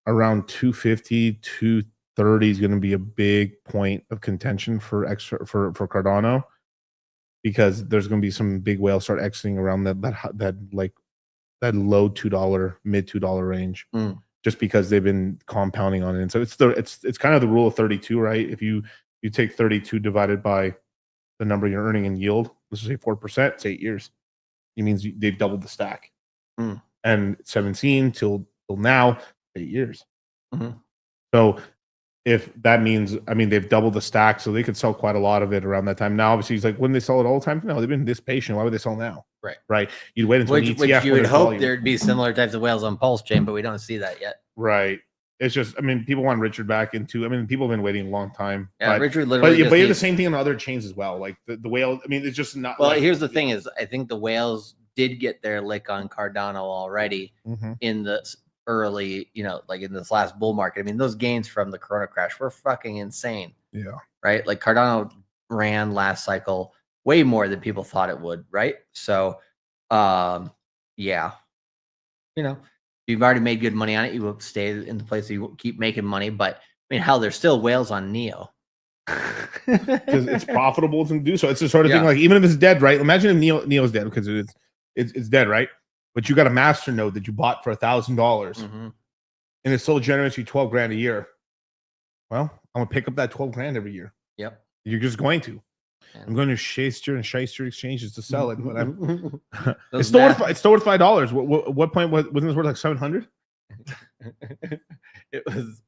around 250, 230 is going to be a big point of contention for Cardano, because there's going to be some big whales start exiting around that low $2, mid $2 range, just because they've been compounding on it. And so it's kind of the rule of 32, right? If you take 32 divided by the number you're earning in yield, let's just say 4%, it's 8 years. It means they've doubled the stack. And 17 till now, 8 years. So if that means, I mean, they've doubled the stack, so they could sell quite a lot of it around that time. Now, obviously, he's like, wouldn't they sell it all the time? No, they've been this patient. Why would they sell now? Right. You'd wait until Which ETF you would hope volume. there'd be similar types of whales on Pulse Chain, but we don't see that yet. Right. It's just, I mean, people want Richard back into. I mean, people have been waiting a long time. Yeah, but, Richard literally. But you have the same thing on other chains as well. Like the whale. I mean, it's just not. Well, here's the thing: is I think the whales did get their lick on Cardano already in the early, like in this last bull market. I mean, those gains from the Corona crash were fucking insane. Yeah. Right. Like Cardano ran last cycle way more than people thought it would. Right. So, yeah, you've already made good money on it. You will stay in the place that you keep making money. But I mean, hell, there's still whales on Neo. Because it's profitable to do so. It's the sort of thing, like, even if it's dead, right? Imagine if Neo's dead, because it's dead, right? But you got a master node that you bought for $1,000, and it still generates you 12 grand a year. Well, I'm gonna pick up that 12 grand every year. Yep. You're just going to. I'm going to Shyster exchanges to sell it, but I'm it's still worth $5. What point wasn't this worth like 700? It was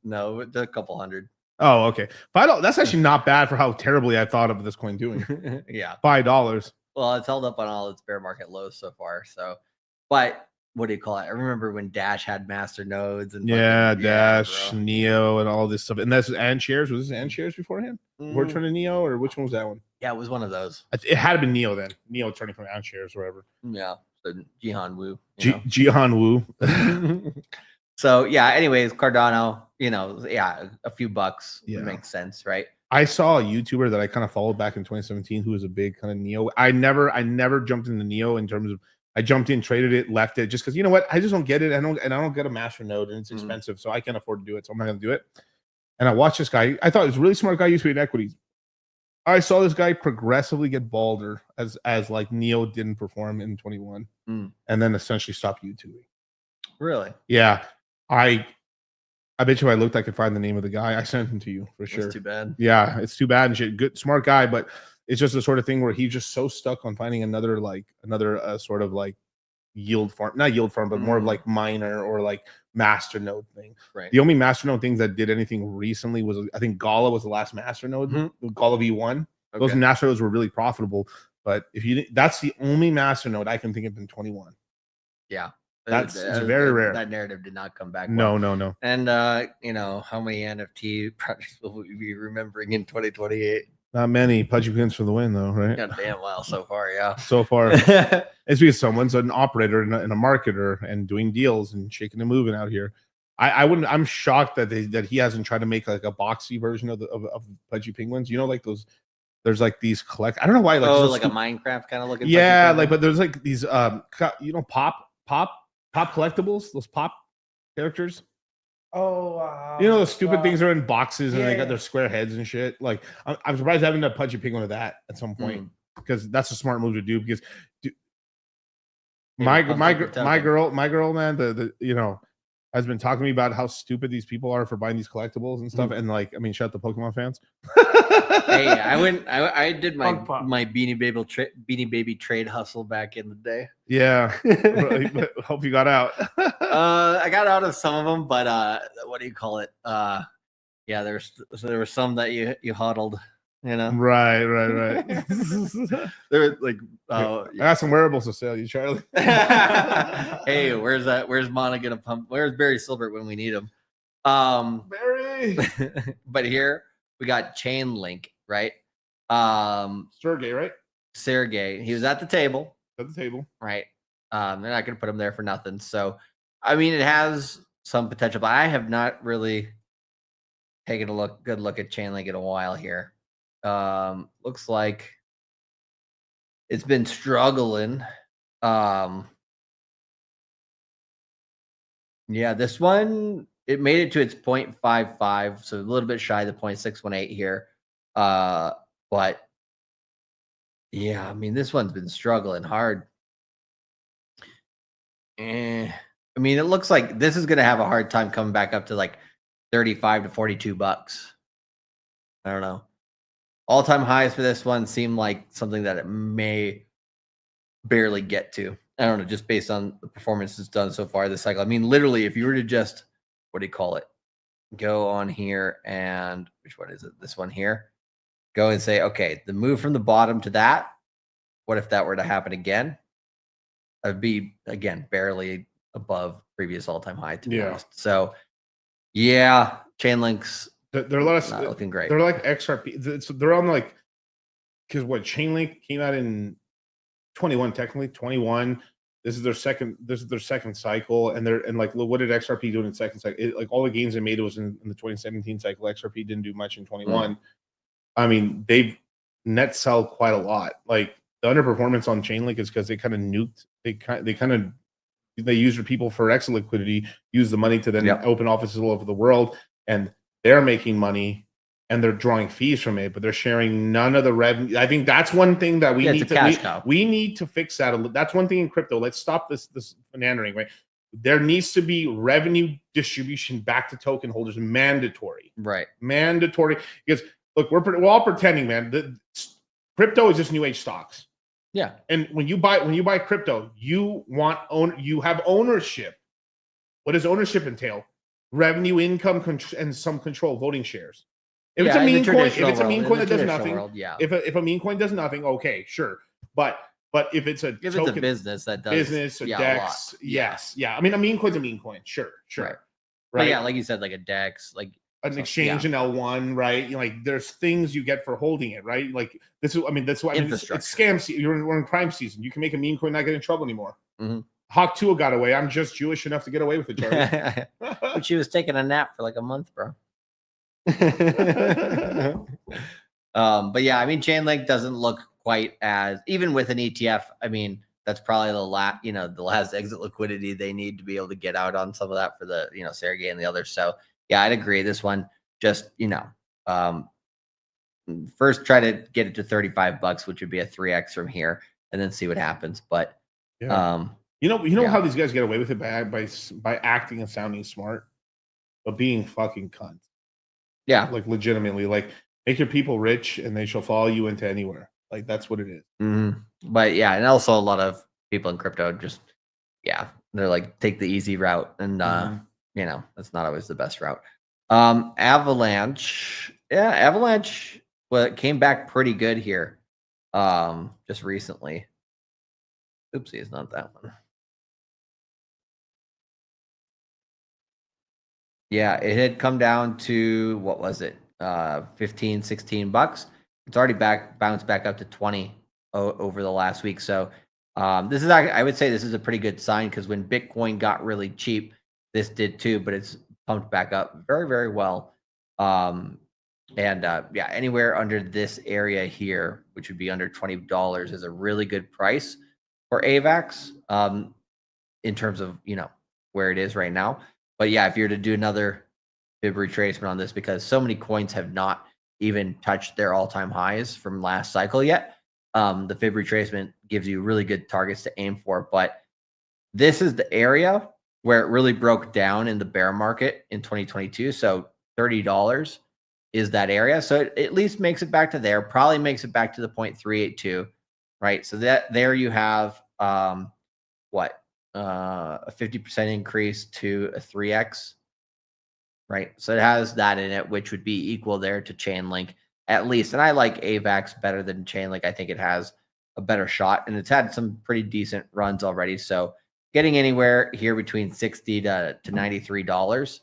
a couple hundred. Oh, okay. $5. That's actually not bad for how terribly I thought of this coin doing. Yeah. $5. Well, it's held up on all its bear market lows so far. So, but what do you call it? I remember when Dash had master nodes and Dash, Neo, and all this stuff. And that's AndShares. Was this AndShares beforehand? Before it turned to Neo, or which one was that one? Yeah, it was one of those. It had to be Neo then. Neo turning from AndShares or whatever. Yeah. So Jihan Wu. Jihan Wu. So yeah. Anyways, Cardano. A few bucks makes sense, right? I saw a YouTuber that I kind of followed back in 2017 who was a big kind of Neo. I never jumped into Neo in terms of. I jumped in, traded it, left it, just because, you know what? I just don't get it. I don't get a master node, and it's expensive, so I can't afford to do it. So I'm not going to do it. And I watched this guy. I thought he was a really smart guy. Used to be in equities. I saw this guy progressively get balder as like Neo didn't perform in 21, and then essentially stopped YouTubing. Really? Yeah. I bet you I looked, I could find the name of the guy. I sent him to you for sure. It's too bad. Yeah, it's too bad and shit. Good, smart guy, but it's just the sort of thing where he's just so stuck on finding another sort of like yield farm, not yield farm, but more of like miner or like master node thing. Right. The only master node things that did anything recently was, I think Gala was the last master node. Gala V1. Okay. Those master nodes were really profitable, but that's the only master node I can think of in 21. Yeah. It's very rare. That narrative did not come back. No. And how many NFT projects will we be remembering in 2028? Not many. Pudgy pins for the win, though, right? God damn well so far, yeah. So far, it's because someone's an operator and a marketer and doing deals and shaking and moving out here. I'm shocked that he hasn't tried to make like a boxy version of Pudgy Penguins. like those. There's like these collect. I don't know why. Like a Minecraft kind of looking. Yeah, but there's like these pop collectibles. Those pop characters. Oh, those stupid things are in boxes and they got their square heads and shit. Like, I'm surprised I haven't done Pudgy Penguin of that at some point, because that's a smart move to do. Because my girl, man, has been talking to me about how stupid these people are for buying these collectibles and stuff. And like, I mean, shut the Pokemon fans. Hey, I did my Beanie Baby trade hustle back in the day. Yeah. Hope you got out. I got out of some of them, but what do you call it? Yeah, there were some that you huddled. You know, right. They're like, I got some wearables to sell you, Charlie. Hey, where's Mana gonna pump? Where's Barry Silbert when we need him? Barry. But here we got Chainlink, right? Sergey, right? Sergey. He was at the table. Right. They're not gonna put him there for nothing. So, I mean, it has some potential, but I have not really taken a good look at Chainlink in a while here. Looks like it's been struggling. Yeah, this one, it made it to its 0.55, so a little bit shy of the 0.618 here. But yeah, I mean, this one's been struggling hard. I mean, it looks like this is going to have a hard time coming back up to like 35 to 42 bucks. I don't know. All-time highs for this one seem like something that it may barely get to. I don't know, just based on the performance it's done so far this cycle. I mean, literally, if you were to just, what do you call it? Go on here and, which one is it? This one here. Go and say, okay, the move from the bottom to that, what if that were to happen again? I'd be, again, barely above previous all-time high, to be honest. So, yeah, Chainlink's they're a lot of not looking great. They're like XRP. So they're on like, because what Chainlink came out in 21, technically 21. This is their second cycle, and like, what did XRP do in the second cycle? Like all the gains they made was in the 2017 cycle. XRP didn't do much in 21. I mean, they've net sell quite a lot. Like the underperformance on Chainlink is because they kind of nuked. They used people for exit liquidity, use the money to then open offices all over the world, and they're making money and they're drawing fees from it, but they're sharing none of the revenue. I think that's one thing that we need to fix that. That's one thing in crypto. Let's stop this philandering, right? There needs to be revenue distribution back to token holders, mandatory. Right. Mandatory. Because look, we're all pretending, man. Crypto is just new age stocks. Yeah. And when you buy crypto, you have ownership. What does ownership entail? Revenue, income, and some control, voting shares. If it's a meme coin that does nothing, if a meme coin does nothing, okay, sure. But if it's a it's a business that does a DEX, yes. I mean, a meme coin's a meme coin, sure. Right. But yeah, like you said, like a DEX, like an exchange in L1, right? Like there's things you get for holding it, right? Like this is, that's why it's scam season. We're in crime season. You can make a meme coin, not get in trouble anymore. Hawk Tua got away. I'm just Jewish enough to get away with it, Charlie. But she was taking a nap for like a month, bro. But yeah, I mean, Chainlink doesn't look quite as, even with an ETF. I mean, that's probably the last exit liquidity they need to be able to get out on some of that for the Sergey and the others. So yeah, I'd agree. This one just first try to get it to 35 bucks, which would be a 3x from here, and then see what happens. But how these guys get away with it by acting and sounding smart, but being fucking cunts. Yeah, like legitimately, like make your people rich and they shall follow you into anywhere. Like that's what it is. But yeah, and also a lot of people in crypto just they're like take the easy route, and that's not always the best route. Avalanche, came back pretty good here, just recently. Oopsie, it's not that one. Yeah, it had come down to, what was it? 15, 16 bucks. It's already bounced back up to 20 over the last week. So this is, I would say this is a pretty good sign, because when Bitcoin got really cheap, this did too, but it's pumped back up very, very well. Anywhere under this area here, which would be under $20, is a really good price for AVAX in terms of, where it is right now. But yeah, if you're to do another fib retracement on this, because so many coins have not even touched their all-time highs from last cycle yet, the fib retracement gives you really good targets to aim for. But this is the area where it really broke down in the bear market in 2022. So $30 is that area. So it at least makes it back to there, probably makes it back to the 0.382, right? So that there you have a 50% increase to a 3x, right? So it has that in it, which would be equal there to Chainlink at least. And I like AVAX better than Chainlink. I think it has a better shot, and it's had some pretty decent runs already. So getting anywhere here between $60 to $93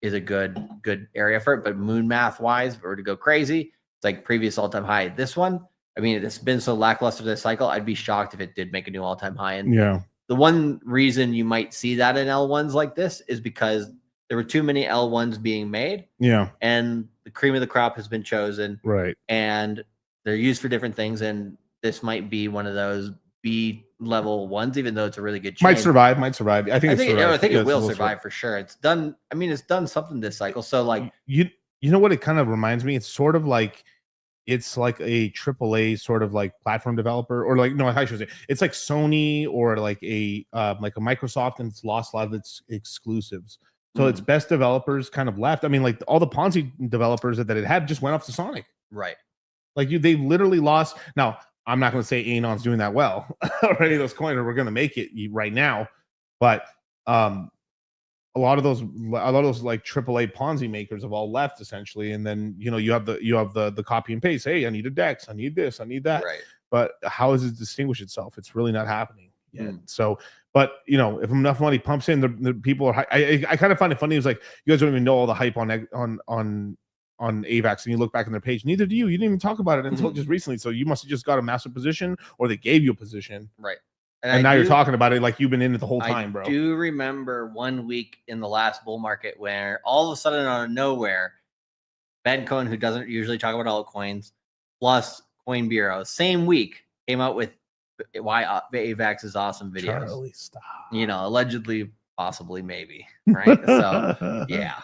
is a good area for it. But Moonmath wise, if we were to go crazy, it's like previous all-time high. This one, I mean, it's been so lackluster this cycle. I'd be shocked if it did make a new all-time high. And the one reason you might see that in L1s like this is because there were too many L1s being made. And the cream of the crop has been chosen. Right. And they're used for different things. And this might be one of those B level ones, even though it's a really good chain. Might survive. I think it will survive for sure. It's done. I mean, it's done something this cycle. So like you know what it kind of reminds me? It's sort of like it's like a AAA sort of like platform developer, or like, no, I should say it's like Sony or like a Microsoft, and it's lost a lot of its exclusives. So its best developers kind of left. I mean, like all the Ponzi developers that it had just went off to Sonic. Right. Like they literally lost. Now, I'm not going to say Anon's doing that well or any of those coins, or we're going to make it right now. But a lot of those like AAA Ponzi makers have all left essentially. And then, you have the copy and paste. Hey, I need a DEX. I need this. I need that. Right. But how does it distinguish itself? It's really not happening yet. So, but if enough money pumps in, the people are. I kind of find it funny. It's like you guys don't even know all the hype on AVAX, and you look back on their page. Neither do you. You didn't even talk about it until just recently. So you must have just got a massive position, or they gave you a position, right? And now you're talking about it like you've been in it the whole time, bro. I do remember 1 week in the last bull market where all of a sudden, out of nowhere, Ben Cohen, who doesn't usually talk about altcoins, plus Coin Bureau, same week came out with why AVAX is awesome videos. Charlie, stop. Allegedly, possibly, maybe, right? So yeah,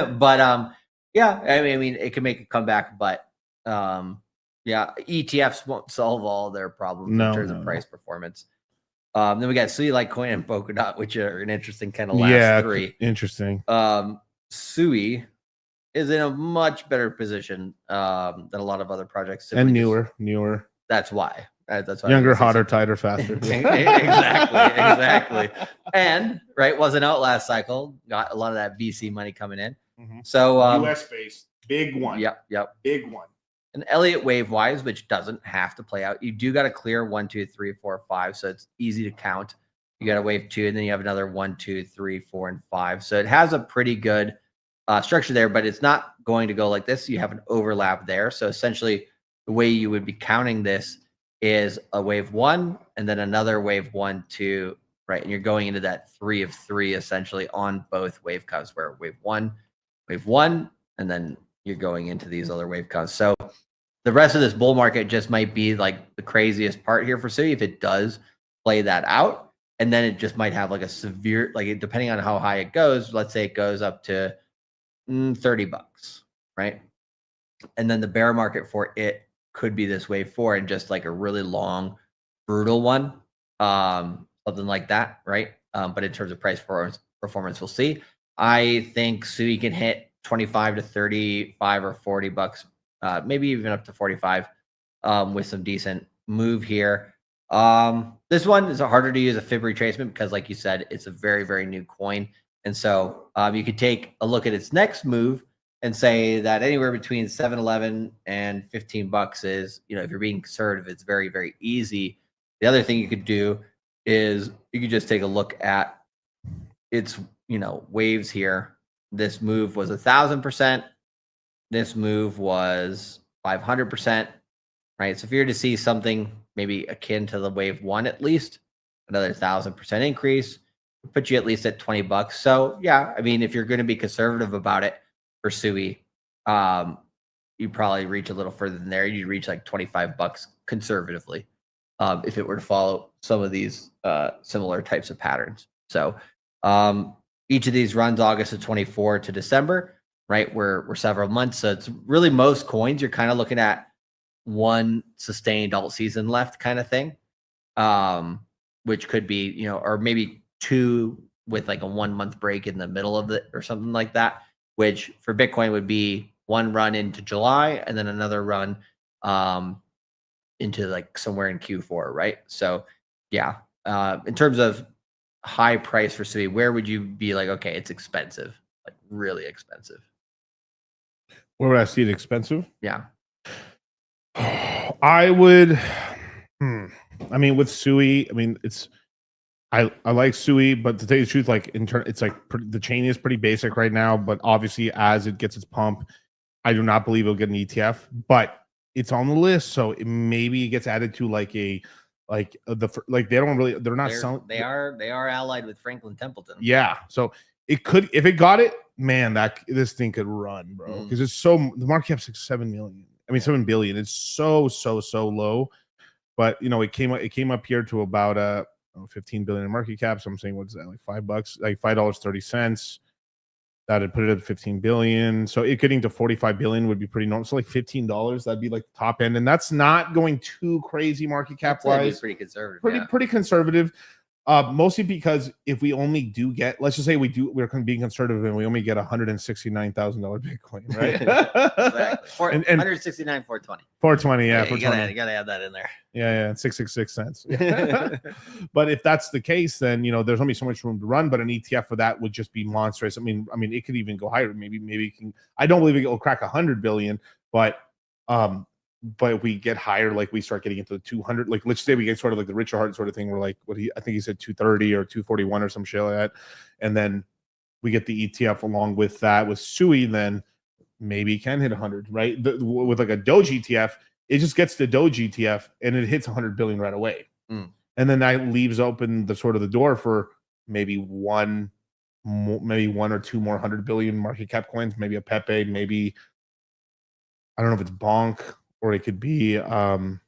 but yeah, I mean, it can make a comeback, but ETFs won't solve all their problems in terms of price performance. Then we got Suie, Litecoin, and Polkadot, which are an interesting kind of last three. Interesting. Suie is in a much better position than a lot of other projects, and newer. That's why. That's why younger, hotter, tighter, faster. exactly. And wasn't out last cycle. Got a lot of that VC money coming in. So US based, big one. Yep. Big one. And Elliott wave wise, which doesn't have to play out. You do got to clear 1, 2, 3, 4, 5. So it's easy to count. You got a wave 2, and then you have another 1, 2, 3, 4, and 5. So it has a pretty good structure there, but it's not going to go like this. You have an overlap there. So essentially, the way you would be counting this is a wave 1 and then another wave 1, 2, right? And you're going into that 3 of 3 essentially on both wave counts, where wave 1, and then you're going into these other wave counts. So the rest of this bull market just might be like the craziest part here for Suie if it does play that out. And then it just might have like a severe, like depending on how high it goes, let's say it goes up to $30, right? And then the bear market for it could be this wave 4 and just like a really long, brutal one, something like that, right? But in terms of price performance, we'll see. I think Suie can hit 25 to 35 or $40, maybe even up to 45, with some decent move here. This one is harder to use a fib retracement because, like you said, it's a very, very new coin. And so you could take a look at its next move and say that anywhere between $7.11 and $15 is, if you're being conservative, it's very, very easy. The other thing you could do is you could just take a look at its, waves here. This move was 1,000%. This move was 500%, right? So if you're to see something maybe akin to the wave 1, at least another 1,000% increase, put you at least at $20. So yeah, I mean, if you're going to be conservative about it for Suie, you probably reach a little further than there. You'd reach like $25 conservatively, if it were to follow some of these similar types of patterns. So each of these runs August of 24 to December, right? We're several months. So it's really most coins, you're kind of looking at one sustained alt season left kind of thing, which could be, or maybe 2 with like a 1 month break in the middle of it or something like that, which for Bitcoin would be one run into July and then another run into like somewhere in Q4, right? So yeah, in terms of high price for Suie, where would you be like, okay, it's expensive, like really expensive? Where would I see it expensive? Yeah. I would. I mean, with Suie, I mean, it's. I like Suie, but to tell you the truth, like it's like the chain is pretty basic right now. But obviously, as it gets its pump, I do not believe it'll get an ETF. But it's on the list, so maybe it gets added to like they don't really they're not selling. They are allied with Franklin Templeton. Yeah, so it could, if it got it, man, this thing could run, bro, because it's the market cap's like 7 million. I mean, 7 billion. It's so low, but you know, it came up here to about 15 billion in market cap. So I'm saying, what's that, like $5, like $5.30. That'd put it at 15 billion. So it getting to 45 billion would be pretty normal. So like $15, that'd be like the top end, and that's not going too crazy market cap wise. Pretty conservative. Pretty conservative. Mostly because if we only do get, let's just say we're being conservative and we only get $169,000 Bitcoin, right? Exactly. 169, 420. 420, yeah. You gotta add that in there. Yeah, 666 cents. But if that's the case, then there's only so much room to run. But an ETF for that would just be monstrous. I mean, it could even go higher. Maybe it can. I don't believe it will crack 100 billion, but if we get higher, like we start getting into the 200, like let's say we get sort of like the Richard Hart sort of thing, where like I think he said 230 or 241 or some shit like that, and then we get the ETF along with that with Suie, then maybe it can hit 100, right? With like a Doge ETF, it just gets the Doge ETF and it hits 100 billion right away, and then that leaves open the door for maybe one or two more 100 billion market cap coins, maybe a Pepe, maybe I don't know if it's Bonk. Or it could be a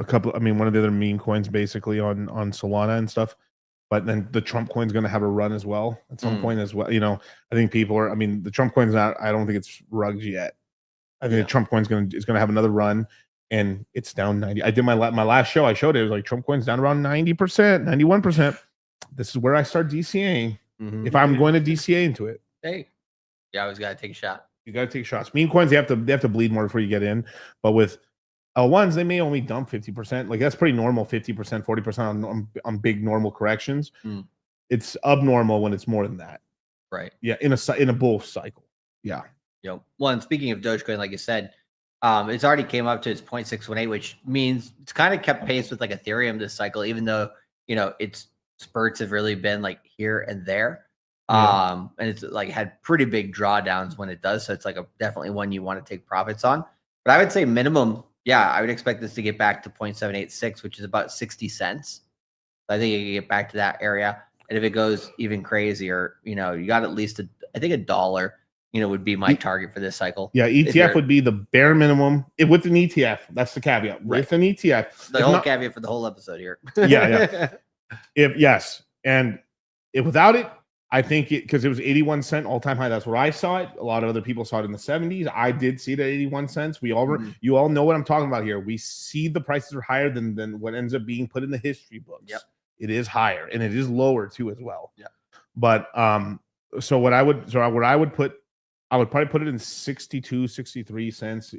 couple. I mean, one of the other meme coins, basically on Solana and stuff. But then the Trump coin's going to have a run as well at some point as well. I think people are. I mean, the Trump coin's not. I don't think it's rugged yet. I think the Trump coin's going to have another run, and it's down 90. I did my last show. I showed it. It was like Trump coin's down around 90%, 91%. This is where I start DCAing. If I'm going to DCA into it. Hey, you always got to take a shot. You got to take shots. Meme coins, they have to bleed more before you get in. But with L1s, they may only dump 50%. Like that's pretty normal, 50%, 40% on big normal corrections. It's abnormal when it's more than that. Right. Yeah, in a bull cycle. Yeah. Well, and speaking of Dogecoin, like you said, it's already came up to its 0.618, which means it's kind of kept pace with like Ethereum this cycle, even though its spurts have really been like here and there. And it's like had pretty big drawdowns when it does. So it's like definitely one you want to take profits on. But I would say minimum, I would expect this to get back to 0.786, which is about 60 cents. So I think you can get back to that area. And if it goes even crazier, you got at least I think $1, would be my target for this cycle. Yeah, ETF would be the bare minimum. With an ETF, that's the caveat. Right. With an ETF. The whole caveat for the whole episode here. Yeah. And if without it, I think because it was 81 cent all-time high. That's where I saw it. A lot of other people saw it in the 70s. I did see it at 81 cents. We all you all know what I'm talking about here. We see the prices are higher than what ends up being put in the history books. Yep. It is higher and it is lower too as well. Yeah. But so what I would put, I would probably put it in 62, 63 cents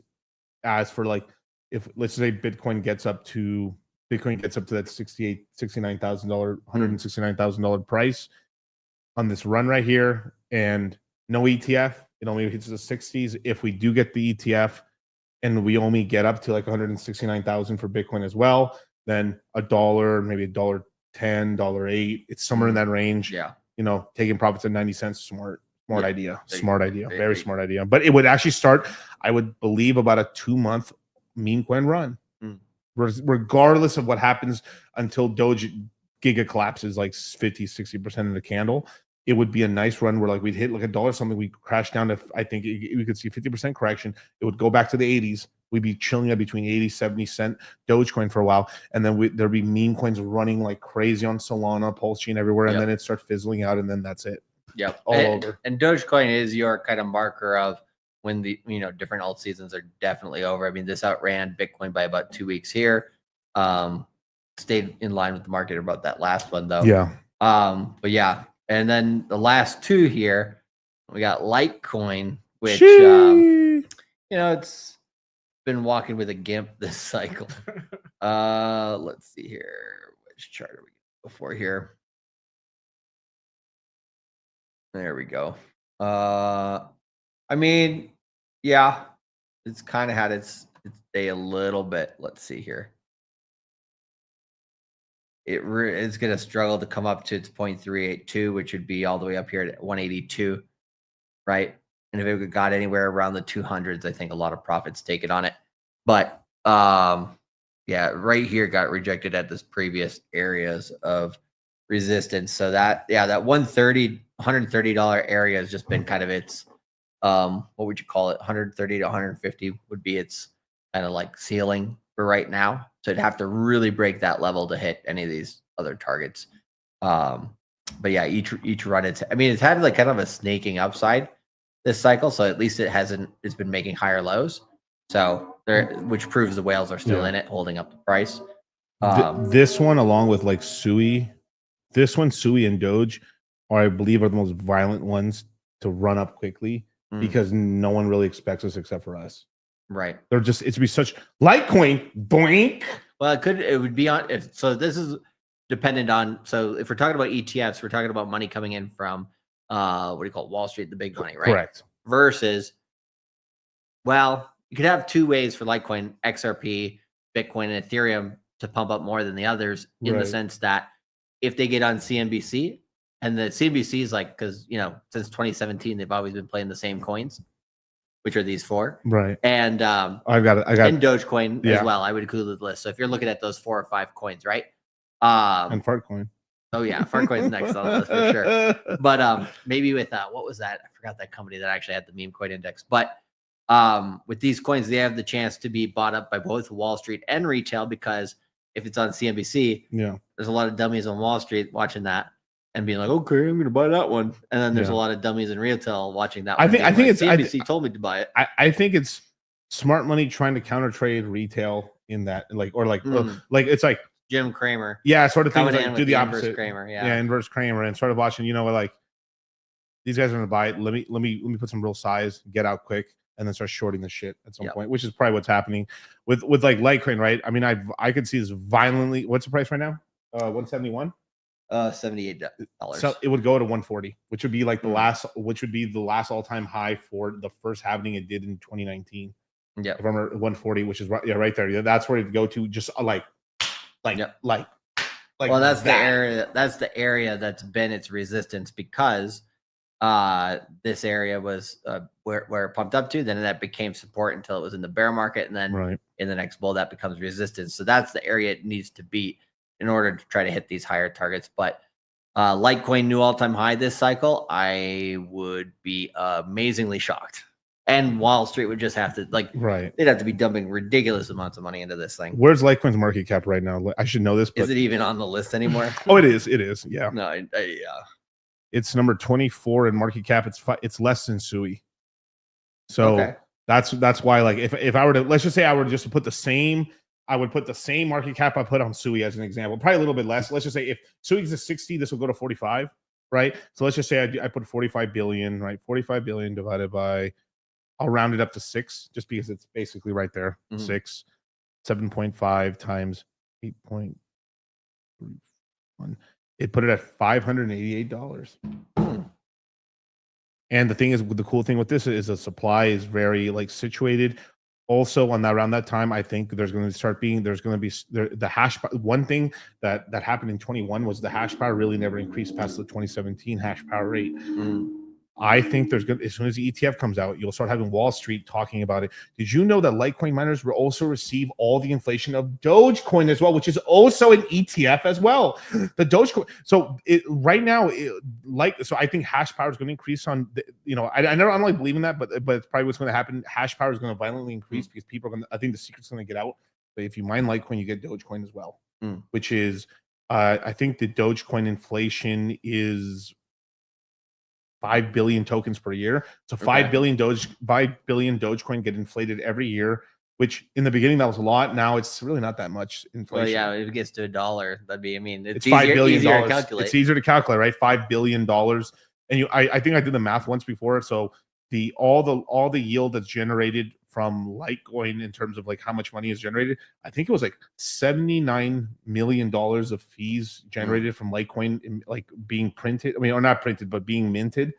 as for like if let's say Bitcoin gets up to that $69,000, $169,000 price on this run right here, and no ETF, it only hits the 60s. If we do get the ETF and we only get up to like 169,000 for Bitcoin as well, then $1, maybe $1.10, $1.08, it's somewhere in that range. Yeah. Taking profits at 90 cents, smart idea. Smart idea. Very smart idea. But it would actually start, I would believe, about a 2-month meme coin run. Regardless of what happens until Doge Giga collapses like 50, 60% in the candle, it would be a nice run where like we'd hit like $1 something, we crash down to, I think we could see 50% correction. It would go back to the 80s. We'd be chilling at between 80, 70 cent Dogecoin for a while. And then there'd be meme coins running like crazy on Solana, Pulse Chain everywhere. And then it starts fizzling out and then that's it. Yep. All over. And Dogecoin is your kind of marker of when the, different alt seasons are definitely over. I mean, this outran Bitcoin by about 2 weeks here. Stayed in line with the market about that last one though. Yeah. But yeah, and then the last two here, we got Litecoin, which you know, it's been walking with a gimp this cycle. Let's see here, which chart are we before here? There we go. I mean, yeah, it's kind of had its day a little bit. Let's see here. It's going to struggle to come up to its 0.382, which would be all the way up here at 182, right? And if it got anywhere around the 200s, I think a lot of profits taken on it. But yeah, right here got rejected at this previous areas of resistance. So that, yeah, that $130 area has just been kind of its what would you call it? 130 to 150 would be its kind of like ceiling for right now. So it'd have to really break that level to hit any of these other targets. But yeah, each run it's had like kind of a snaking upside this cycle. So at least it's been making higher lows. So which proves the whales are still in it, holding up the price. This one, along with like Suie, Suie and Doge I believe are the most violent ones to run up quickly because no one really expects us except for us. Right. They're just, it's be such Litecoin, boink. Well, it would be on, so this is dependent on, so if we're talking about ETFs, we're talking about money coming in from, what do you call it? Wall Street, the big money, right? Correct. Versus, well, you could have two ways for Litecoin, XRP, Bitcoin, and Ethereum to pump up more than the others in the sense that if they get on CNBC, and the CNBC is like, because, you know, since 2017, they've always been playing the same coins, which are these four. Right. And I got and Dogecoin as well. I would include the list. So if you're looking at those 4 or 5 coins, right? And Fartcoin. Oh yeah, Fartcoin's next on the list for sure. But maybe with what was that? I forgot that company that actually had the meme coin index. But with these coins, they have the chance to be bought up by both Wall Street and retail, because if it's on CNBC, there's a lot of dummies on Wall Street watching that and being like, okay, I'm going to buy that one. And then there's a lot of dummies in retail watching that one. I think it's CNBC told me to buy it. I think it's smart money trying to counter trade retail in that, like it's like Jim Cramer. Yeah, sort of thing. Like, do the opposite. Inverse Cramer, inverse Cramer, and sort of watching, you know, like these guys are going to buy it. Let me put some real size, get out quick, and then start shorting the shit at some point, which is probably what's happening with like Litecoin, right? I mean, I could see this violently. What's the price right now? 171. $78. So it would go to 140, which would be like the last all-time high for the first halving it did in 2019. Yeah, if I remember 140, which is right there. That's where it'd go to, just like. Well, that's the area. That's the area that's been its resistance, because this area was where it pumped up to. Then that became support until it was in the bear market, and then in the next bull that becomes resistance. So that's the area it needs to beat in order to try to hit these higher targets. But Litecoin new all-time high this cycle, I would be amazingly shocked. And Wall Street would just have to they'd have to be dumping ridiculous amounts of money into this thing. Where's Litecoin's market cap right now? I should know this. But... Is it even on the list anymore? Oh, it is. It is. Yeah. No, it's number 24 in market cap. It's less than Suie. So that's why, like, if I were to, let's just say I were just to put the same, I would put the same market cap I put on Suie as an example, probably a little bit less. Let's just say if Suie's a 60, this will go to 45, right? So let's just say I put 45 billion, right? 45 billion divided by, I'll round it up to 6, just because it's basically right there. 6, 7.5 times 8.31. It put it at $588. And the thing is, the cool thing with this is the supply is very situated. Also, around that time, I think there's going to be the hash. One thing that happened in 21 was the hash power really never increased past the 2017 hash power rate. I think as soon as the ETF comes out, you'll start having Wall Street talking about it. Did you know that Litecoin miners will also receive all the inflation of Dogecoin as well, which is also an ETF as well? The Dogecoin. So right now, so I think hash power is going to increase on. I don't like believing that, but it's probably what's going to happen. Hash power is going to violently increase because people are going to. I think the secret's going to get out. But if you mine Litecoin, you get Dogecoin as well, which is, I think the Dogecoin inflation is 5 billion tokens per year. So 5 billion Dogecoin get inflated every year. which in the beginning that was a lot. Now it's really not that much inflation. Well, yeah, if it gets to $1, that'd be. I mean, It's easier, $5 billion. easier to calculate. It's easier to calculate, right? $5 billion, and I think I did the math once before. So all the yield that's generated from Litecoin in terms of like how much money is generated, I think it was like $79 million of fees generated from Litecoin, like being printed. I mean, or not printed, but being minted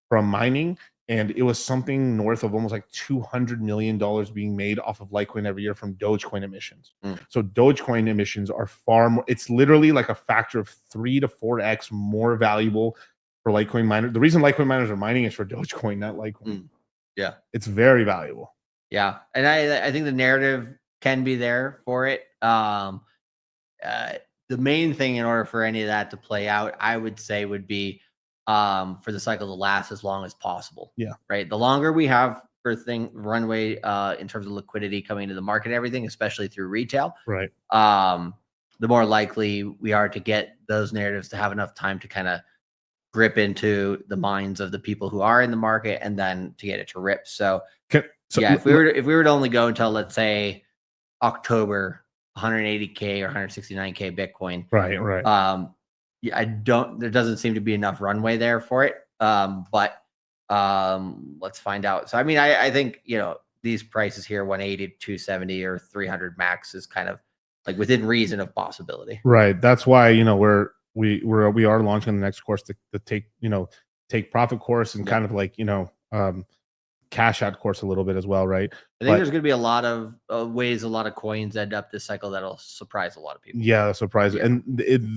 from mining. And it was something north of almost like $200 million being made off of Litecoin every year from Dogecoin emissions. So Dogecoin emissions are far more, it's literally like a factor of 3 to 4x more valuable for Litecoin miners. The reason Litecoin miners are mining is for Dogecoin, not Litecoin. Yeah. It's very valuable. Yeah. And I think the narrative can be there for it. The main thing in order for any of that to play out, I would say, would be for the cycle to last as long as possible. Yeah. Right. The longer we have for runway in terms of liquidity coming into the market and everything, especially through retail, right, the more likely we are to get those narratives to have enough time to kind of grip into the minds of the people who are in the market and then to get it to rip. So yeah, if we were to only go until, let's say, October, 180K or 169K Bitcoin. Right. Yeah, there doesn't seem to be enough runway there for it. But let's find out. So, I mean, I think, these prices here, 180, 270 or 300 max is kind of like within reason of possibility. Right. That's why, we are launching the next course to take profit course and kind of like, cash out course a little bit as well. Right. I think there's going to be a lot of ways a lot of coins end up this cycle that'll surprise a lot of people. Yeah, surprise. Yeah. And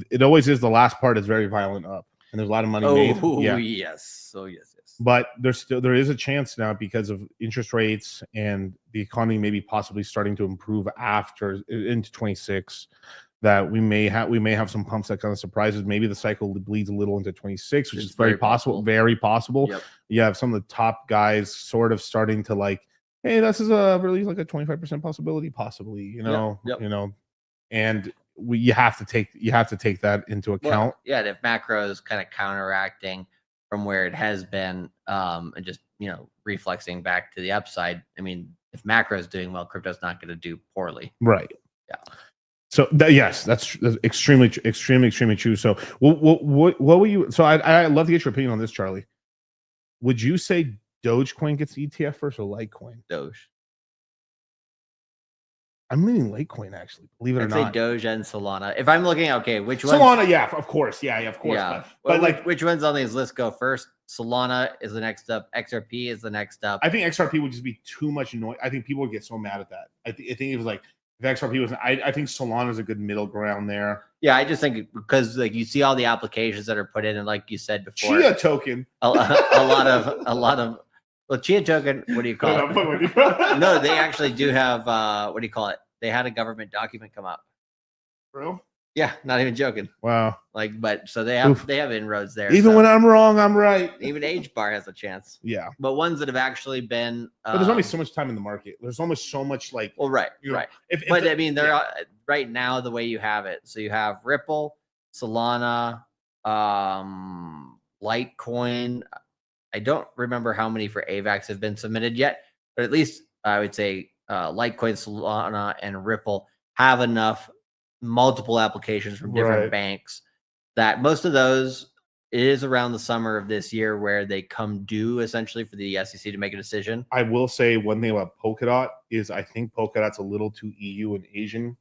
it always is. The last part is very violent up, and there's a lot of money made. Yeah. Yes. So yes. But there is a chance now because of interest rates and the economy maybe possibly starting to improve into 26 that we may have some pumps that kind of surprises. Maybe the cycle bleeds a little into 26, which is very possible. Very possible. Yep. You have some of the top guys sort of starting to like, hey, this is really like a 25% possibility, possibly, and you have to take that into account. Well, yeah, and if macro is kind of counteracting from where it has been, and just reflexing back to the upside. I mean, if macro is doing well, crypto's not going to do poorly. Right. Yeah. So yes, that's extremely true. So what will you? So I'd love to get your opinion on this, Charlie. Would you say Dogecoin gets ETF first or Litecoin? Doge. I'm leaning Litecoin, actually. Believe it or not. I'd say Doge and Solana. If I'm looking, okay, which one? Solana, yeah, of course. Yeah, of course. Yeah. But like, which ones on these lists go first? Solana is the next up. XRP is the next up. I think XRP would just be too much noise. I think people would get so mad at that. I think it was like, if XRP was, I think Solana is a good middle ground there. Yeah, I just think because like you see all the applications that are put in, and like you said before, Chia token, a lot of. Well, Chia token, what do you call it? No, they actually do have what do you call it? They had a government document come up. Bro? Yeah, not even joking. Wow. Like, but so they have inroads there. Even when I'm wrong, I'm right. Even HBAR has a chance. Yeah. But ones that have actually been but there's only so much time in the market. There's almost so much like right. I mean, they're right now the way you have it. So you have Ripple, Solana, Litecoin. I don't remember how many for AVAX have been submitted yet, but at least I would say Litecoin, Solana, and Ripple have enough multiple applications from different banks that most of those is around the summer of this year where they come due essentially for the SEC to make a decision. I will say one thing about Polkadot is I think Polkadot's a little too EU and Asian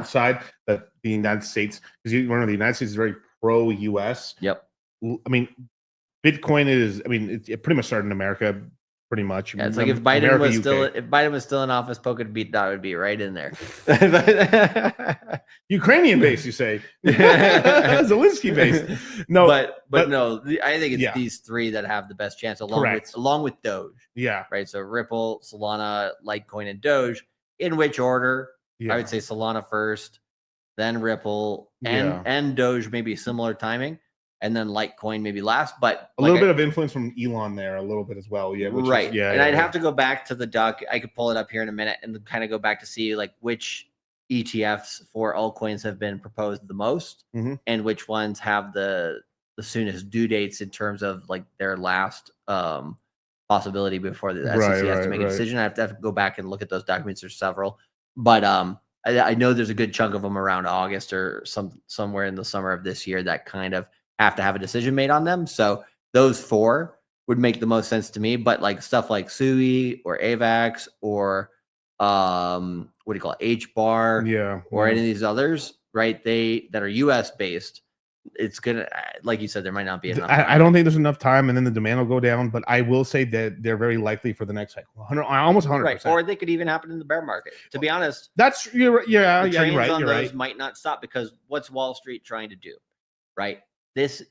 side, that the United States, because remember the United States is very pro-US. Yep. I mean, Bitcoin is, I mean, it pretty much started in America. Pretty much. Yeah, it's like if Biden was still in office, Polkadot would be right in there. Ukrainian base, you say? Zelensky base. No, but no. I think it's these three that have the best chance, along with Doge. Yeah. Right. So Ripple, Solana, Litecoin, and Doge. In which order? I would say Solana first, then Ripple, and Doge, maybe similar timing. And then Litecoin maybe last, but a little bit of influence from Elon there, a little bit as well. Yeah, right. And I'd have to go back to the doc. I could pull it up here in a minute and kind of go back to see like which ETFs for altcoins have been proposed the most, and which ones have the soonest due dates in terms of like their last possibility before the SEC has to make a decision. I have to go back and look at those documents. There's several, but I know there's a good chunk of them around August or somewhere in the summer of this year that kind of have to have a decision made on them. So those 4 would make the most sense to me. But like stuff like Suie or AVAX or what do you call it, HBAR, or any of these others, right? That are US based. It's gonna, like you said, there might not be enough time. I don't think there's enough time, and then the demand will go down. But I will say that they're very likely for the next cycle, almost 100%. Right, or they could even happen in the bear market. To be honest, you're right. The trains You're right. on You're those right. might not stop because what's Wall Street trying to do, right? The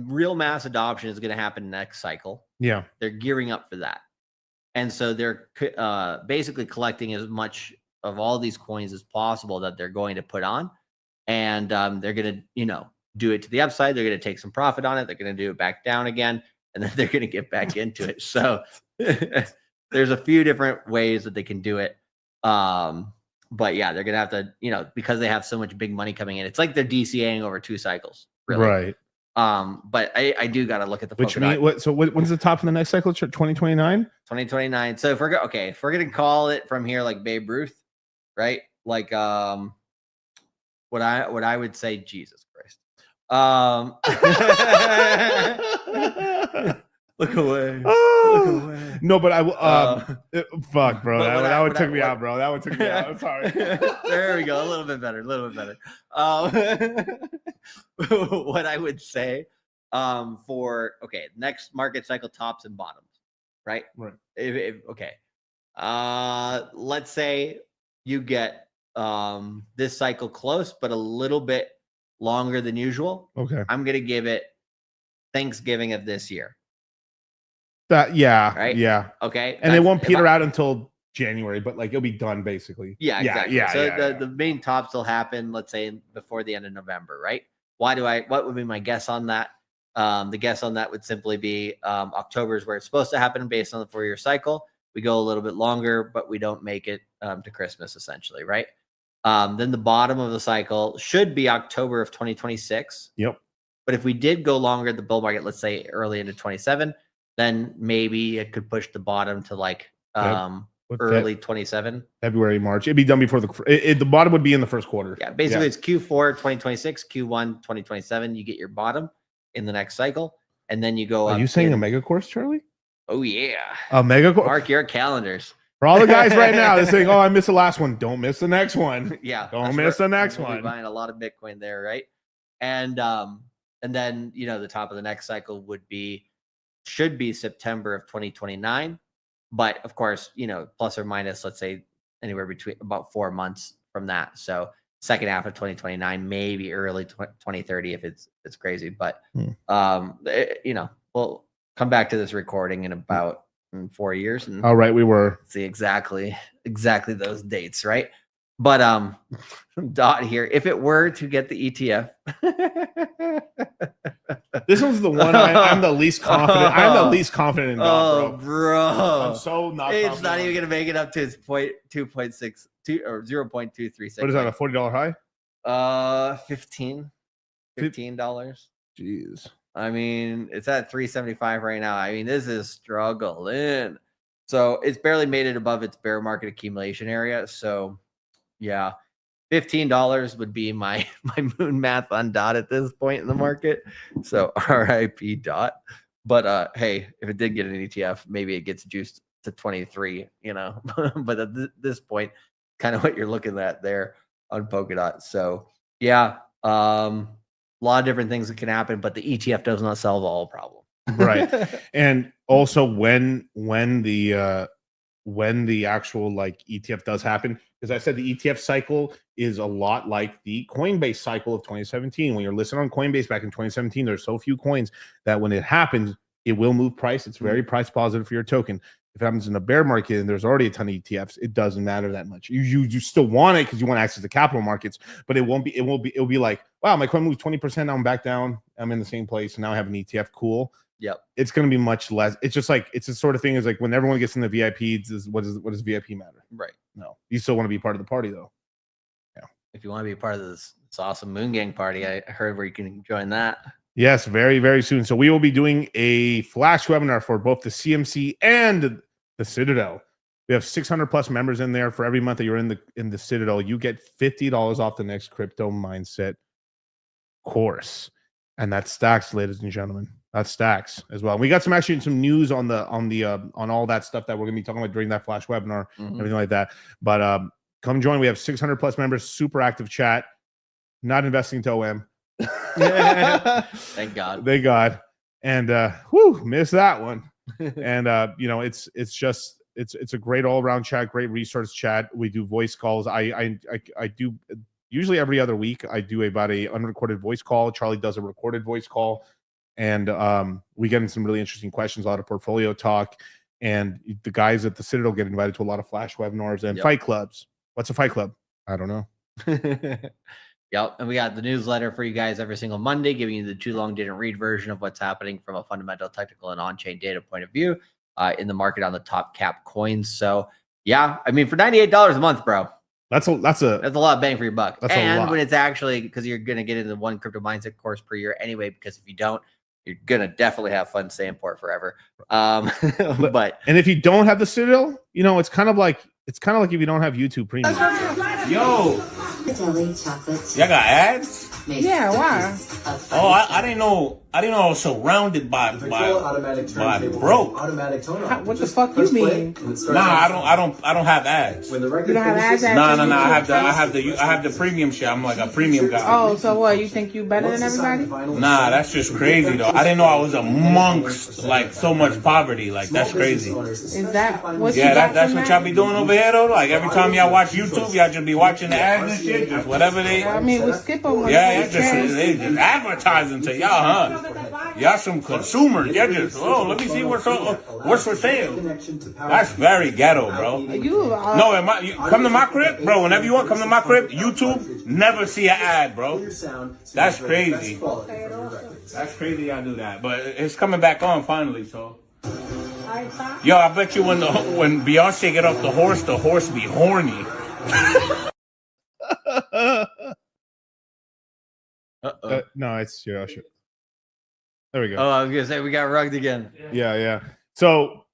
real mass adoption is going to happen next cycle. Yeah, they're gearing up for that, and so they're basically collecting as much of all these coins as possible that they're going to put on. And they're going to, do it to the upside. They're going to take some profit on it. They're going to do it back down again, and then they're going to get back into it. So there's a few different ways that they can do it. But yeah, they're going to have to, because they have so much big money coming in. It's like they're DCAing over 2 cycles, really. Right. But I do got to look at the Which means when's the top of the next cycle? 2029. 2029. So if we're going to call it from here like Babe Ruth, right? Like what I would say, Jesus Christ. Look away. Look away. No, but fuck, bro. That one took me out, bro. That one took me out. I'm sorry. There we go. A little bit better. What I would say for next market cycle tops and bottoms, right? Right. Let's say you get this cycle close, but a little bit longer than usual. Okay. I'm gonna give it Thanksgiving of this year. Right? Yeah. Okay. And it won't peter out until January, but like it'll be done basically. Yeah, exactly. The main tops will happen, let's say, before the end of November, right? What would be my guess on that? The guess on that would simply be October is where it's supposed to happen based on the 4-year cycle. We go a little bit longer, but we don't make it to Christmas, essentially, right? Then the bottom of the cycle should be October of 2026. Yep. But if we did go longer at the bull market, let's say early into 27, then maybe it could push the bottom to like early 27. February, March. It'd be done before the bottom would be in the first quarter. Yeah, basically it's Q4 2026, Q1 2027. You get your bottom in the next cycle, and then you go up. Are you saying a mega course, Charlie? Oh yeah. A mega course. Mark your calendars. For all the guys right now, they're saying, "Oh, I missed the last one." Don't miss the next one. Yeah. Don't miss the next one. We're buying a lot of Bitcoin there, right? And then the top of the next cycle should be September of 2029. But of course, plus or minus, let's say anywhere between about 4 months from that. So second half of 2029, maybe early 2030 if it's crazy. But we'll come back to this recording in about 4 years. And all right, we were see exactly those dates, right? But Dot here, if it were to get the ETF, this one's the one I'm the least confident. I'm the least confident in Dot, bro. I'm so not. It's not even gonna make it up to its 2.62 or 0.236. What is that? A $40 high? $15. Jeez. I mean, it's at 375 right now. I mean, this is struggling. So it's barely made it above its bear market accumulation area. So yeah, $15 would be my Moonmath on Dot at this point in the market. So RIP Dot. But hey, if it did get an ETF, maybe it gets juiced to 23, but at this point, kind of what you're looking at there on Polkadot. So yeah, a lot of different things that can happen, but the ETF does not solve all problem. Right. And also when the actual like ETF does happen, because I said the ETF cycle is a lot like the Coinbase cycle of 2017. When you're listed on Coinbase back in 2017, there's so few coins that when it happens, it will move price. It's very price positive for your token. If it happens in a bear market and there's already a ton of ETFs, it doesn't matter that much. You still want it because you want access to capital markets, but it'll be like, wow, my coin moved 20%. Now I'm back down. I'm in the same place. And now I have an ETF. Cool. Yep. It's going to be much less. It's just like, it's the sort of thing is like when everyone gets in the VIP, what does VIP matter? Right. No, you still want to be part of the party though. Yeah. If you want to be part of this awesome Moongang party, I heard where you can join that. Yes, very, very soon. So we will be doing a flash webinar for both the CMC and the Citadel. We have 600 plus members in there. For every month that you're in the Citadel, you get $50 off the next crypto mindset course, and that stacks, ladies and gentlemen. That stacks as well. We got some news on all that stuff that we're gonna be talking about during that flash webinar, everything like that. But come join. We have 600 plus members, super active chat. Not investing to OM. Thank God. Thank God. And missed that one. And it's a great all around chat, great resource chat. We do voice calls. I do usually every other week. I do about a unrecorded voice call. Charlie does a recorded voice call. And we get in some really interesting questions, a lot of portfolio talk, and the guys at the Citadel get invited to a lot of flash webinars and fight clubs. What's a fight club? I don't know. Yep, and we got the newsletter for you guys every single Monday, giving you the too long didn't read version of what's happening from a fundamental, technical, and on-chain data point of view in the market on the top cap coins. So yeah, I mean, for $98 a month, bro. That's a lot of bang for your buck. And when it's actually, because you're gonna get into one crypto mindset course per year anyway, because if you don't, you're gonna definitely have fun staying poor forever. But if you don't have the Citadel, it's kind of like if you don't have YouTube Premium. Yo, y'all got ads? Yeah, why? Oh, I didn't know. I was surrounded by broke. What the fuck you mean? Nah, I don't have ads. You don't have ads? No. I have the premium shit. I'm like a premium guy. Oh, so what? You think you better than everybody? Nah, that's just crazy though. I didn't know I was amongst like so much poverty. Like that's crazy. Is that what? Yeah, that's what y'all be doing over here though. Like every time y'all watch YouTube, y'all just be watching the ads and shit, just whatever they. I mean, we skip on. Yeah, they just advertising to y'all, huh? Y'all some consumers. Y'all just let me see what's for sale. That's very ghetto, bro. Come to my crib, bro. Whenever you want, come to my crib. YouTube, never see an ad, bro. That's crazy. That's crazy. I do that, but it's coming back on finally. So, yo, I bet you when Beyonce get off the horse be horny. No, it's your shit. There we go. Oh, I was gonna say we got rugged again. Yeah. So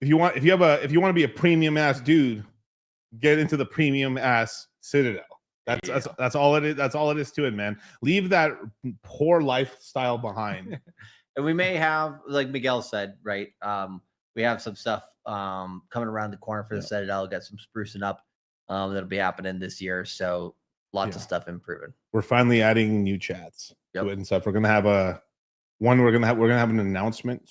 if you want to be a premium ass dude, get into the premium ass Citadel. That's all it is. That's all it is to it, man. Leave that poor lifestyle behind. And we may have, like Miguel said, right? We have some stuff coming around the corner for the Citadel. Got some sprucing up that'll be happening this year. So lots of stuff improving. We're finally adding new chats to it and stuff. We're gonna have we're gonna have an announcement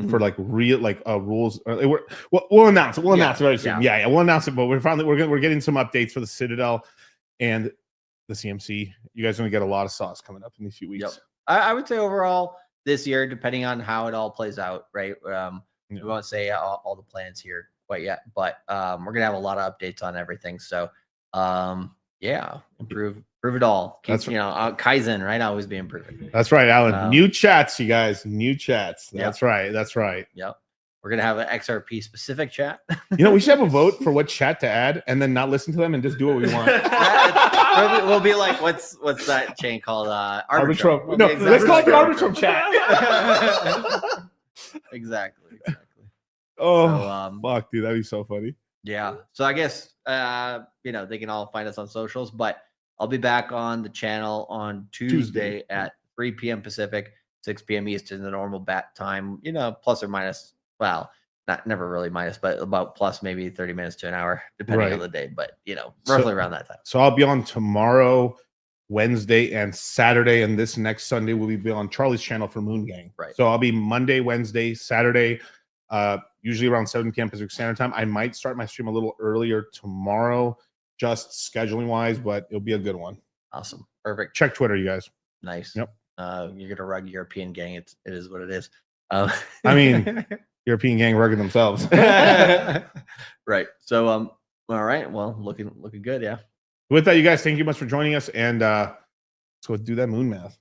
for like real rules. We'll announce it. We'll announce it very soon. Yeah, we'll announce it. But we're getting some updates for the Citadel and the CMC. You guys are gonna get a lot of sauce coming up in these few weeks. Yep. I would say overall this year, depending on how it all plays out, right? We won't say all the plans here quite yet, but we're gonna have a lot of updates on everything. So improve it all. Kaizen, right? Always be improving. That's right, Alan. New chats, you guys. New chats. That's right. Yep. We're gonna have an XRP specific chat. We should have a vote for what chat to add, and then not listen to them and just do what we want. We'll be like, what's that chain called? Arbitrum. No, let's call it the Arbitrum chat. Exactly. Oh, fuck, dude, that'd be so funny. Yeah. So I guess they can all find us on socials, but I'll be back on the channel on Tuesday at 3 p.m. Pacific, 6 p.m. Eastern, the normal bat time. Plus or minus. Well, never really minus, but about plus maybe 30 minutes to an hour, depending on the day. But roughly around that time. So I'll be on tomorrow, Wednesday, and Saturday, and this next Sunday we'll be on Charlie's channel for Moongang. Right. So I'll be Monday, Wednesday, Saturday. Usually around 7 p.m. Pacific Standard Time. I might start my stream a little earlier tomorrow, just scheduling wise, but it'll be a good one. Awesome. Perfect. Check Twitter, you guys. Nice. Yep. You're gonna rug European gang. It is what it is. I mean, European gang rugging themselves. Right. So all right. Well, looking good, yeah. With that, you guys, thank you much for joining us, and let's go do that moon math.